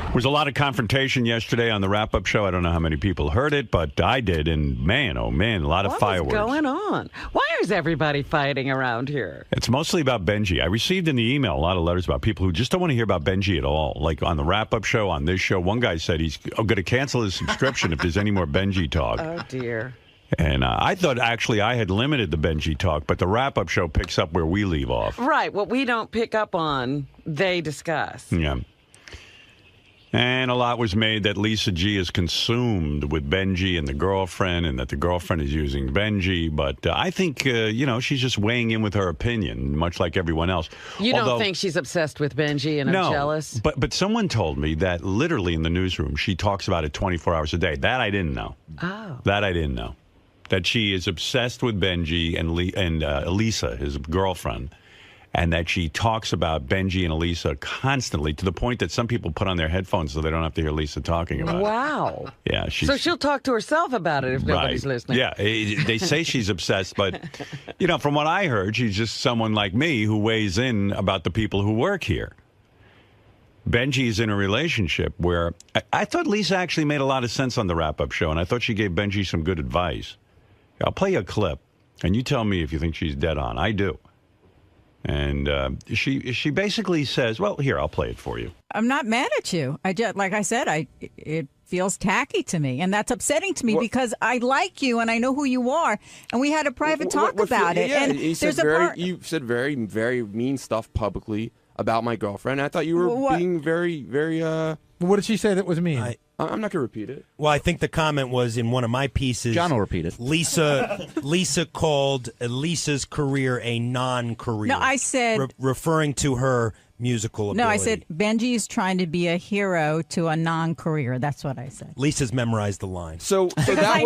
There was a lot of confrontation yesterday on the wrap-up show. I don't know how many people heard it, but I did, and man, oh man, a lot of fireworks. What's going on? Why is everybody fighting around here? It's mostly about Benji. I received in the email a lot of letters about people who just don't want to hear about Benji at all. Like on the wrap-up show, on this show, one guy said he's going to cancel his subscription if there's any more Benji talk. Oh, dear. And I thought actually I had limited the Benji talk, but the wrap-up show picks up where we leave off. Right. What we don't pick up on, they discuss. Yeah. And a lot was made that Lisa G is consumed with Benji and the girlfriend, and that the girlfriend is using Benji. But I think, you know, she's just weighing in with her opinion, much like everyone else. You don't think she's obsessed with Benji and I'm jealous? But someone told me that literally in the newsroom, she talks about it 24 hours a day. That I didn't know. Oh. That I didn't know. That she is obsessed with Benji and Elisa, his girlfriend. And that she talks about Benji and Elisa constantly, to the point that some people put on their headphones so they don't have to hear Lisa talking about it. Wow. Yeah. So she'll talk to herself about it if nobody's listening. Yeah. They say she's obsessed, but, you know, from what I heard, she's just someone like me who weighs in about the people who work here. Benji's in a relationship where I thought Lisa actually made a lot of sense on the wrap-up show, and I thought she gave Benji some good advice. I'll play you a clip, and you tell me if you think she's dead on. I do. And she basically says, well, here, I'll play it for you. I'm not mad at you. Like I said, it feels tacky to me. And that's upsetting to me because I like you and I know who you are. And we had a private talk about it. Yeah, and you said you said very, very mean stuff publicly about my girlfriend. I thought you were being very, very... What did she say that was mean? I'm not going to repeat it. Well, I think the comment was in one of my pieces. John will repeat it. Lisa called Lisa's career a non-career. No, I said... referring to her musical ability. No, I said Benji's trying to be a hero to a non-career. That's what I said. Lisa's memorized the line. So that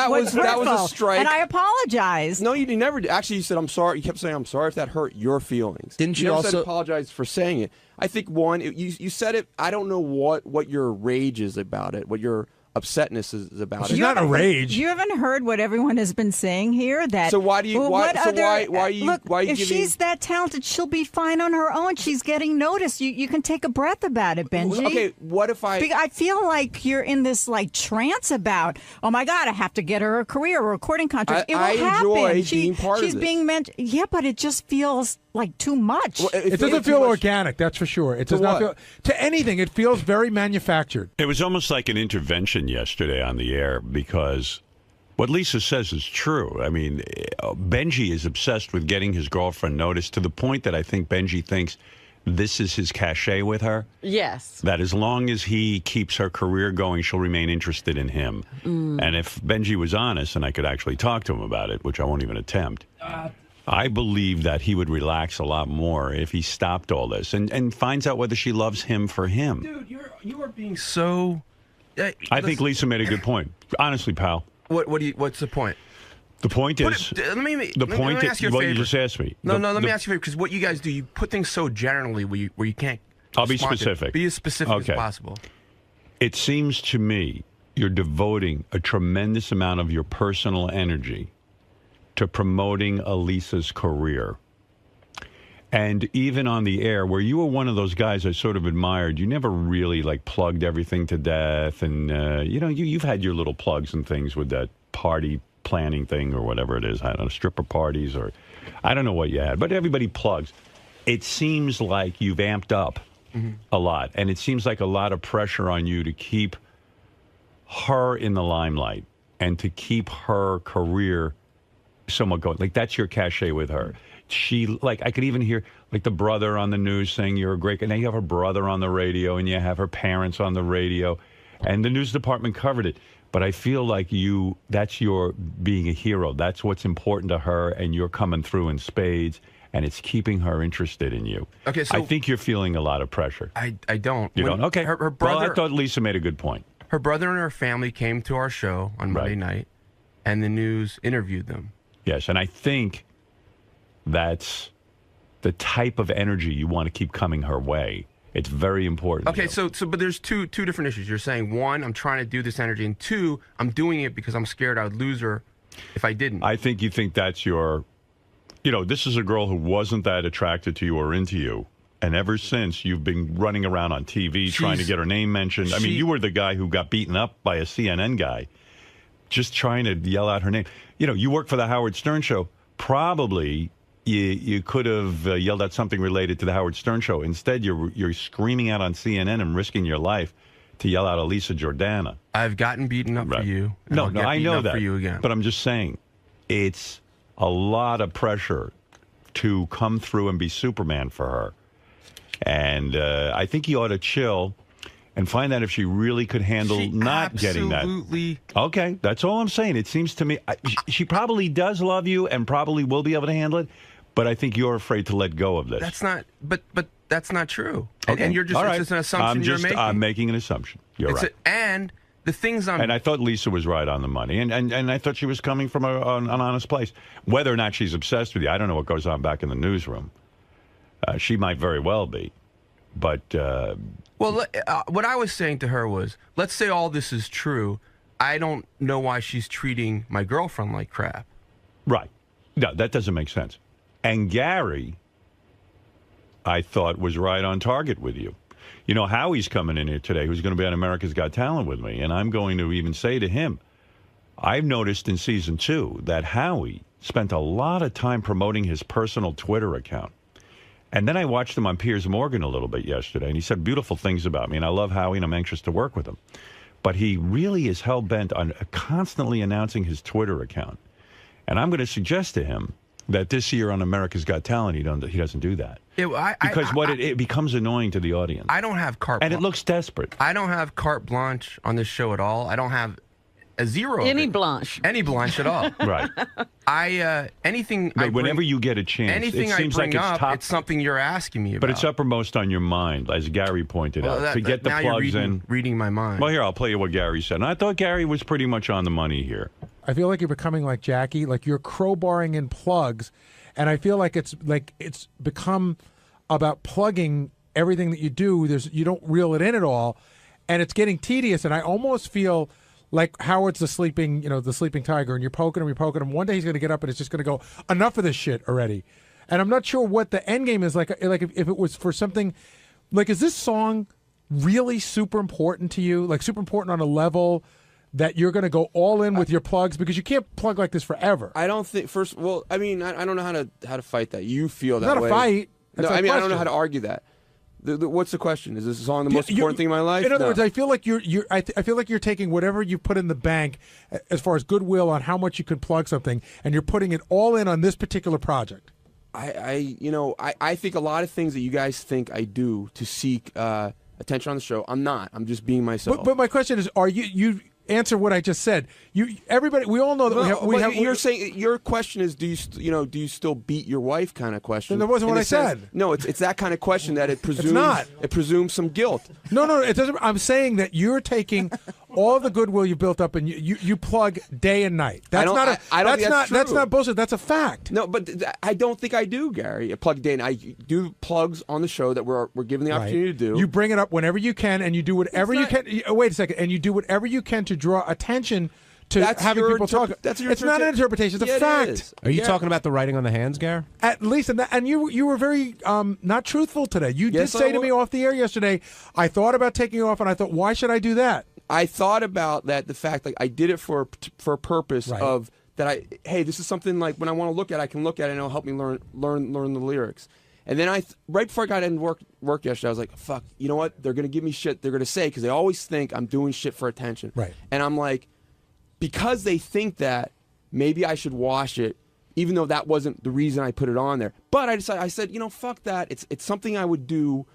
was a strike. And I apologize. No, you never. Actually, you said I'm sorry. You kept saying I'm sorry if that hurt your feelings. Didn't you never also said apologize for saying it? I think you said it. I don't know what your rage is about it. What your upsetness is about She's it. not a rage. You haven't heard what everyone has been saying here. That So why do you? Why are you? Look, why are you if giving? she's that talented, she'll be fine on her own. She's getting noticed. You can take a breath about it, Benji. Okay, what if I feel like you're in this like trance about. Oh my God, I have to get her a career, a recording contract. It will happen. Enjoy being part she's of being meant. Yeah, but it just feels like too much. Well, it doesn't feel organic, that's for sure. It does not feel to anything. It feels very manufactured. It was almost like an intervention yesterday on the air because what Lisa says is true. I mean, Benji is obsessed with getting his girlfriend noticed to the point that I think Benji thinks this is his cachet with her. Yes. That as long as he keeps her career going, she'll remain interested in him. And if Benji was honest, and I could actually talk to him about it, which I won't even attempt, I believe that he would relax a lot more if he stopped all this and finds out whether she loves him for him. Dude, you are being so... I think Lisa made a good point. Honestly, pal. What's the point? The point is... Let me ask you a what favor. you just asked me. Let me ask you a favor, because what you guys do, you put things so generally where you can't... I'll be specific. Be as specific as possible. It seems to me you're devoting a tremendous amount of your personal energy to promoting Elisa's career. And even on the air, where you were one of those guys I sort of admired, you never really like plugged everything to death. And, you've had your little plugs and things with that party planning thing or whatever it is. I don't know, stripper parties or I don't know what you had, but everybody plugs. It seems like you've amped up a lot. And it seems like a lot of pressure on you to keep her in the limelight and to keep her career somewhat going. Like, that's your cachet with her. She, like, I could even hear, like, the brother on the news saying you're a great... And now you have her brother on the radio, and you have her parents on the radio. And the news department covered it. But I feel like that's your being a hero. That's what's important to her, and you're coming through in spades, and it's keeping her interested in you. Okay, so... I think you're feeling a lot of pressure. I don't. You don't? Okay. Her brother... Well, I thought Lisa made a good point. Her brother and her family came to our show on Monday night, and the news interviewed them. Yes, and I think that's the type of energy you want to keep coming her way. It's very important. Okay, but there's two different issues. You're saying, one, I'm trying to do this energy, and two, I'm doing it because I'm scared I would lose her if I didn't. I think you think that's your... this is a girl who wasn't that attracted to you or into you. And ever since, you've been running around on TV trying to get her name mentioned. I mean, you were the guy who got beaten up by a CNN guy just trying to yell out her name. You work for the Howard Stern Show. Probably you could have yelled out something related to the Howard Stern Show. Instead, you're screaming out on CNN and risking your life to yell out Elisa Jordana. I've gotten beaten up for you. No, I know that. For you again. But I'm just saying, it's a lot of pressure to come through and be Superman for her. And I think you ought to chill and find out if she really could handle not getting that. Okay, that's all I'm saying. It seems to me she probably does love you and probably will be able to handle it, but I think you're afraid to let go of this. That's not, but that's not true. Okay. And you're just, it's just an assumption you're making. I'm making an assumption. You're right. And the things And I thought Lisa was right on the money, and I thought she was coming from an honest place. Whether or not she's obsessed with you, I don't know what goes on back in the newsroom. She might very well be, but... Well, what I was saying to her was, let's say all this is true. I don't know why she's treating my girlfriend like crap. Right. No, that doesn't make sense. And Gary, I thought, was right on target with you. Howie's coming in here today, who's going to be on America's Got Talent with me, and I'm going to even say to him, I've noticed in season 2 that Howie spent a lot of time promoting his personal Twitter account. And then I watched him on Piers Morgan a little bit yesterday, and he said beautiful things about me, and I love Howie, and I'm anxious to work with him. But he really is hell-bent on constantly announcing his Twitter account. And I'm going to suggest to him that this year on America's Got Talent, he doesn't do that. It becomes annoying to the audience. I don't have carte blanche. And it looks desperate. I don't have carte blanche on this show at all. I don't have a zero. Any blanche at all. Right. Whenever you get a chance, anything it seems I bring like up, it's something you're asking me about. But it's uppermost on your mind, as Gary pointed out. To get the now plugs you're in. Reading my mind. Well, here, I'll play you what Gary said. And I thought Gary was pretty much on the money here. I feel like you're becoming like Jackie, like you're crowbarring in plugs, and I feel like it's become about plugging everything that you do. You don't reel it in at all. and it's getting tedious, and I almost feel like Howard's the sleeping tiger, and you're poking him. One day he's going to get up and it's just going to go, enough of this shit already. And I'm not sure what the end game is like if it was for something like, is this song really super important to you? Like super important on a level that you're going to go all in with your plugs, because you can't plug like this forever. I don't think I mean, I don't know how to fight that. You feel that way. It's not a fight. No, I mean, I don't know how to argue that. What's the question? Is this song the most important thing in my life? In other words, I feel like I feel like you're taking whatever you put in the bank as far as goodwill on how much you could plug something, and you're putting it all in on this particular project. I think a lot of things that you guys think I do to seek attention on the show, I'm not. I'm just being myself. But my question is, are you answer what I just said? Everybody, we all know that we have. You're saying your question is, do you still beat your wife? Kind of question. That wasn't what I said. No, it's that kind of question that it presumes. It's not. It presumes some guilt. No, it doesn't. I'm saying that you're taking all the goodwill you built up and you plug day and night. That's that's not bullshit. That's a fact. No, but I don't think I do, Gary. I plug day and I do plugs on the show that we're given the opportunity to do. You bring it up whenever you can, and you do whatever you can. Wait a second, and you do whatever you can to draw attention to having people talk. It's not an interpretation. It's a fact. Are you talking about the writing on the hands, Gary? At least, and you were very not truthful today. You did say to me off the air yesterday, I thought about taking off, and I thought, why should I do that? I thought about that, the fact like I did it for a purpose of that. Hey, this is something like when I want to look at, I can look at it and it'll help me learn the lyrics. And then right before I got in work yesterday, I was like, fuck, you know what? They're gonna give me shit. They're gonna say, because they always think I'm doing shit for attention. Right. And I'm like, because they think that, maybe I should wash it, even though that wasn't the reason I put it on there. But I said, fuck that. It's something I would do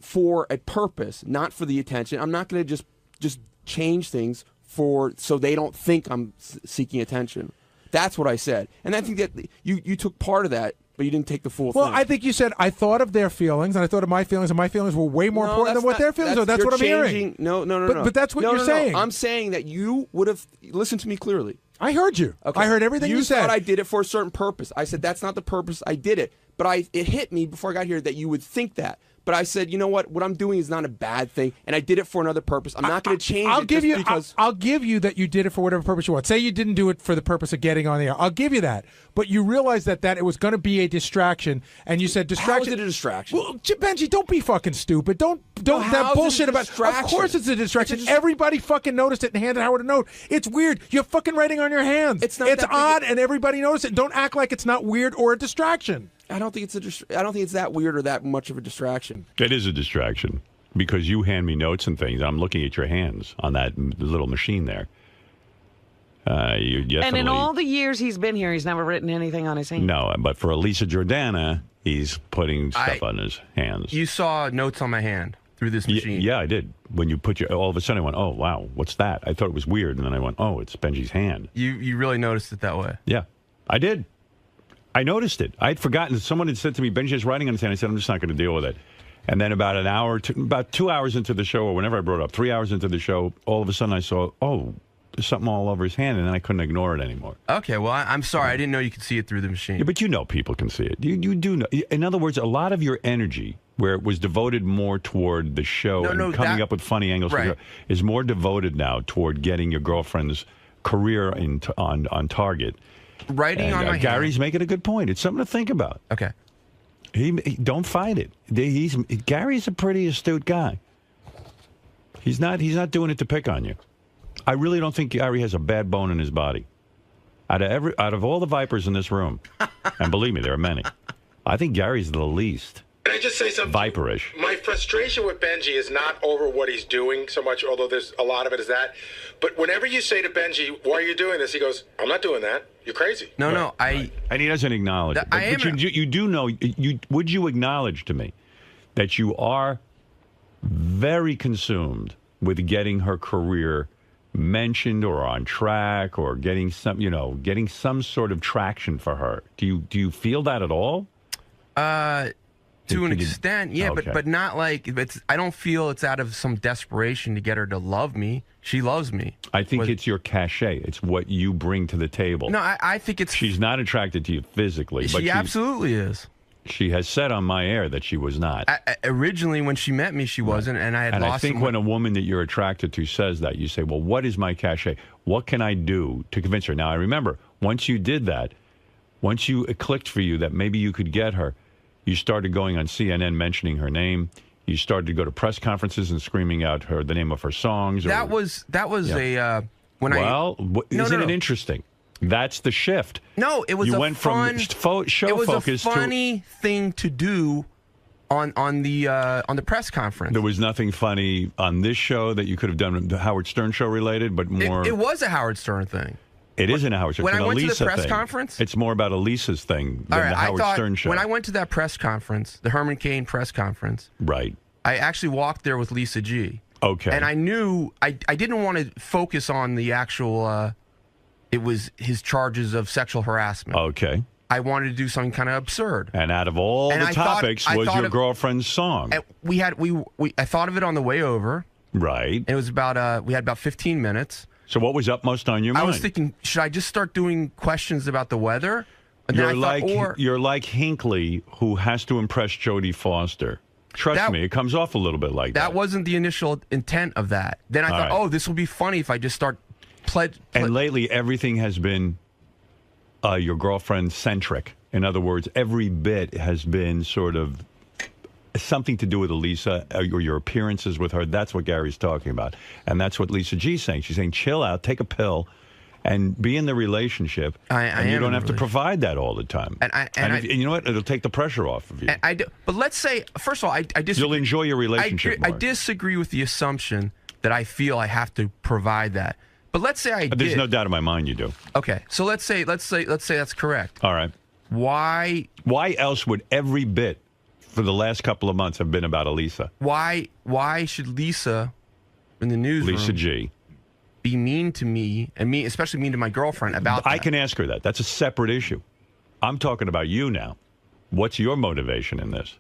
for a purpose, not for the attention. I'm not going to just change things so they don't think I'm seeking attention. That's what I said. And I think that you took part of that, but you didn't take the full thing. Well, I think you said, I thought of their feelings, and I thought of my feelings, and my feelings were way more important than what their feelings are. That's what I'm hearing. No. But that's what you're saying. I'm saying that you would have listened to me clearly. I heard you. Okay. I heard everything you said. You thought I did it for a certain purpose. I said, that's not the purpose I did it. But it hit me before I got here that you would think that. But I said, you know what? What I'm doing is not a bad thing, and I did it for another purpose. I'm not going to change it because... I'll give you that you did it for whatever purpose you want. Say you didn't do it for the purpose of getting on the air. I'll give you that. But you realized that it was going to be a distraction, and you said distraction... How is it a distraction? Well, Benji, don't be fucking stupid. Don't that bullshit about... Of course it's a distraction. Everybody fucking noticed it and handed Howard a note. It's weird. You're fucking writing on your hands. It's odd, and everybody noticed it. Don't act like it's not weird or a distraction. I don't think it's that weird or that much of a distraction. It is a distraction because you hand me notes and things. I'm looking at your hands on that little machine there. And in all the years he's been here, he's never written anything on his hand. No, but for Elisa Jordana, he's putting stuff on his hands. You saw notes on my hand through this machine. Yeah, I did. When you put all of a sudden I went, oh, wow, what's that? I thought it was weird, and then I went, oh, it's Benji's hand. You really noticed it that way? Yeah, I did. I noticed it. I'd forgotten. Someone had said to me, Benji is writing on his hand. I said, I'm just not going to deal with it. And then about 2 hours into the show, or whenever I brought it up, 3 hours into the show, all of a sudden I saw, oh, there's something all over his hand, and then I couldn't ignore it anymore. Okay, well, I'm sorry. I didn't know you could see it through the machine. Yeah, but you know people can see it. You do know. In other words, a lot of your energy, where it was devoted more toward the show and coming up with funny angles, is more devoted now toward getting your girlfriend's career on target. Writing on my Gary's hand. making a good point. It's something to think about. Okay. He don't fight it. Gary's a pretty astute guy. He's not doing it to pick on you. I really don't think Gary has a bad bone in his body. Out of all the vipers in this room, and believe me, there are many, I think Gary's the least. Can I just say something? Viperish. My frustration with Benji is not over what he's doing so much, although there's a lot of it is that. But whenever you say to Benji, why are you doing this? He goes, I'm not doing that. You're crazy. No, and he doesn't acknowledge it. But you do know, would you acknowledge to me that you are very consumed with getting her career mentioned or on track or getting some sort of traction for her? Do you feel that at all? To an extent, yeah, okay. but not like I don't feel it's out of some desperation to get her to love me. She loves me. I think it's your cachet. It's what you bring to the table. No, I think it's... She's not attracted to you physically. But she absolutely is. She has said on my air that she was not. Originally, when she met me, she wasn't, and I had And lost I think some- when a woman that you're attracted to says that, you say, well, what is my cachet? What can I do to convince her? Now, I remember, once you did that, once it clicked for you that maybe you could get her, you started going on CNN mentioning her name. You started to go to press conferences and screaming out the name of her isn't it interesting? That's the shift. No, it was you a went fun, from show it was focus a funny thing to do on the press conference. There was nothing funny on this show that you could have done the Howard Stern show related, but more. It was a Howard Stern thing. It isn't a Howard Stern. When it's I an went to the Elisa press thing. conference? It's more about Elisa's thing than All right, the Howard Stern show. When I went to that press conference, the Herman Cain press conference, right? I actually walked there with Lisa G. Okay. And I knew I didn't want to focus on the actual. It was his charges of sexual harassment. Okay. I wanted to do something kind of absurd. And out of all the topics was your girlfriend's song. I thought of it on the way over. Right. It was about we had about 15 minutes. So what was upmost on your mind? I was thinking, should I just start doing questions about the weather? And you're like Hinckley, who has to impress Jodie Foster. Trust me, it comes off a little bit like that. That wasn't the initial intent of that. Then I thought, oh, this will be funny if I just start And lately, everything has been your girlfriend-centric. In other words, every bit has been sort of something to do with Elisa or your appearances with her. That's what Gary's talking about. And that's what Lisa G's saying. She's saying, chill out, take a pill, and be in the relationship. And you don't have to provide that all the time. And you know what? It'll take the pressure off of you. But let's say, first of all, I disagree. You'll enjoy your relationship more. I disagree with the assumption that I feel I have to provide that. But let's say I did. There's no doubt in my mind you do. Okay, so let's say that's correct. All right. Why else would every bit for the last couple of months have been about Elisa? Why should Lisa in the newsroom, Lisa G, be mean to me, and especially mean to my girlfriend about that? I can ask her that. That's a separate issue. I'm talking about you now. What's your motivation in this?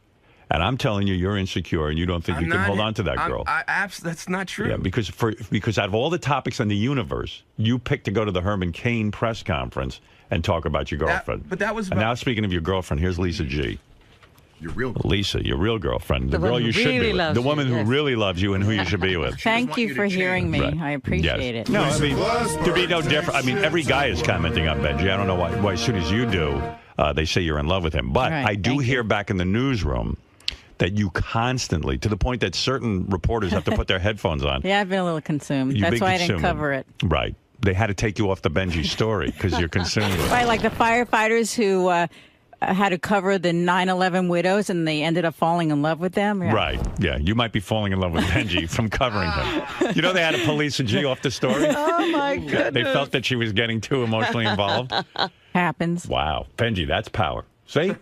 And I'm telling you, you're insecure, and you don't think you can hold on to that girl. That's not true. Yeah, because out of all the topics in the universe, you picked to go to the Herman Cain press conference and talk about your girlfriend. But that was. And now, speaking of your girlfriend, here's Lisa G. Your real Lisa, your real girlfriend, the girl you should be with, the woman who really loves you and who you should be with. Thank you for hearing me. Right. I appreciate it. No, I mean, to be no different. I mean, every guy is commenting on Benji. I don't know why as soon as you do, they say you're in love with him. But I do hear back in the newsroom that you constantly, to the point that certain reporters have to put their headphones on. Yeah, I've been a little consumed. That's why I didn't cover it. Right. They had to take you off the Benji story because you're consumed with it. Right, like the firefighters who had to cover the 9/11 widows and they ended up falling in love with them. Yeah. Right. Yeah. You might be falling in love with Benji from covering him. You know they had to police a G off the story? Oh, my goodness. They felt that she was getting too emotionally involved. Happens. Wow. Benji, that's power. See?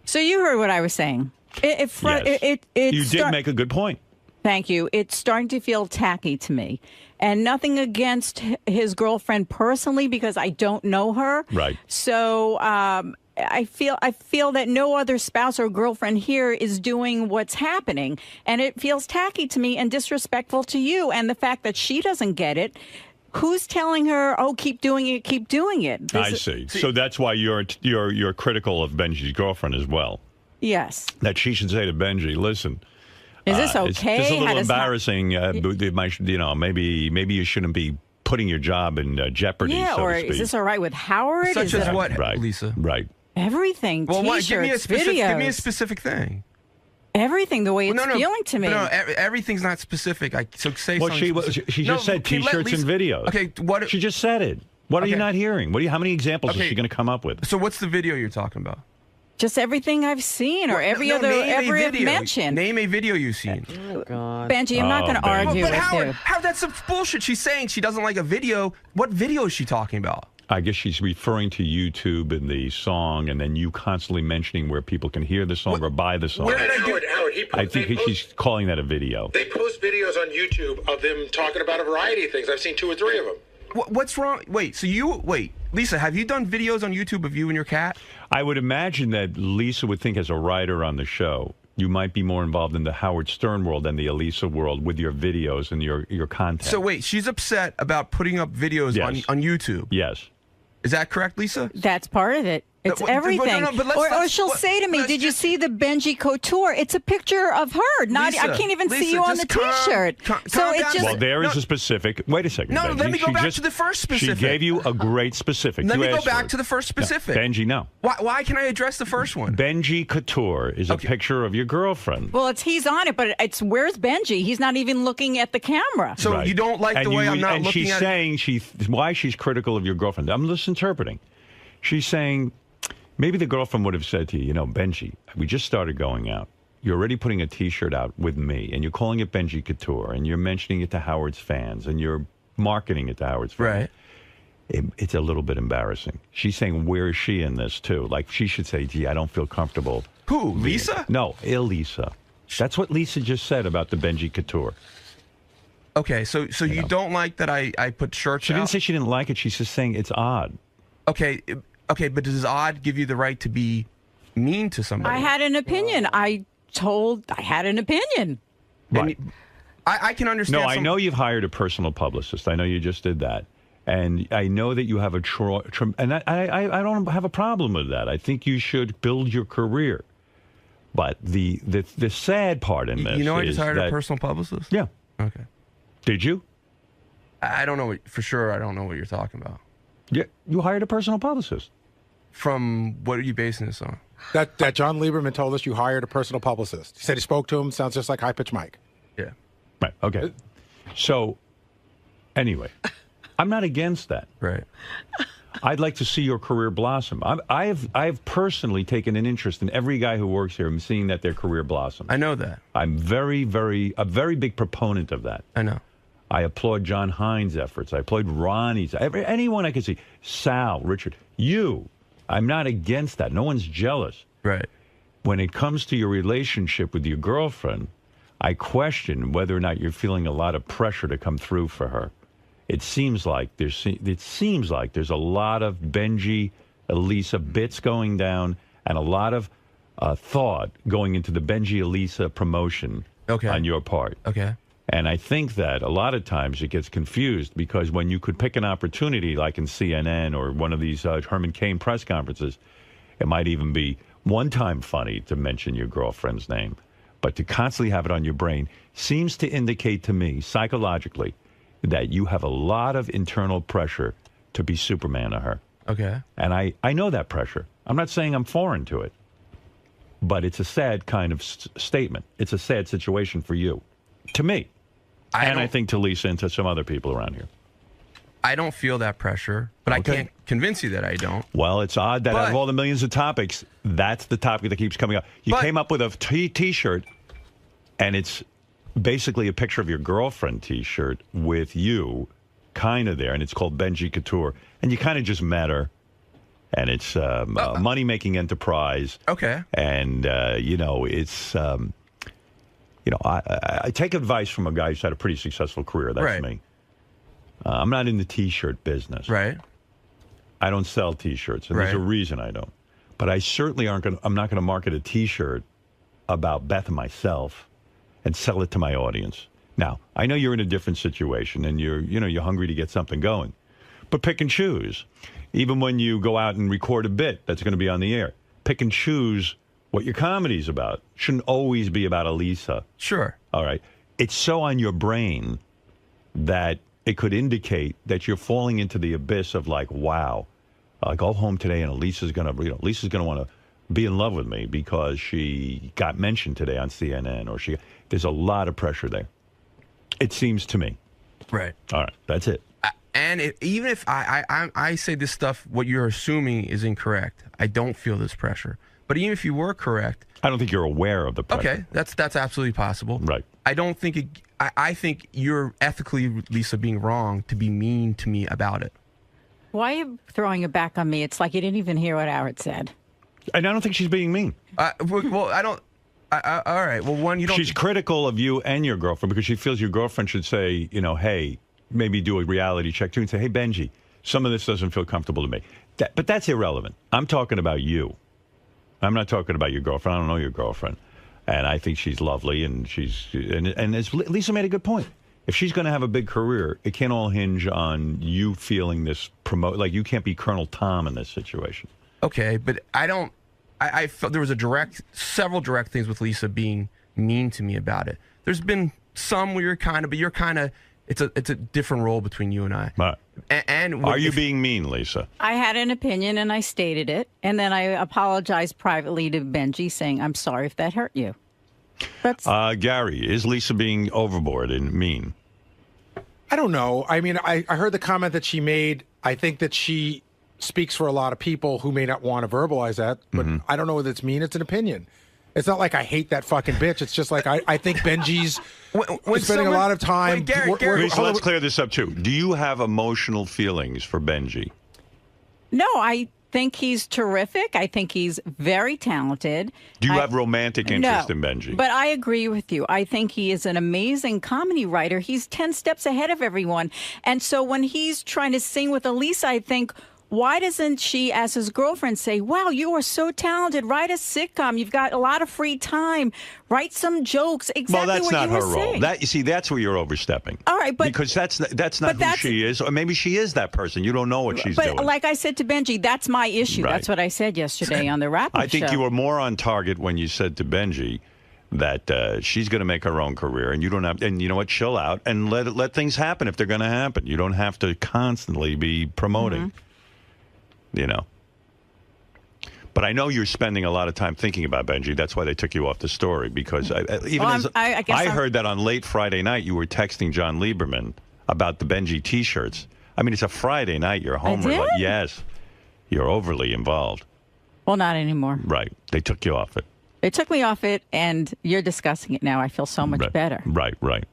So you heard what I was saying. You did make a good point. Thank you. It's starting to feel tacky to me. And nothing against his girlfriend personally because I don't know her. Right. So I feel that no other spouse or girlfriend here is doing what's happening. And it feels tacky to me and disrespectful to you. And the fact that she doesn't get it. Who's telling her, oh, keep doing it, keep doing it? I see. So that's why you're critical of Benji's girlfriend as well. Yes. That she should say to Benji, listen. Is this okay? It's just a little embarrassing. Maybe you shouldn't be putting your job in jeopardy, yeah, so or to speak. is this all right with Howard? Such as what, right, Lisa? Right. Everything. Well, T-shirts, give videos. me a specific thing. Everything, the way it's feeling to me. No, everything's not specific. So say well, something. She just said T-shirts and videos. Okay, what? She just said it. What are you not hearing? How many examples is she going to come up with? So what's the video you're talking about? Just everything I've seen, or every I've mentioned. Name a video you've seen. Oh God, Benji, I'm not going to argue with you. How that's some bullshit. She's saying she doesn't like a video. What video is she talking about? I guess she's referring to YouTube and the song, and then you constantly mentioning where people can hear the song or buy the song. Where did I do it, Howard? I think she's calling that a video. They post videos on YouTube of them talking about a variety of things. I've seen 2 or 3 of them. What's wrong? Wait, Lisa, have you done videos on YouTube of you and your cat? I would imagine that Lisa would think as a writer on the show, you might be more involved in the Howard Stern world than the Elisa world with your videos and your content. So wait, she's upset about putting up videos on YouTube. Yes. Is that correct, Lisa? That's part of it. It's everything. Or she'll say to me, "Did you see the Benji Couture?" It's a picture of her. Not I can't even see you on the T-shirt. So it just. Well, there is a specific. Wait a second. No, Benji. let me go back to the first specific. She gave you a great specific. Let you me go asked back for it. to the first specific. No, Benji, no. Why can I address the first one? Benji Couture is a picture of your girlfriend. Well, he's on it, but it's where's Benji? He's not even looking at the camera. So you don't like the way I'm not looking at. And she's saying why she's critical of your girlfriend. I'm just interpreting. She's saying. Maybe the girlfriend would have said to you, Benji, we just started going out. You're already putting a T-shirt out with me, and you're calling it Benji Couture, and you're mentioning it to Howard's fans, and you're marketing it to Howard's fans. Right. It's a little bit embarrassing. She's saying, where is she in this, too? Like, she should say, gee, I don't feel comfortable. Who, Lisa? No, Elisa. That's what Lisa just said about the Benji Couture. Okay, so you don't like that I put shirts She out? didn't say she didn't like it. She's just saying it's odd. Okay, but does odd give you the right to be mean to somebody? I had an opinion. I had an opinion. Right. I can understand. No, I know you've hired a personal publicist. I know you just did that. And I know that you have and I don't have a problem with that. I think you should build your career. But the sad part in this I just hired a personal publicist? Yeah. Okay. Did you? I don't know. For sure, I don't know what you're talking about. Yeah, you hired a personal publicist. From what are you basing this on? That John Lieberman told us you hired a personal publicist. He said he spoke to him. Sounds just like High Pitch Mike. Yeah. Right. Okay. So, anyway, I'm not against that. Right. I'd like to see your career blossom. I've personally taken an interest in every guy who works here and seeing that their career blossom. I know that. I'm a very big proponent of that. I know. I applaud John Hines' efforts. I applaud Ronnie's. Anyone I can see. Sal, Richard, you. I'm not against that. No one's jealous. Right. When it comes to your relationship with your girlfriend, I question whether or not you're feeling a lot of pressure to come through for her. It seems like there's a lot of Benji, Elisa bits going down and a lot of thought going into the Benji, Elisa promotion on your part. Okay. And I think that a lot of times it gets confused because when you could pick an opportunity like in CNN or one of these Herman Cain press conferences, it might even be one time funny to mention your girlfriend's name. But to constantly have it on your brain seems to indicate to me psychologically that you have a lot of internal pressure to be Superman to her. Okay. And I know that pressure. I'm not saying I'm foreign to it. But it's a sad kind of statement. It's a sad situation for you. To me. I think to Lisa and to some other people around here. I don't feel that pressure, but I can't convince you that I don't. Well, it's odd that out of all the millions of topics, that's the topic that keeps coming up. You came up with a T-shirt, and it's basically a picture of your girlfriend T-shirt with you kind of there, and it's called Benji Couture, and you kind of just met her, and it's a money-making enterprise. Okay. And, it's... I take advice from a guy who's had a pretty successul career. That's me. I'm not in the T-shirt business. Right. I don't sell T-shirts, and there's a reason I don't. But I certainly I'm not going to market a T-shirt about Beth and myself and sell it to my audience. Now, I know you're in a different situation, and you're hungry to get something going. But pick and choose. Even when you go out and record a bit that's going to be on the air, pick and choose what your comedy's about. Shouldn't always be about Elisa. Sure. All right. It's so on your brain that it could indicate that you're falling into the abyss of like, wow, I go home today and Elisa's going to want to be in love with me because she got mentioned today on CNN or there's a lot of pressure there. It seems to me. Right. All right. That's it. And even if I say this stuff, what you're assuming is incorrect, I don't feel this pressure. But even if you were correct, I don't think you're aware of the pressure. Okay, that's absolutely possible. Right. I don't think I think you're ethically, Lisa, being wrong to be mean to me about it. Why are you throwing it back on me? It's like you didn't even hear what Howard said. And I don't think she's being mean. Well, I don't. All right. Well, one, you don't. She's critical of you and your girlfriend because she feels your girlfriend should say, hey, maybe do a reality check too and say, hey, Benji, some of this doesn't feel comfortable to me. But that's irrelevant. I'm talking about you. I'm not talking about your girlfriend. I don't know your girlfriend. And I think she's lovely, and Lisa made a good point. If she's going to have a big career, it can't all hinge on you feeling this like you can't be Colonel Tom in this situation. Okay, but I felt there was several direct things with Lisa being mean to me about it. There's been some where you're kind of, it's a different role between you and I. But are you being mean, Lisa? I had an opinion and I stated it, and then I apologized privately to Benji, saying I'm sorry if that hurt you. That's Gary, is Lisa being overboard and mean? I don't know. I mean, I heard the comment that she made. I think that she speaks for a lot of people who may not want to verbalize that, but I don't know whether it's mean. It's an opinion. It's not like I hate that fucking bitch. It's just like I think Benji's spending a lot of time. Lisa, let's clear this up too. Do you have emotional feelings for Benji? No, I think he's terrific. I think he's very talented. Do you have romantic interest in Benji? But I agree with you. I think he is an amazing comedy writer. He's 10 steps ahead of everyone. And so when he's trying to sing with Elisa, I think, why doesn't she, as his girlfriend, say, wow, you are so talented. Write a sitcom. You've got a lot of free time. Write some jokes. Exactly well, that's what not you her were role. saying. That, you see, that's where you're overstepping. All right, but because that's not who she is, or maybe she is that person. You don't know what she's doing. But like I said to Benji, that's my issue. Right. That's what I said yesterday on the wrap-up show. I think you were more on target when you said to Benji that she's going to make her own career, and you don't have. And you know what? Chill out and let things happen if they're going to happen. You don't have to constantly be promoting. You know. But I know you're spending a lot of time thinking about Benji. That's why they took you off the story, because I heard that on late Friday night you were texting John Lieberman about the Benji T-shirts. I mean, it's a Friday night. You're home. Yes. You're overly involved. Well, not anymore. Right. They took you off it. They took me off it, and you're discussing it now. I feel so much better. Right.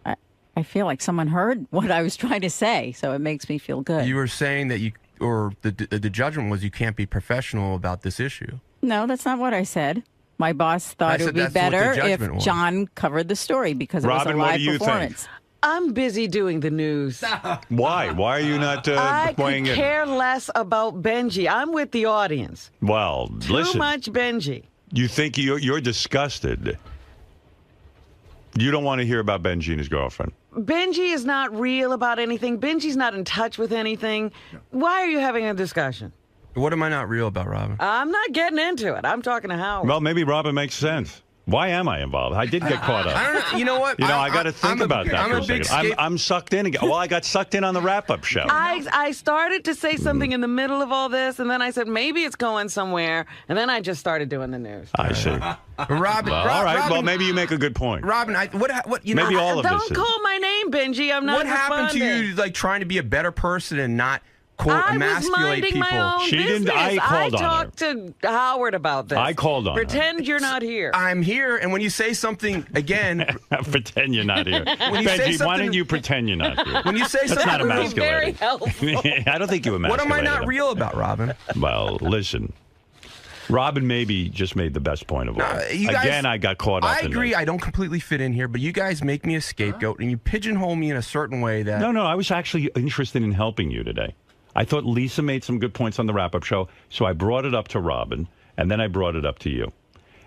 I feel like someone heard what I was trying to say, so it makes me feel good. You were saying that the judgment was you can't be professional about this issue. No, that's not what I said. My boss thought it would be better if John covered the story because it was a live performance. Think? I'm busy doing the news. Why? Why are you not weighing in? I could care less about Benji. I'm with the audience. Well, listen. Too much Benji. You think you're disgusted. You don't want to hear about Benji and his girlfriend. Benji is not real about anything. Benji's not in touch with anything. Why are you having a discussion? What am I not real about, Robin? I'm not getting into it. I'm talking to Howard. Well, maybe Robin makes sense. Why am I involved? I did get caught up. I don't know. You know what? I got to think about that for a second. I'm sucked in again. Well, I got sucked in on the wrap-up show. I started to say something in the middle of all this, and then I said, maybe it's going somewhere, and then I just started doing the news. I see. Robin, all right. Robin, well, maybe you make a good point. Robin, what? You know, maybe all of this. Don't call my name, Benji. I'm not. What happened to you, like trying to be a better person and not quote emasculate people? My own she business. didn't. I called on her. I talked to Howard about this. I called on Pretend her. You're not here. I'm here, and when you say something again, pretend you're not here. Benji, why don't you pretend you're not here? When you say that's something, not emasculating. Very helpful. I don't think you emasculated. What am I not real about, Robin? Well, listen. Robin maybe just made the best point of all. Again, I got caught up in this. I agree. I don't completely fit in here, but you guys make me a scapegoat, and you pigeonhole me in a certain way that... No, I was actually interested in helping you today. I thought Lisa made some good points on the wrap-up show, so I brought it up to Robin, and then I brought it up to you.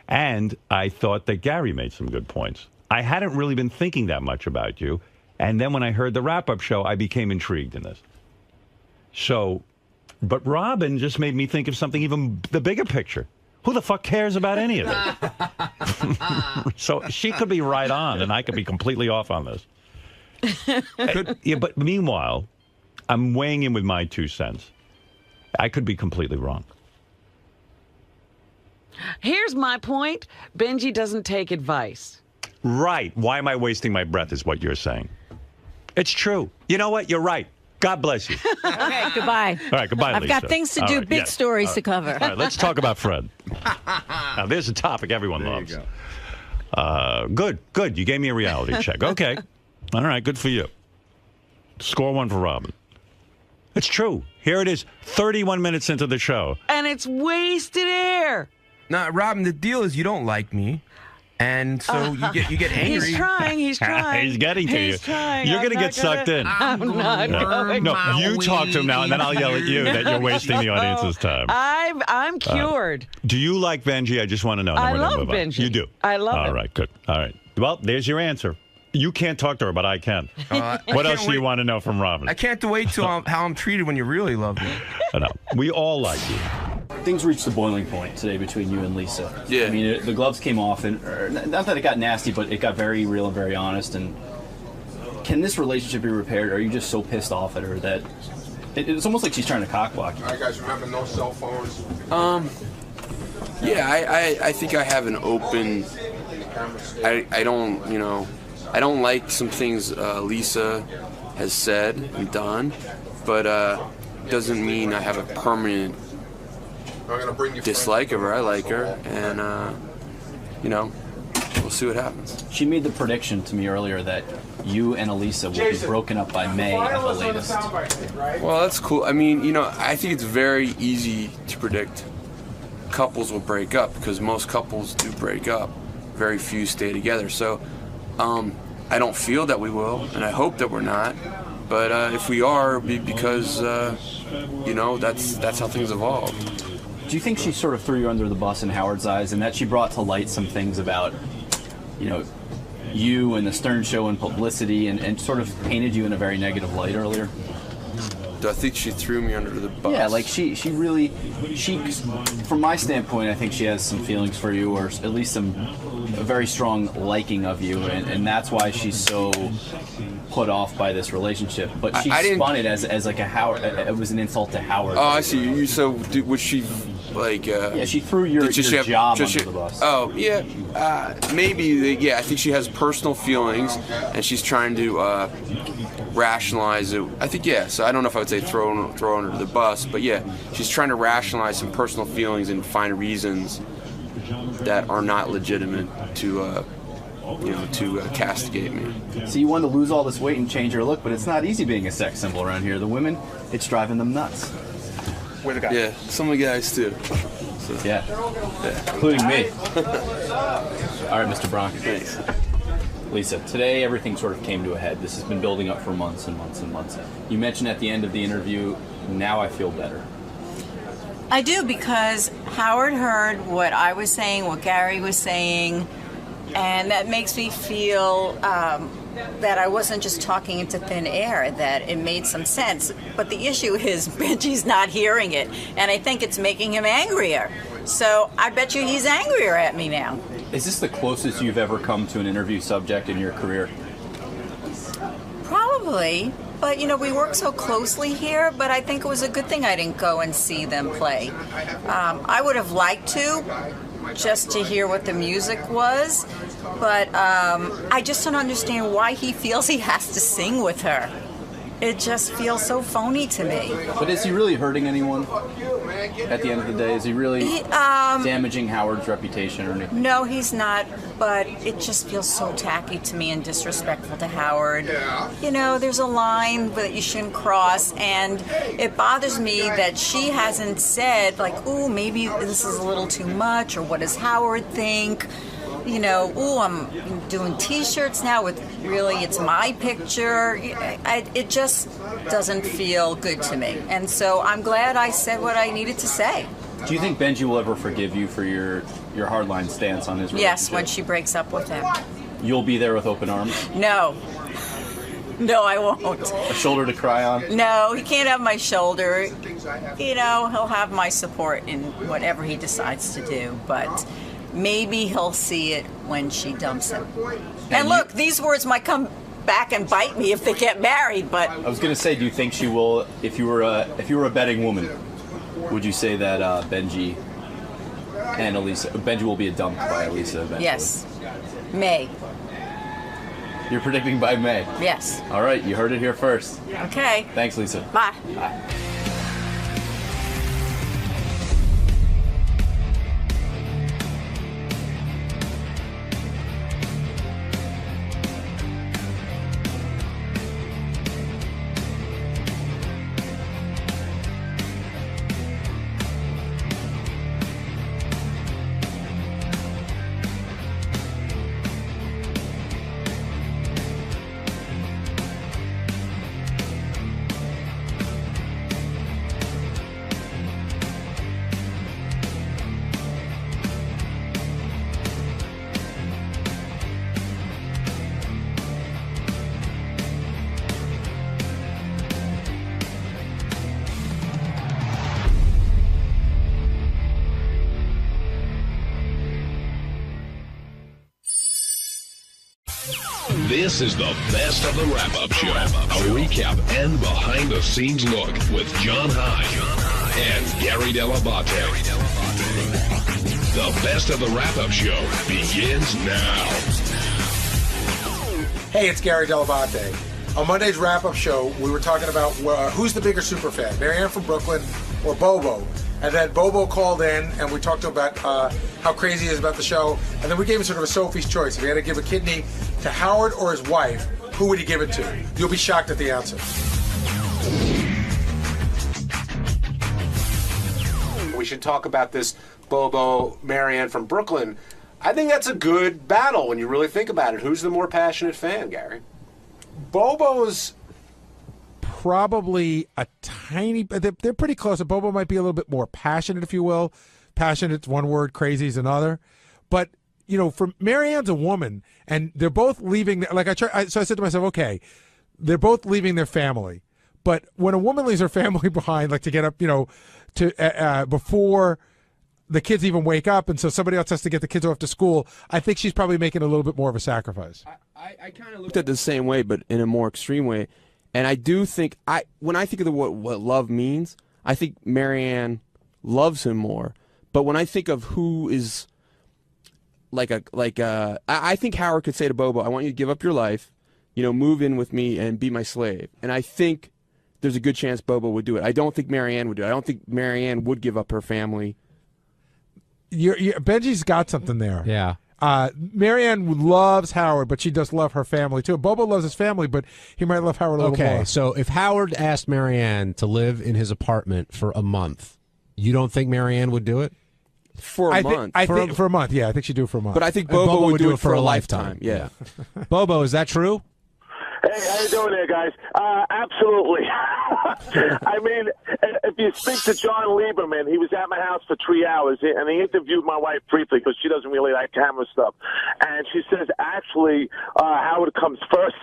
And I thought that Gary made some good points. I hadn't really been thinking that much about you, and then when I heard the wrap-up show, I became intrigued in this. So... But Robin just made me think of something even the bigger picture. Who the fuck cares about any of it? So she could be right on, and I could be completely off on this. But meanwhile, I'm weighing in with my 2 cents. I could be completely wrong. Here's my point. Benji doesn't take advice. Right. Why am I wasting my breath is what you're saying. It's true. You know what? You're right. God bless you. Okay, goodbye. All right, goodbye, I've Lisa. got things to do, big stories to cover. All right, let's talk about Fred. Now, there's a topic everyone loves. Good. You gave me a reality check. Okay. All right, good for you. Score 1 for Robin. It's true. Here it is, 31 minutes into the show. And it's wasted air. Now, Robin, the deal is you don't like me. And so you get angry. He's trying. He's getting to you. Trying. You're going to get sucked in. I'm not going. No, you talk to him now, and then I'll yell at you that you're wasting the audience's time. I'm cured. Do you like Benji? I just want to know. I love Benji. You do? I love him. All right, good. All right. Well, there's your answer. You can't talk to her, but I can. What else do you want to know from Robin? I can't wait till how I'm treated when you really love me. I know. We all like you. things reached the boiling point today between you and Lisa. Yeah. I mean, the gloves came off, and not that it got nasty, but it got very real and very honest. And can this relationship be repaired? Or are you just so pissed off at her that it's almost like she's trying to cockblock you? All right, guys, remember no cell phones. Yeah, I think I have an open. I don't, I don't like some things Lisa has said and done, but doesn't mean I have a permanent dislike of her. I like her, and we'll see what happens. She made the prediction to me earlier that you and Elisa will be broken up by May at the latest. Well, that's cool. I mean, I think it's very easy to predict couples will break up because most couples do break up. Very few stay together. So I don't feel that we will, and I hope that we're not. But if we are, it'll be because, that's how things evolve. Do you think she sort of threw you under the bus in Howard's eyes, and that she brought to light some things about, you and the Stern Show and publicity, and sort of painted you in a very negative light earlier? Do I think she threw me under the bus? Yeah, like she from my standpoint, I think she has some feelings for you, or at least a very strong liking of you, and that's why she's so put off by this relationship. But she spun it as like a Howard. It was an insult to Howard. Oh, I see. So was she like? Yeah, she threw your job under the bus. Oh, yeah. Maybe. I think she has personal feelings, and she's trying to rationalize it. I think, yeah. So I don't know if I would say throw under the bus, but yeah, she's trying to rationalize some personal feelings and find reasons that are not legitimate to castigate me. So you wanted to lose all this weight and change your look, but it's not easy being a sex symbol around here. The women, it's driving them nuts. We're the guys. Yeah, some of the guys too. So. Yeah, including me. All right, Mr. Bronk. Thanks. Lisa, today everything sort of came to a head. This has been building up for months and months and months. You mentioned at the end of the interview, now I feel better. I do, because Howard heard what I was saying, what Gary was saying, and that makes me feel that I wasn't just talking into thin air, that it made some sense. But the issue is Benji's not hearing it, and I think it's making him angrier. So I bet you he's angrier at me now. Is this the closest you've ever come to an interview subject in your career? Probably. But, we work so closely here, but I think it was a good thing I didn't go and see them play. I would have liked to, just to hear what the music was, but I just don't understand why he feels he has to sing with her. It just feels so phony to me. But is he really hurting anyone at the end of the day? Is he really damaging Howard's reputation or anything? No, he's not, but it just feels so tacky to me and disrespectful to Howard. There's a line that you shouldn't cross, and it bothers me that she hasn't said, like, ooh, maybe this is a little too much, or what does Howard think? Ooh, I'm doing T-shirts now with it's my picture. It just doesn't feel good to me. And so I'm glad I said what I needed to say. Do you think Benji will ever forgive you for your hardline stance on his relationship? Yes, when she breaks up with him. You'll be there with open arms? No. No, I won't. A shoulder to cry on? No, he can't have my shoulder. He'll have my support in whatever he decides to do, but maybe he'll see it when she dumps him. And look, these words might come back and bite me if they get married, but I was going to say, do you think she will, if you were a betting woman, would you say that Benji will be dumped by Elisa eventually? Yes. May. You're predicting by May? Yes. All right, you heard it here first. Okay. Thanks, Lisa. Bye. Bye. This is the best of the wrap-up show. A recap and behind-the-scenes look with John High and Gary Dell'Abate. The best of the wrap-up show begins now. Hey, it's Gary Dell'Abate. On Monday's wrap-up show, we were talking about who's the bigger superfan, Marianne from Brooklyn or Bobo. And then Bobo called in, and we talked to him about how crazy he is about the show. And then we gave him sort of a Sophie's choice. If he had to give a kidney to Howard or his wife, who would he give it to? You'll be shocked at the answer. We should talk about this Bobo Marianne from Brooklyn. I think that's a good battle when you really think about it. Who's the more passionate fan, Gary? Bobo's probably a tiny bit. They're pretty close. Bobo might be a little bit more passionate, if you will. Passionate's one word, crazy's another. But, you know, for Marianne's a woman, and they're both leaving. So I said to myself, okay, they're both leaving their family. But when a woman leaves her family behind, like to get up, you know, to before the kids even wake up, and so somebody else has to get the kids off to school, I think she's probably making a little bit more of a sacrifice. I kind of looked at it the same way, but in a more extreme way. And I do think, when I think of what love means, I think Marianne loves him more. But when I think of who is I think Howard could say to Bobo, I want you to give up your life, you know, move in with me and be my slave. And I think there's a good chance Bobo would do it. I don't think Marianne would do it. I don't think Marianne would give up her family. Benji's got something there. Yeah. Marianne loves Howard, but she does love her family too. Bobo loves his family, but he might love Howard a little more. Okay, so if Howard asked Marianne to live in his apartment for a month, you don't think Marianne would do it? For a month? For a month, yeah. I think she'd do it for a month. But I think Bobo would do it for a lifetime. Yeah. Bobo, is that true? Hey, how you doing there, guys? Absolutely. I mean, if you speak to John Lieberman, he was at my house for 3 hours, and he interviewed my wife briefly because she doesn't really like camera stuff. And she says, actually, Howard comes first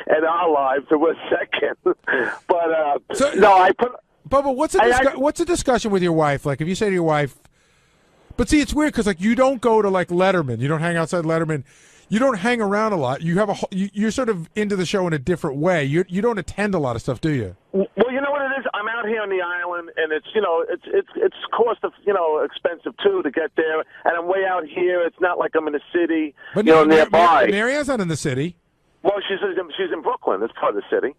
in our lives, and we're second. But, no, I put... Bubba, what's a discussion with your wife? Like, if you say to your wife... But see, it's weird because, like, you don't go to, like, Letterman. You don't hang outside Letterman. You don't hang around a lot. You have you're sort of into the show in a different way. You don't attend a lot of stuff, do you? Well, you know what it is. I'm out here on the island, and it's cost of expensive too to get there. And I'm way out here. It's not like I'm in the city, but nearby. Marianne's not in the city. Well, she's in Brooklyn. It's part of the city.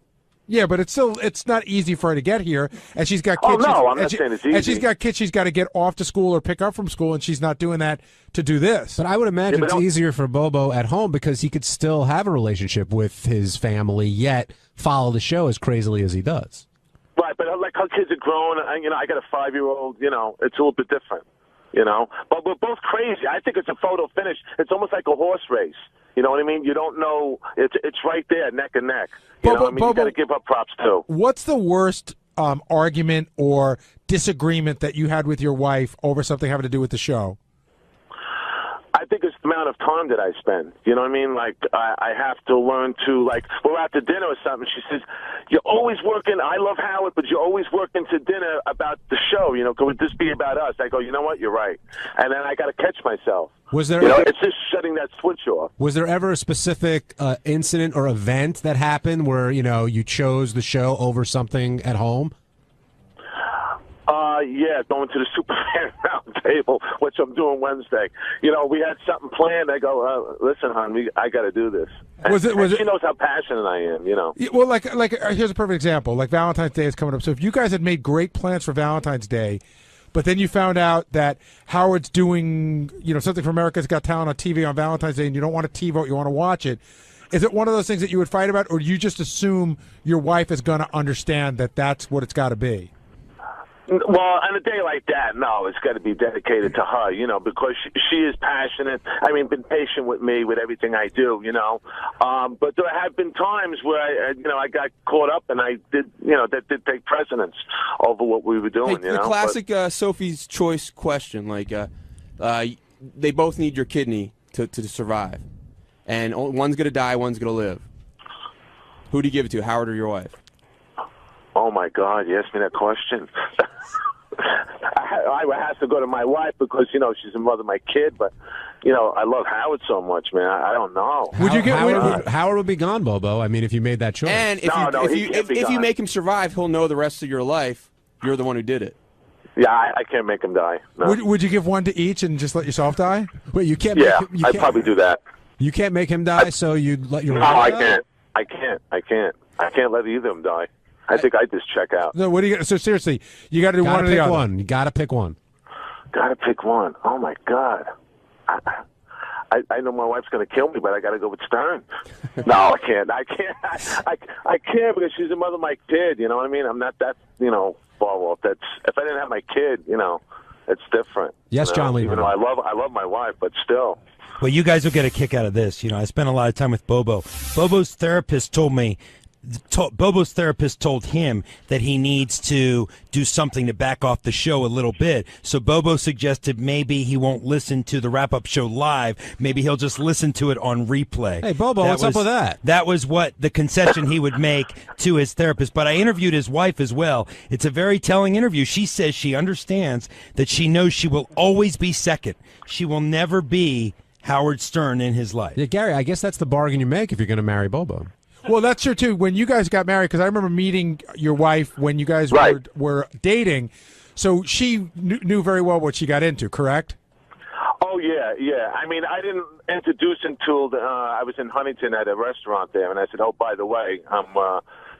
Yeah, but it's not easy for her to get here, and she's got kids. Oh no, I'm not saying it's easy. And she's got kids she's got to get off to school or pick up from school, and she's not doing that to do this. But I would imagine it's easier for Bobo at home because he could still have a relationship with his family, yet follow the show as crazily as he does. Right, but like her kids are grown, and I got a 5-year-old. It's a little bit different. But we're both crazy. I think it's a photo finish. It's almost like a horse race. You know what I mean? You don't know. It's right there, neck and neck. You got to give up props too. What's the worst argument or disagreement that you had with your wife over something having to do with the show? I think it's the amount of time that I spend. You know what I mean? Like, I have to learn to, like, we're out to dinner or something. She says, you're always working. I love Howard, but you're always working to dinner about the show. Could this be about us? I go, you know what? You're right. And then I got to catch myself. Was there? It's just shutting that switch off. Was there ever a specific incident or event that happened where, you chose the show over something at home? Yeah, going to the Superfan round table, which I'm doing Wednesday. We had something planned. I go, listen, hon, I got to do this. She knows how passionate I am, Well, like here's a perfect example. Like Valentine's Day is coming up. So if you guys had made great plans for Valentine's Day, but then you found out that Howard's doing, something for America's Got Talent on TV on Valentine's Day, and you don't want a TiVo, you want to watch it. Is it one of those things that you would fight about, or do you just assume your wife is going to understand that that's what it's got to be? Well, on a day like that, no, it's got to be dedicated to her, because she is passionate. I mean, been patient with me with everything I do, But there have been times where I got caught up, and I did, that did take precedence over what we were doing. The classic Sophie's Choice question, like, they both need your kidney to survive, and one's gonna die, one's gonna live. Who do you give it to, Howard or your wife? Oh my God! You asked me that question. I have to go to my wife because, you know, she's the mother of my kid, but, you know, I love Howard so much, man. I don't know. Would you get Howard would be gone, Bobo? I mean, if you made that choice. And if you make him survive, he'll know the rest of your life you're the one who did it. Yeah, I can't make him die. No. Would you give one to each and just let yourself die? Wait, you can't. Yeah, make him, I'd probably do that. You can't make him die, so you'd let your No, wife I die? can't. I can't let either of them die. I think I'd just check out. No, what do you? So seriously, you got to do one or the other. One. You got to pick one. Got to pick one. Oh my God. I know my wife's going to kill me, but I got to go with Stern. No, I can't. I can't because she's the mother of my kid. You know what I mean? I'm not that, you know, far off. That's if I didn't have my kid, you know, it's different. Yes, you know? John Lieberman. Even though I love my wife, but still. Well, you guys will get a kick out of this. You know, I spent a lot of time with Bobo. Bobo's therapist told him that he needs to do something to back off the show a little bit. So Bobo suggested maybe he won't listen to the wrap-up show live. Maybe he'll just listen to it on replay. Hey, Bobo, what's up with that? That was what the concession he would make to his therapist. But I interviewed his wife as well. It's a very telling interview. She says she understands that she knows she will always be second. She will never be Howard Stern in his life. Yeah, Gary, I guess that's the bargain you make if you're going to marry Bobo. Well, that's true, too. When you guys got married, because I remember meeting your wife when you guys were dating, so she knew very well what she got into, correct? Oh, yeah. I mean, I didn't introduce him until I was in Huntington at a restaurant there, and I said, oh, by the way, I'm,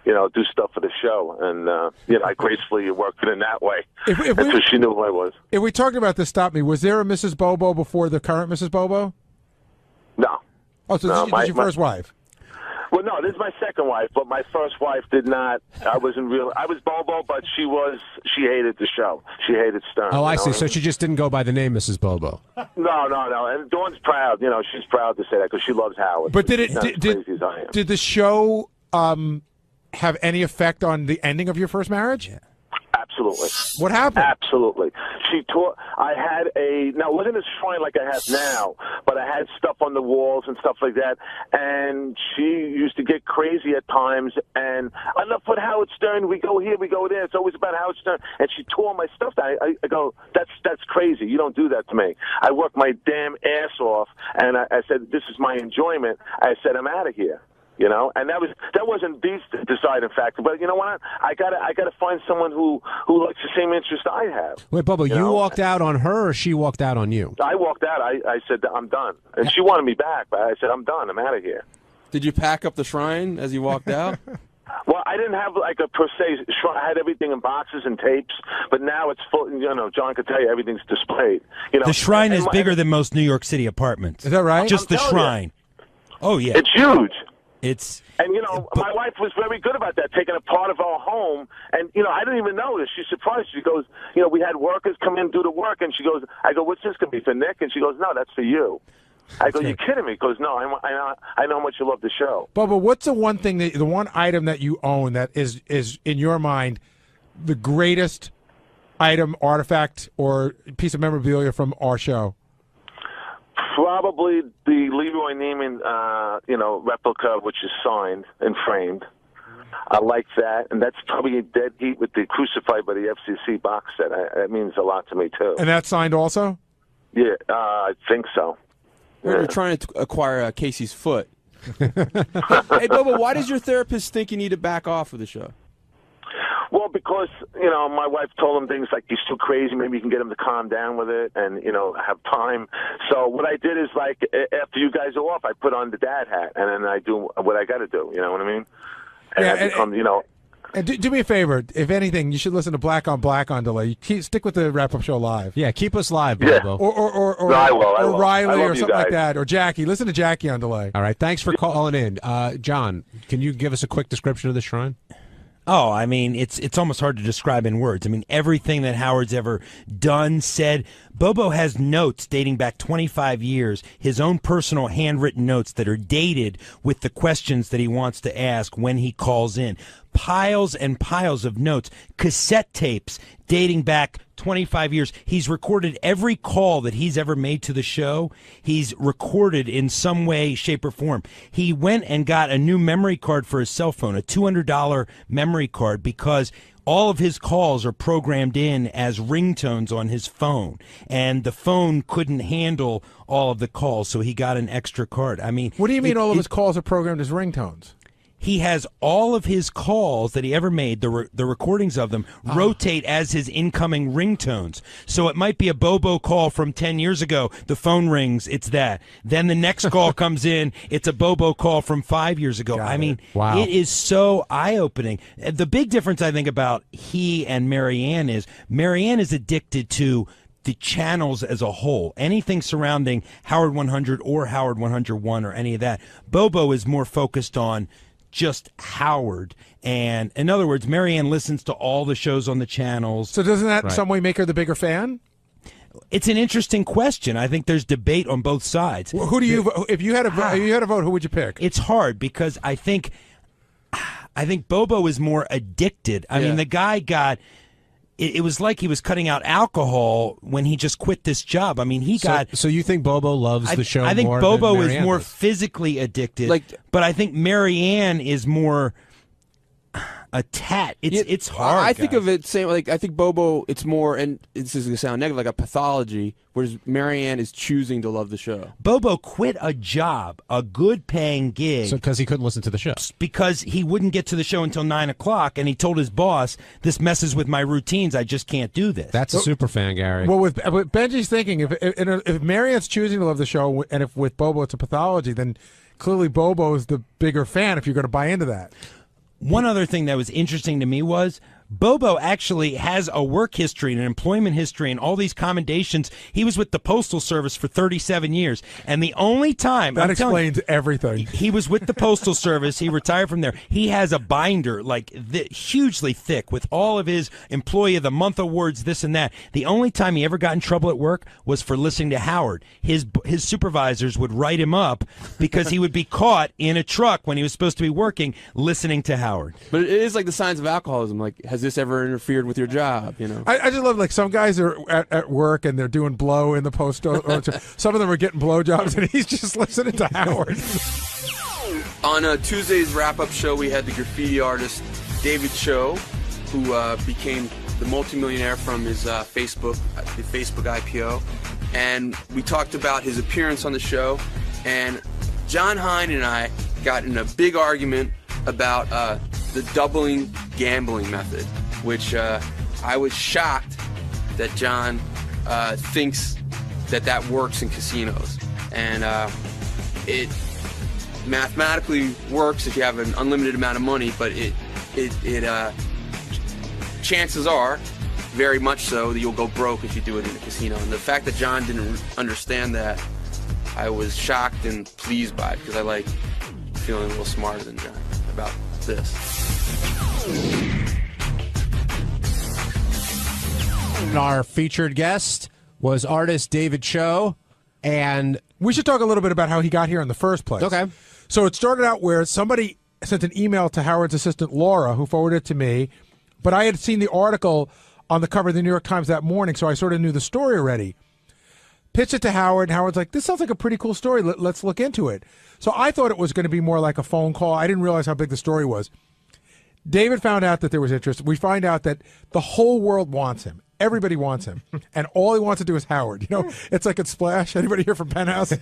you know, do stuff for the show. And, you know, I gracefully worked it in that way. So she knew who I was. If we talked about this, stop me. Was there a Mrs. Bobo before the current Mrs. Bobo? No. Oh, so this is your first wife? Well, no, this is my second wife, but my first wife did not. I was Bobo, but she hated the show. She hated Stern. Oh, I see. So she just didn't go by the name Mrs. Bobo. No. And Dawn's proud. You know, she's proud to say that because she loves Howard. But did the show have any effect on the ending of your first marriage? Yeah. Absolutely. What happened? Absolutely. I had now it wasn't a shrine like I have now, but I had stuff on the walls and stuff like that. And she used to get crazy at times. And enough with Howard Stern. We go here, we go there. It's always about Howard Stern. And she tore my stuff down. I go, that's crazy. You don't do that to me. I worked my damn ass off. And I said, this is my enjoyment. I said, I'm out of here. You know, and that wasn't the deciding factor. But you know what? I gotta find someone who likes the same interest I have. Wait, Bobo, you walked out on her, or she walked out on you? I walked out. I said I'm done, and she wanted me back, but I said I'm done. I'm out of here. Did you pack up the shrine as you walked out? Well, I didn't have like a per se shrine. I had everything in boxes and tapes, but now it's full. You know, John could tell you everything's displayed. You know, the shrine is bigger than most New York City apartments. Is that right? Just the shrine. Oh yeah, it's huge. And you know, my wife was very good about that, taking a part of our home. And you know, I didn't even notice. She's surprised. She goes, you know, we had workers come in do the work, and she goes, I go, what's this gonna be for Nick? And she goes, no, that's for you. I go, you kidding me? She goes, no, I know how much you love the show. Bubba, what's the one item that you own that is in your mind the greatest item, artifact, or piece of memorabilia from our show? Probably the Leroy Neiman, replica, which is signed and framed. I like that, and that's probably a dead heat with the Crucified by the FCC box set. That means a lot to me, too. And that's signed also? Yeah, I think so. You're trying to acquire Casey's foot. Hey, Bubba, why does your therapist think you need to back off of the show? Well, because, you know, my wife told him things like, he's too crazy, maybe you can get him to calm down with it and, you know, have time. So what I did is, like, after you guys are off, I put on the dad hat, and then I do what I got to do, you know what I mean? And I become, you know... And do me a favor. If anything, you should listen to Black on Black on delay. Stick with the wrap-up show live. Yeah, keep us live, Bobo. No, I will. Or Riley or something like that. Or Jackie. Listen to Jackie on delay. All right, thanks for calling in. John, can you give us a quick description of the shrine? Oh, I mean, it's almost hard to describe in words. I mean, everything that Howard's ever done, said. Bobo has notes dating back 25 years, his own personal handwritten notes that are dated with the questions that he wants to ask when he calls in. Piles and piles of notes, cassette tapes dating back 25 years. He's recorded every call that he's ever made to the show. He's recorded in some way, shape, or form. He went and got a new memory card for his cell phone, a $200 memory card, because all of his calls are programmed in as ringtones on his phone, and the phone couldn't handle all of the calls, so he got an extra card. I mean, what do you mean all of his calls are programmed as ringtones? He has all of his calls that he ever made, the recordings of them, rotate as his incoming ringtones. So it might be a Bobo call from 10 years ago. The phone rings, it's that. Then the next call comes in, it's a Bobo call from 5 years ago. Wow. It is so eye-opening. The big difference, I think, about he and Marianne is addicted to the channels as a whole, anything surrounding Howard 100 or Howard 101 or any of that. Bobo is more focused on just Howard. And in other words, Marianne listens to all the shows on the channels. So doesn't that in some way make her the bigger fan? It's an interesting question. I think there's debate on both sides. Well, who do you, if you had a vote, who would you pick? It's hard because I think Bobo is more addicted. I mean, the guy got, it was like he was cutting out alcohol when he just quit this job. I mean, So you think Bobo loves the show more? I think than Bobo is Marianne more does? physically addicted, but I think Marianne is more it's hard. I think of it same like I think Bobo. It's more, and this is gonna sound negative, like a pathology. Whereas Marianne is choosing to love the show. Bobo quit a job, a good-paying gig, because he couldn't listen to the show. Because he wouldn't get to the show until 9 o'clock, and he told his boss, "This messes with my routines. I just can't do this." That's a super fan, Gary. Well, with Benji's thinking, if Marianne's choosing to love the show, and if with Bobo it's a pathology, then clearly Bobo is the bigger fan. If you're going to buy into that. One other thing that was interesting to me was Bobo actually has a work history and an employment history and all these commendations. He was with the Postal Service for 37 years. And the only time... That explains everything. He was with the Postal Service. He retired from there. He has a binder, like, hugely thick with all of his Employee of the Month awards, this and that. The only time he ever got in trouble at work was for listening to Howard. His supervisors would write him up because he would be caught in a truck when he was supposed to be working listening to Howard. But it is like the signs of alcoholism. Like, has this ever interfered with your job? You know, I just love, like, some guys are at work and they're doing blow in the postal. Some of them are getting blowjobs, and he's just listening to Howard. On Tuesday's wrap-up show, we had the graffiti artist David Cho, who became the multimillionaire from his the Facebook IPO, and we talked about his appearance on the show. And John Hine and I got in a big argument about the doubling gambling method, which I was shocked that John thinks that works in casinos. And it mathematically works if you have an unlimited amount of money, but it chances are, very much so, that you'll go broke if you do it in a casino. And the fact that John didn't understand that, I was shocked and pleased by it, because I like feeling a little smarter than John about this. Our featured guest was artist David Cho, and we should talk a little bit about how he got here in the first place. Okay. So it started out where somebody sent an email to Howard's assistant, Laura, who forwarded it to me, but I had seen the article on the cover of the New York Times that morning, so I sort of knew the story already. Pitched it to Howard, and Howard's like, this sounds like a pretty cool story. Let's look into it. So I thought it was going to be more like a phone call. I didn't realize how big the story was. David found out that there was interest. We find out that the whole world wants him. Everybody wants him. And all he wants to do is Howard. You know, it's like at Splash. Anybody here from Penthouse?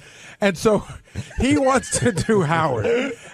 And so he wants to do Howard.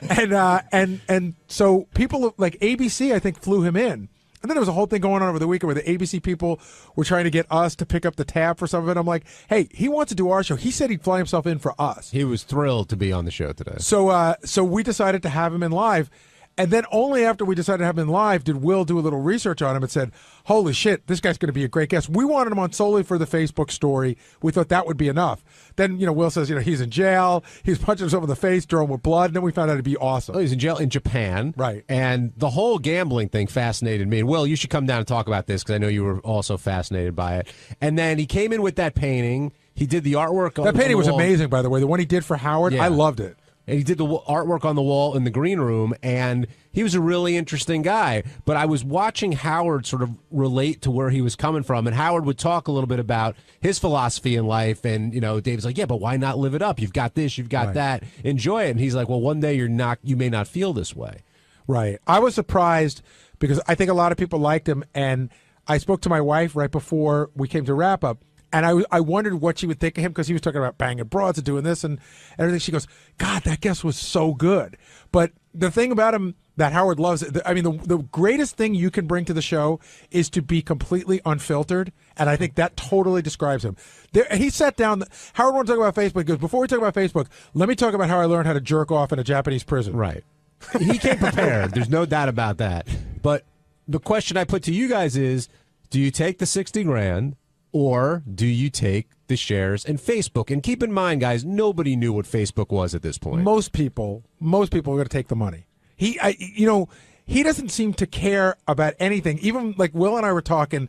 And so people like ABC, I think, flew him in. And then there was a whole thing going on over the weekend where the ABC people were trying to get us to pick up the tab for some of it. I'm like, hey, he wants to do our show. He said he'd fly himself in for us. He was thrilled to be on the show today. So we decided to have him in live. And then only after we decided to have him in live did Will do a little research on him and said, holy shit, this guy's going to be a great guest. We wanted him on solely for the Facebook story. We thought that would be enough. Then, Will says, he's in jail. He's punching himself in the face, drawn with blood. And then we found out it'd be awesome. Oh, he's in jail in Japan. Right. And the whole gambling thing fascinated me. And Will, you should come down and talk about this because I know you were also fascinated by it. And then he came in with that painting. He did the artwork. That painting was amazing, by the way. The one he did for Howard, yeah. I loved it. And he did the artwork on the wall in the green room, and he was a really interesting guy. But I was watching Howard sort of relate to where he was coming from, and Howard would talk a little bit about his philosophy in life, and, Dave's like, yeah, but why not live it up? You've got this, you've got that, enjoy it. And he's like, well, one day you may not feel this way. Right. I was surprised because I think a lot of people liked him. And I spoke to my wife right before we came to wrap up, and I wondered what she would think of him because he was talking about banging broads and doing this and everything. She goes, God, that guest was so good. But the thing about him that Howard loves, I mean, the greatest thing you can bring to the show is to be completely unfiltered. And I think that totally describes him. He sat down. Howard wanted to talk about Facebook. He goes, before we talk about Facebook, let me talk about how I learned how to jerk off in a Japanese prison. Right. He came prepared. There's no doubt about that. But the question I put to you guys is, do you take the 60 grand or do you take the shares in Facebook? And keep in mind, guys, nobody knew what Facebook was at this point. Most people are going to take the money. He doesn't seem to care about anything. Even like Will and I were talking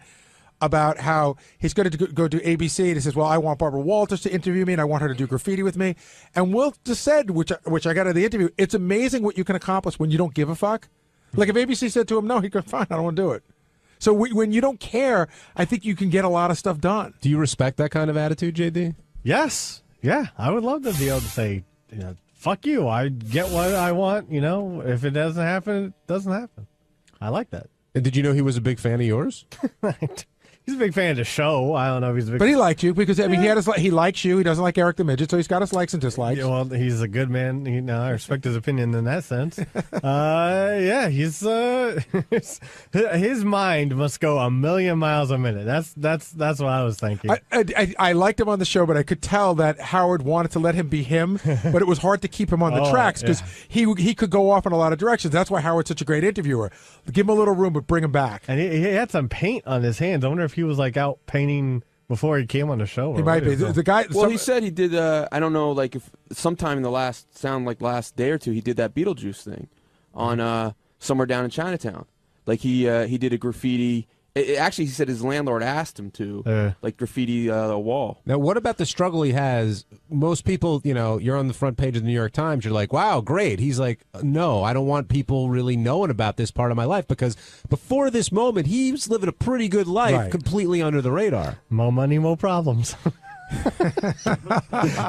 about how he's going to go to ABC, and he says, well, I want Barbara Walters to interview me, and I want her to do graffiti with me. And Will just said, which I got out of the interview, it's amazing what you can accomplish when you don't give a fuck. Like if ABC said to him, no, he'd go, fine, I don't want to do it. So when you don't care, I think you can get a lot of stuff done. Do you respect that kind of attitude, JD? Yes. Yeah, I would love to be able to say, fuck you, I get what I want, if it doesn't happen, it doesn't happen. I like that. And did you know he was a big fan of yours? He's a big fan of the show. I don't know if he's a big But he liked you because, I mean, he likes you. He doesn't like Eric the Midget, so he's got his likes and dislikes. Yeah, well, he's a good man. I respect his opinion in that sense. Yeah, he's his mind must go a million miles a minute. That's what I was thinking. I liked him on the show, but I could tell that Howard wanted to let him be him, but it was hard to keep him on the tracks because he could go off in a lot of directions. That's why Howard's such a great interviewer. Give him a little room, but bring him back. And he had some paint on his hands. I wonder if he was like out painting before he came on the show. He might be. The guy. Well, he said he did. I don't know, like if sometime in the last day or two, he did that Beetlejuice thing on somewhere down in Chinatown. Like he did a graffiti. Actually, he said his landlord asked him to like graffiti a wall. Now, what about the struggle he has? Most people, you're on the front page of the New York Times. You're like, wow, great. He's like, no, I don't want people really knowing about this part of my life because before this moment, he was living a pretty good life, completely under the radar. More money, more problems.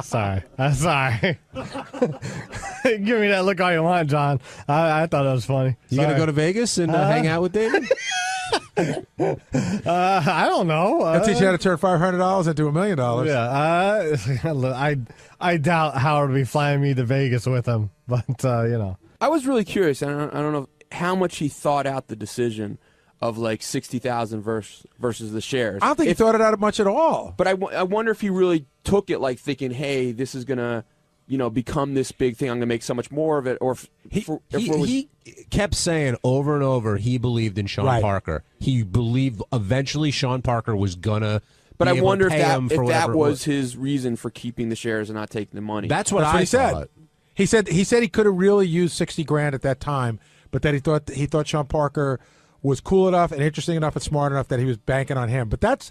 Sorry. I'm sorry. Give me that look all you want, John. I thought that was funny. You going to go to Vegas and hang out with David? I don't know. I'll teach you how to turn $500 into $1 million. Yeah, I doubt Howard will be flying me to Vegas with him, but I was really curious. I don't know how much he thought out the decision of like 60,000 versus the shares. I don't think he thought it out much at all. But I wonder if he really took it like thinking, hey, this is gonna become this big thing. I'm going to make so much more of it. Or he kept saying over and over he believed in Sean Parker. He believed eventually Sean Parker was going to. But I wonder if that was his reason for keeping the shares and not taking the money. That's what I thought. He said he could have really used 60 grand at that time, but that he thought Sean Parker was cool enough and interesting enough and smart enough that he was banking on him. But that's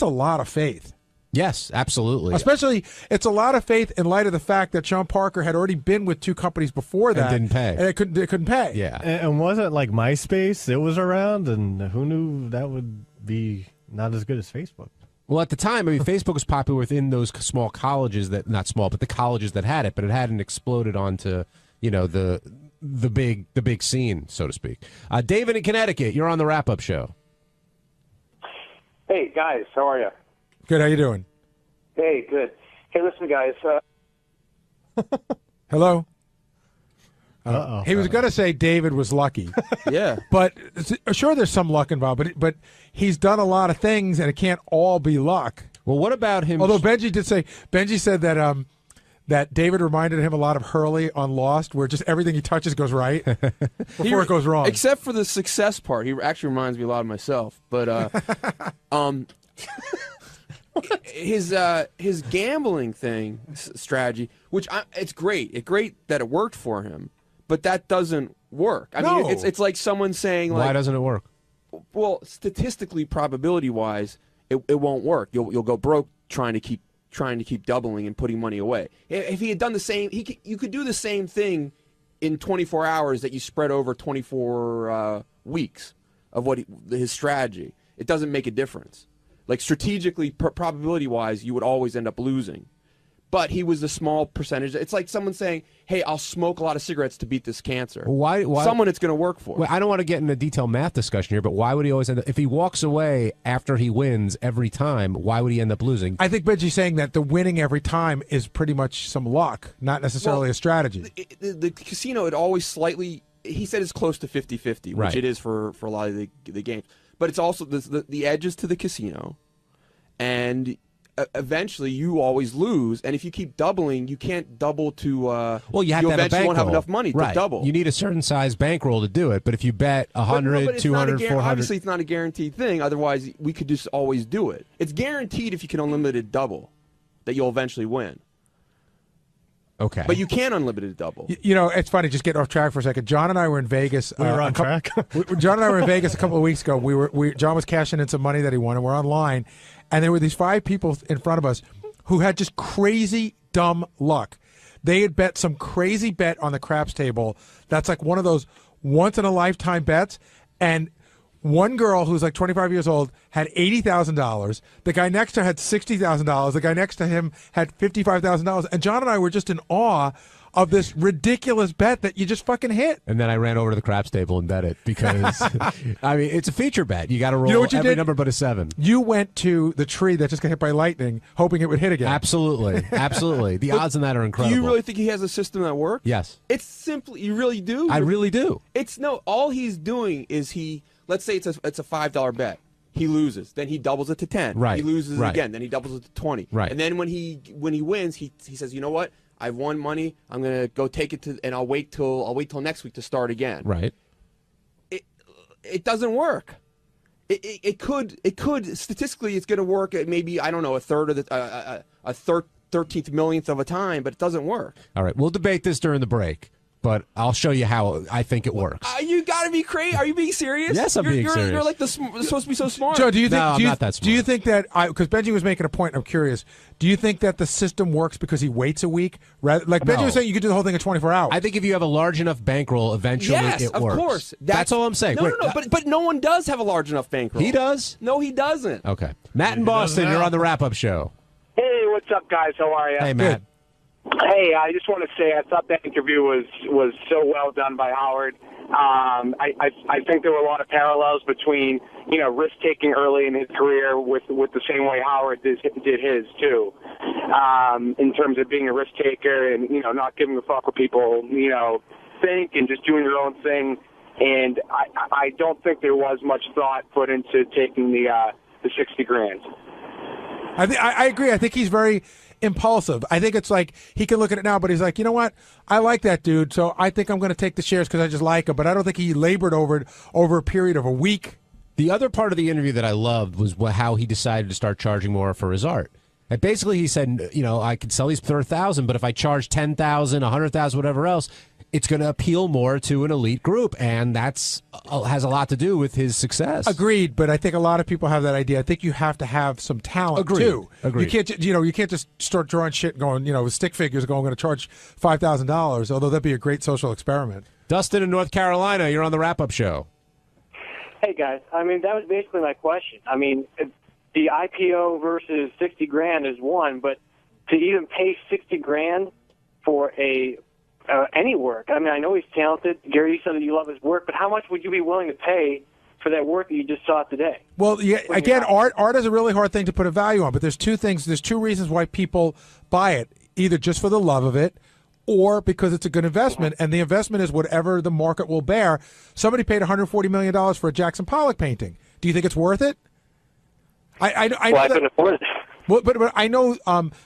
a lot of faith. Yes, absolutely. Especially, it's a lot of faith in light of the fact that Sean Parker had already been with two companies before that. And didn't pay. And it couldn't pay. Yeah. And wasn't like MySpace, it was around, and who knew that would be not as good as Facebook? Well, at the time, I mean, Facebook was popular within those small colleges that, not small, but the colleges that had it, but it hadn't exploded onto, the big scene, so to speak. David in Connecticut, you're on the wrap-up show. Hey, guys, how are you? Good, how you doing? Hey, good. Hey, listen, guys. Hello? He was going to say David was lucky. Yeah. But sure, there's some luck involved, but he's done a lot of things, and it can't all be luck. Well, what about him? Although Benji said that that David reminded him a lot of Hurley on Lost, where just everything he touches goes right before it goes wrong. Except for the success part. He actually reminds me a lot of myself. But his gambling thing strategy, which it's great. It's great that it worked for him, but that doesn't work. I mean, it's like someone saying, like, why doesn't it work? Well, statistically, probability wise, it won't work. You'll go broke trying to keep doubling and putting money away. If he had done the same, you could do the same thing in 24 hours that you spread over 24 weeks of his strategy. It doesn't make a difference. Like strategically, probability-wise, you would always end up losing. but he was a small percentage. It's like someone saying, hey, I'll smoke a lot of cigarettes to beat this cancer. Why someone it's going to work for. Well, I don't want to get into a detailed math discussion here, but why would he always end up, if he walks away after he wins every time, why would he end up losing? I think Benji's saying that the winning every time is pretty much some luck, not necessarily a strategy. The casino, it always slightly, he said it's close to 50-50, which Right. it is for a lot of the games. But it's also the edges to the casino, and eventually you always lose. And if you keep doubling, you can't double to. Well, you have to have a eventually won't have bankroll. enough money Right. to double. You need a certain size bankroll to do it, but if you bet 100, but it's 200, not a 400. obviously it's not a guaranteed thing. Otherwise, we could just always do it. It's guaranteed if you can unlimited double, that you'll eventually win. Okay. But you can unlimited double. You know, it's funny. Just getting off track for a second. John and I were in Vegas. We were on track. John and I were in Vegas a couple of weeks ago. John was cashing in some money that he won, and we're online. And there were these 5 people in front of us who had just crazy dumb luck. They had bet some crazy bet on the craps table. That's like one of those once in a lifetime bets. And one girl who's like 25 years old had $80,000. The guy next to her had $60,000. The guy next to him had $55,000. And John and I were just in awe of this ridiculous bet that you just fucking hit. And then I ran over to the craps table and bet it because, I mean, it's a feature bet. You got to roll You know what you every did? number but a 7. You went to the tree that just got hit by lightning, hoping it would hit again. Absolutely. Absolutely. The odds on that are incredible. Do you really think he has a system that works? Yes. It's simply, you really do? I really do. It's no, all he's doing is let's say it's a $5 bet. He loses, then he doubles it to 10. Right. He loses Right. again, then he doubles it to 20. Right. And then when he wins, he says, you know what? I've won money. I'm gonna go take it and I'll wait till next week to start again. Right. It doesn't work. It could statistically it's gonna work at maybe, I don't know, a third of the 13th millionth of a time, but it doesn't work. All right. We'll debate this during the break, but I'll show you how I think it works. You gotta be crazy. Are you being serious? Yes, I'm being serious. You're like supposed to be so smart. Joe, do you think? No, do you, I'm not that smart. Do you think that? Because Benji was making a point. I'm curious. Do you think that the system works because he waits a week? Rather, like Benji No. was saying, you could do the whole thing in 24 hours. I think if you have a large enough bankroll, eventually Yes, it of works. course. That's all I'm saying. No, Wait, no. But no one does have a large enough bankroll. He does? No, he doesn't. Okay. Matt in Boston, you're on the wrap-up show. Hey, what's up, guys? How are you? Hey, Matt. Hey, I just want to say I thought that interview was so well done by Howard. I think there were a lot of parallels between risk taking early in his career with the same way Howard did his too, in terms of being a risk taker and not giving a fuck what people think and just doing your own thing. And I don't think there was much thought put into taking the $60,000. I agree. I think he's very impulsive. I think it's like he can look at it now, but he's like, you know what? I like that dude, so I think I'm going to take the shares because I just like him. But I don't think he labored over it over a period of a week. The other part of the interview that I loved was how he decided to start charging more for his art. And basically, he said, I could sell these for 1,000, but if I charge 10,000, 100,000, whatever else, it's going to appeal more to an elite group, and that's has a lot to do with his success. Agreed, but I think a lot of people have that idea. I think you have to have some talent too. Agreed. You can't just start drawing shit and going, with stick figures going, I'm going to charge $5,000. Although that'd be a great social experiment. Dustin in North Carolina, you're on the wrap-up show. Hey guys, that was basically my question. The IPO versus $60,000 is one, but to even pay $60,000 for any work. I know he's talented. Gary, you said that you love his work, but how much would you be willing to pay for that work that you just saw today? Well, yeah, again, art is a really hard thing to put a value on, but there's two things. There's two reasons why people buy it, either just for the love of it or because it's a good investment, and the investment is whatever the market will bear. Somebody paid $140 million for a Jackson Pollock painting. Do you think it's worth it? I couldn't afford it. Well, but I know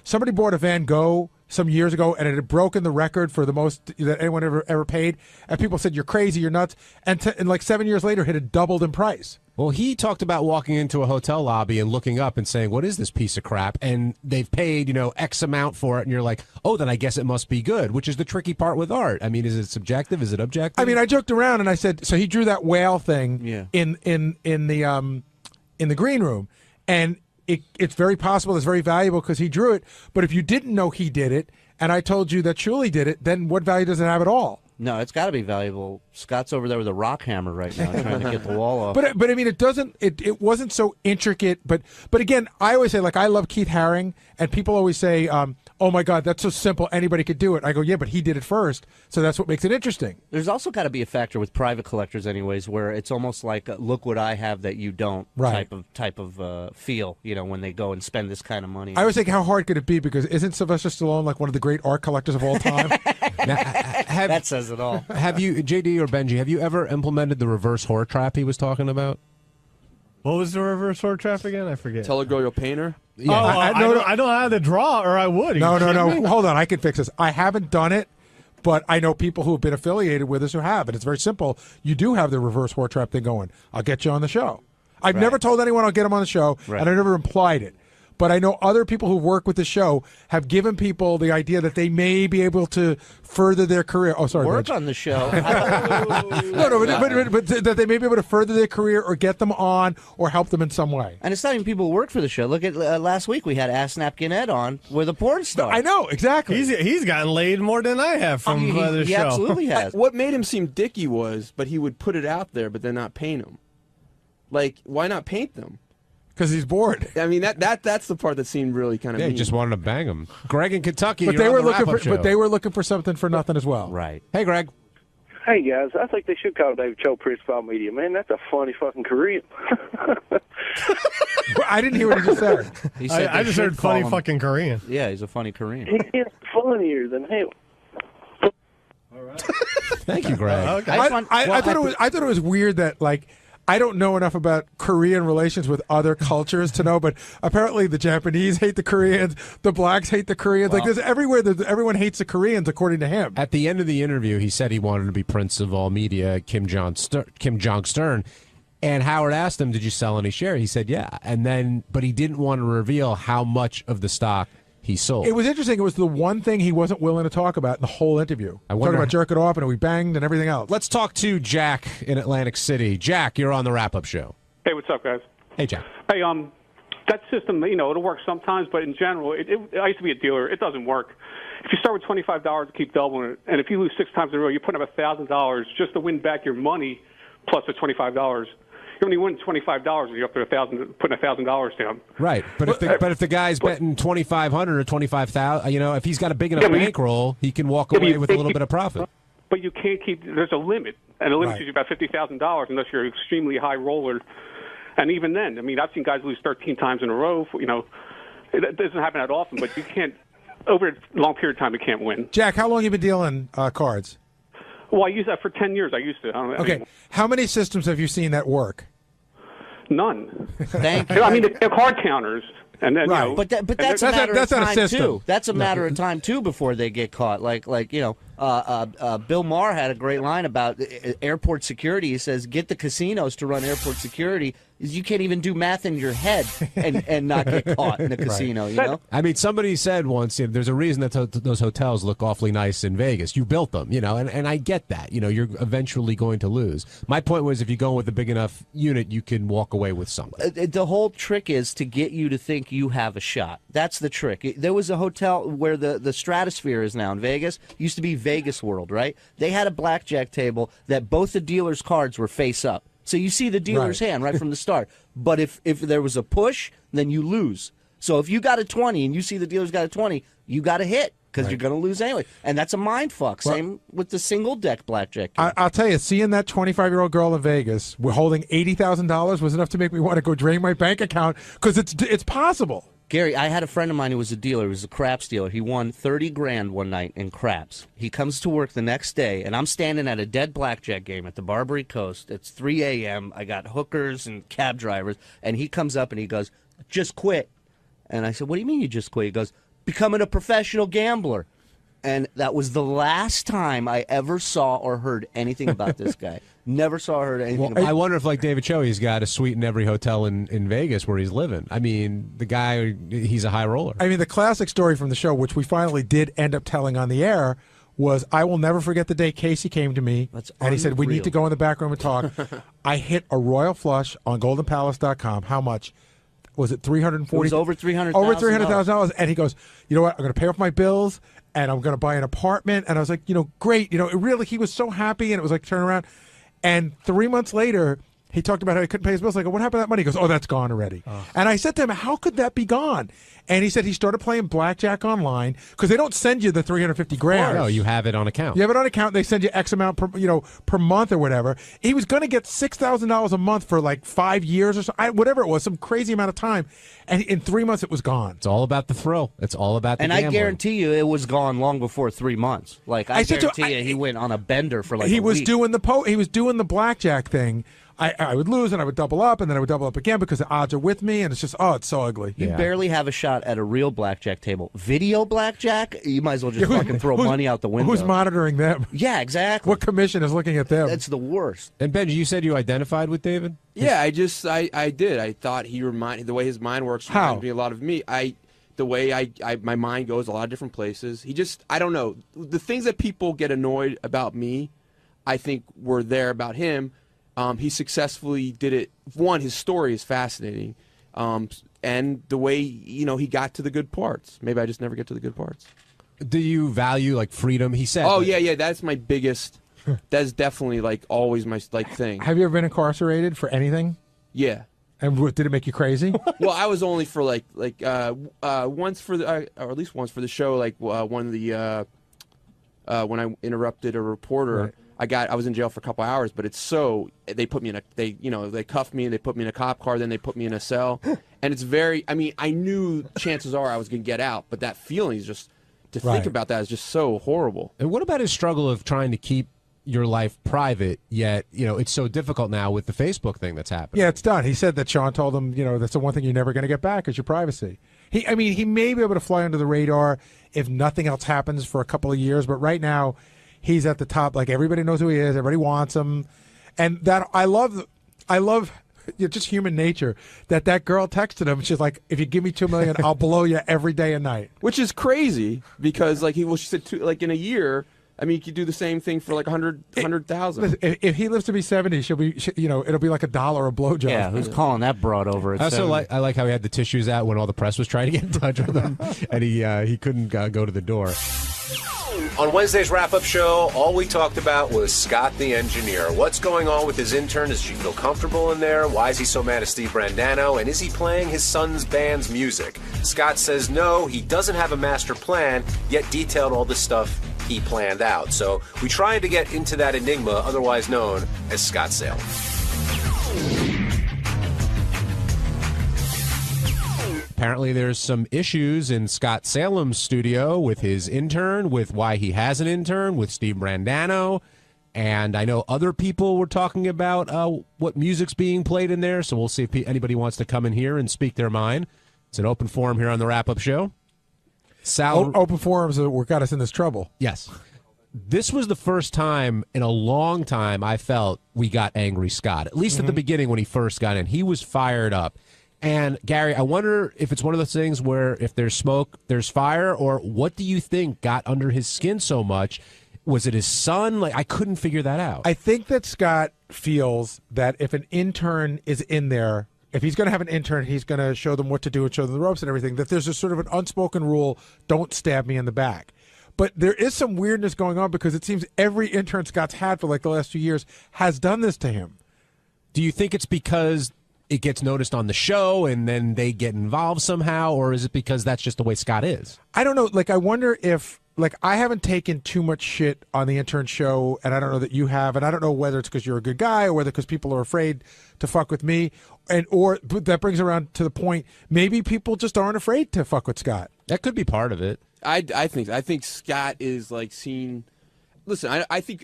somebody bought a Van Gogh some years ago, and it had broken the record for the most that anyone ever paid. And people said, "You're crazy, you're nuts." And like 7 years later, it had doubled in price. Well, he talked about walking into a hotel lobby and looking up and saying, "What is this piece of crap?" And they've paid, X amount for it, and you're like, "Oh, then I guess it must be good." Which is the tricky part with art. Is it subjective? Is it objective? I joked around and I said, so he drew that whale thing in the green room, and it's very possible it's very valuable because he drew it. But if you didn't know he did it, and I told you that Shuli did it, then what value does it have at all? No, it's got to be valuable. Scott's over there with a rock hammer right now trying to get the wall off. But it doesn't. It wasn't so intricate. But again, I always say, like, I love Keith Haring, and people always say, oh my God, that's so simple, anybody could do it. I go, yeah, but he did it first, so that's what makes it interesting. There's also got to be a factor with private collectors, anyways, where it's almost like look what I have that you don't type of feel. When they go and spend this kind of money. I always think, how hard could it be? Because isn't Sylvester Stallone like one of the great art collectors of all time? That says it all. Have you, JD or Benji, have you ever implemented the reverse whore trap he was talking about? What was the reverse whore trap again? I forget. Tell a girl you'll paint her? Yeah. I don't know how to draw, or I would. No. Hold on, I can fix this. I haven't done it, but I know people who have been affiliated with us who have, and it's very simple. You do have the reverse whore trap thing going. I'll get you on the show. I've never told anyone I'll get them on the show, and I never implied it. But I know other people who work with the show have given people the idea that they may be able to further their career. Oh, sorry. Work on the show. but that they may be able to further their career or get them on or help them in some way. And it's not even people who work for the show. Look at last week we had Ass Napkin Ed on with a porn star. I know, exactly. He's gotten laid more than I have from the show. He absolutely has. What made him seem dicky was, but he would put it out there, but then not paint them. Like, why not paint them? Because he's bored. I mean, that's the part that seemed really kind of mean. He just wanted to bang him. Greg in Kentucky, but they were looking for something for nothing as well. Right. Hey, Greg. Hey, guys. I think they should call David Cho Principal Media. Man, that's a funny fucking Korean. I didn't hear what he just said. He said I just heard funny fucking Korean. Yeah, he's a funny Korean. He's funnier than hell. All right. Thank you, Greg. Okay. I thought it was weird that, like, I don't know enough about Korean relations with other cultures to know, but apparently the Japanese hate the Koreans, the blacks hate the Koreans. Well, like, there's everywhere everyone hates the Koreans, according to him. At the end of the interview, he said he wanted to be Prince of all media, Kim Jong-stern. And Howard asked him, "Did you sell any share?" He said, "Yeah." But he didn't want to reveal how much of the stock he sold. It was interesting. It was the one thing he wasn't willing to talk about in the whole interview. Talking about jerking off and we banged and everything else. Let's talk to Jack in Atlantic City. Jack, you're on the wrap-up show. Hey, what's up, guys? Hey, Jack. Hey, that system, it'll work sometimes, but in general, I used to be a dealer. It doesn't work. If you start with $25 to keep doubling it, and if you lose 6 times in a row, you're putting up $1,000 just to win back your money plus the $25. You only win $25 and you're up to putting $1,000 down. Right, but if the guy's betting $2,500 or $25,000, if he's got a big enough bankroll, he can walk away with a little bit of profit. But you can't keep. There's a limit, and the limit is about $50,000 unless you're an extremely high roller. And even then, I've seen guys lose 13 times in a row. It doesn't happen that often, but you can't. Over a long period of time, you can't win. Jack, how long have you been dealing cards? Well, I used that for 10 years. I used to. Okay. How many systems have you seen that work? None. Thank you. They're card counters. And then, right. But that's a matter of time, too. That's a matter of time, too, before they get caught. Bill Maher had a great line about airport security. He says, get the casinos to run airport security. You can't even do math in your head and not get caught in a casino, you know? I mean, somebody said once, there's a reason that those hotels look awfully nice in Vegas. You built them, and I get that. You're eventually going to lose. My point was, if you go with a big enough unit, you can walk away with something. The whole trick is to get you to think you have a shot. That's the trick. There was a hotel where the Stratosphere is now in Vegas. Used to be Vegas World, right? They had a blackjack table that both the dealer's cards were face up. So you see the dealer's hand right from the start. But if there was a push, then you lose. So if you got a 20 and you see the dealer's got a 20, you got to hit because you're going to lose anyway. And that's a mind fuck. Same with the single deck blackjack. I'll tell you, seeing that 25-year-old girl in Vegas, we're holding $80,000 was enough to make me want to go drain my bank account because it's possible. Gary, I had a friend of mine who was a dealer. He was a craps dealer. He won $30,000 one night in craps. He comes to work the next day, and I'm standing at a dead blackjack game at the Barbary Coast. It's 3 a.m. I got hookers and cab drivers, and he comes up and he goes, "Just quit." And I said, "What do you mean you just quit?" He goes, "Becoming a professional gambler." And that was the last time I ever saw or heard anything about this guy. Never saw or heard anything about him. I wonder if, like David Cho, he's got a suite in every hotel in Vegas where he's living. I mean, the guy, he's a high roller. I mean, the classic story from the show, which we finally did end up telling on the air, was I will never forget the day Casey came to me and he said, "We need to go in the back room and talk." I hit a royal flush on goldenpalace.com. How much? Was it $340,000? It was over $300,000. Over $300,000. And he goes, "You know what? I'm going to pay off my bills and I'm going to buy an apartment." And I was like, great. It really, he was so happy and it was like turn around. And 3 months later, he talked about how he couldn't pay his bills. I go, what happened to that money? He goes, oh, that's gone already. And I said to him, how could that be gone? And he said he started playing blackjack online because they don't send you the $350,000. No, you have it on account. You have it on account. They send you X amount per month or whatever. He was going to get $6,000 a month for like 5 years or so, whatever it was, some crazy amount of time. And in 3 months, it was gone. It's all about the thrill. It's all about the gambling. I guarantee you, it was gone long before 3 months. Like I guarantee you, he went on a bender for like. He a was week. doing he was doing the blackjack thing. I would lose and I would double up and then I would double up again because the odds are with me and it's just it's so ugly. You barely have a shot at a real blackjack table. Video blackjack, you might as well just fucking throw money out the window. Who's monitoring them? Yeah, exactly. What commission is looking at them? That's the worst. And Benji, you said you identified with David? Yeah, I did. I thought the way his mind works reminded me a lot of me. The way my mind goes a lot of different places. I don't know. The things that people get annoyed about me, I think were there about him. He successfully did it. One, his story is fascinating, and the way he got to the good parts. Maybe I just never get to the good parts. Do you value like freedom? He said. Oh yeah, that's my biggest. That's definitely like always my thing. Have you ever been incarcerated for anything? Yeah. And did it make you crazy? Well, I was only for once for or at least once for the show. Like one of the when I interrupted a reporter. Right. I was in jail for a couple hours, but they put me in they cuffed me and they put me in a cop car, then they put me in a cell, and it's very. I mean, I knew chances are I was going to get out, but that feeling is just think about that is just so horrible. And what about his struggle of trying to keep your life private, yet it's so difficult now with the Facebook thing that's happening? Yeah, it's done. He said that Sean told him, that's the one thing you're never going to get back is your privacy. He may be able to fly under the radar if nothing else happens for a couple of years, but right now. He's at the top. Like everybody knows who he is. Everybody wants him, and that I love just human nature. That girl texted him. She's like, "If you give me $2 million, I'll blow you every day and night." Which is crazy because she said in a year. I mean, you could do the same thing for like 100,000. If he lives to be 70, she'll be. It'll be like $1 a blowjob. Yeah, who's calling that broad over? I like how he had the tissues out when all the press was trying to get in touch with him, and he couldn't go to the door. On Wednesday's wrap-up show, all we talked about was Scott the engineer. What's going on with his intern? Does she feel comfortable in there? Why is he so mad at Steve Brandano? And is he playing his son's band's music? Scott says no, he doesn't have a master plan, yet detailed all the stuff he planned out. So we tried to get into that enigma, otherwise known as Scott Salem. Apparently there's some issues in Scott Salem's studio with his intern, with why he has an intern, with Steve Brandano. And I know other people were talking about what music's being played in there, so we'll see if anybody wants to come in here and speak their mind. It's an open forum here on the wrap-up show. Open forums that got us in this trouble. Yes. This was the first time in a long time I felt we got Angry Scott, at least at the beginning when he first got in. He was fired up. And, Gary, I wonder if it's one of those things where if there's smoke, there's fire, or what do you think got under his skin so much? Was it his son? Like, I couldn't figure that out. I think that Scott feels that if an intern is in there, if he's going to have an intern, he's going to show them what to do and show them the ropes and everything, that there's a sort of an unspoken rule, don't stab me in the back. But there is some weirdness going on because it seems every intern Scott's had for like the last 2 years has done this to him. Do you think it's because it gets noticed on the show and then they get involved somehow, or is it because that's just the way Scott is? I don't know. Like, I wonder if, like, I haven't taken too much shit on the intern show, and I don't know that you have, and I don't know whether it's because you're a good guy or whether because people are afraid to fuck with me, or that brings around to the point, maybe people just aren't afraid to fuck with Scott. That could be part of it. I think Scott is like seen. Listen, I think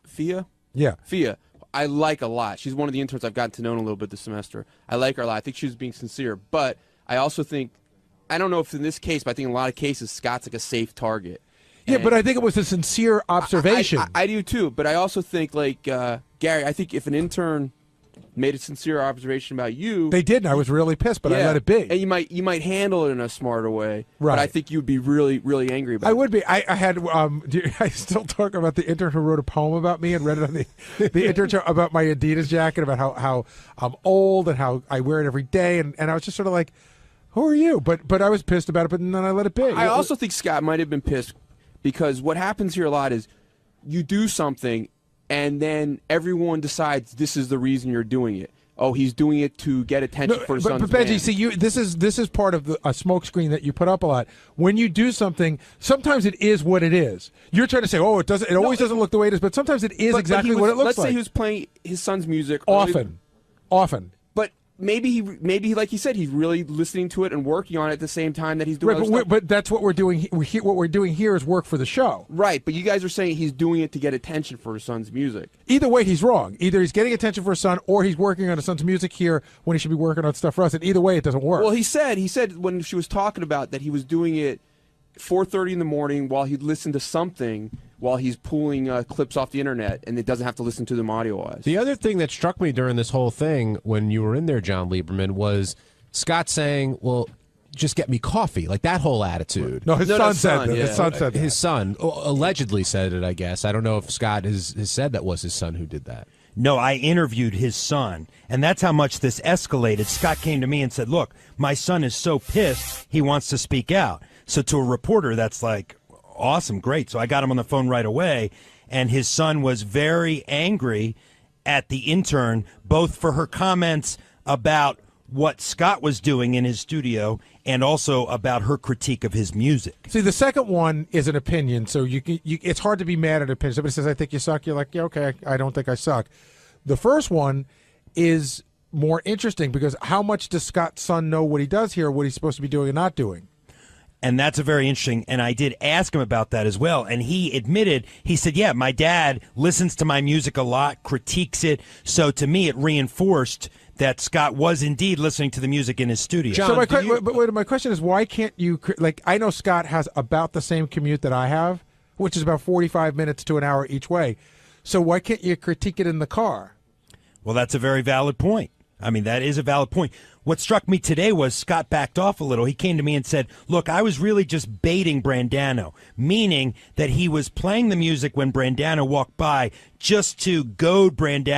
Fia. Yeah, Fia. I like a lot. She's one of the interns I've gotten to know a little bit this semester. I like her a lot. I think she was being sincere. But I also think, I don't know if in this case, but I think in a lot of cases, Scott's like a safe target. Yeah, but I think it was a sincere observation. I do too. But I also think, like, Gary, I think if an intern made a sincere observation about you, they did, and I was really pissed, but I let it be. And you might handle it in a smarter way. Right. But I think you'd be really, really angry about it. I would be. I had. I still talk about the intern who wrote a poem about me and read it on the intern show about my Adidas jacket, about how I'm old and how I wear it every day, and I was just sort of like, who are you? But I was pissed about it, but then I let it be. I also think Scott might have been pissed because what happens here a lot is you do something and then everyone decides this is the reason you're doing it. Oh, he's doing it to get attention for his son's But Benji, band. see, this is part of a smokescreen that you put up a lot. When you do something, sometimes it is what it is. You're trying to say, oh, it always doesn't look the way it is, but sometimes it is exactly what it looks let's like. say he was playing his son's music Often. But maybe like you said, he's really listening to it and working on it at the same time that he's doing other stuff. But that's what we're doing. What we're doing here is work for the show. Right, but you guys are saying he's doing it to get attention for his son's music. Either way, he's wrong. Either he's getting attention for his son, or he's working on his son's music here when he should be working on stuff for us. And either way, it doesn't work. Well, he said when she was talking about that, he was doing it 4:30 in the morning while he'd listen to something while he's pulling clips off the internet, and it doesn't have to listen to them audio-wise. The other thing that struck me during this whole thing when you were in there, John Lieberman, was Scott saying, well, just get me coffee. Like that whole attitude. No, his son said that. Yeah. His son said that. His son allegedly said it, I guess. I don't know if Scott has said that was his son who did that. No, I interviewed his son, and that's how much this escalated. Scott came to me and said, look, my son is so pissed, he wants to speak out. So to a reporter, that's like, awesome, great. So I got him on the phone right away, and his son was very angry at the intern, both for her comments about what Scott was doing in his studio and also about her critique of his music. See, the second one is an opinion, so it's hard to be mad at opinion. Somebody says, I think you suck. You're like, yeah, okay, I don't think I suck. The first one is more interesting because how much does Scott's son know what he does here, what he's supposed to be doing and not doing? And that's a very interesting, and I did ask him about that as well, and he admitted, he said, yeah, my dad listens to my music a lot, critiques it, so to me it reinforced that Scott was indeed listening to the music in his studio. John, so my question is, why can't you, like, I know Scott has about the same commute that I have, which is about 45 minutes to an hour each way, so why can't you critique it in the car? Well, that's a very valid point. I mean, that is a valid point. What struck me today was Scott backed off a little. He came to me and said, look, I was really just baiting Brandano, meaning that he was playing the music when Brandano walked by just to goad Brandano.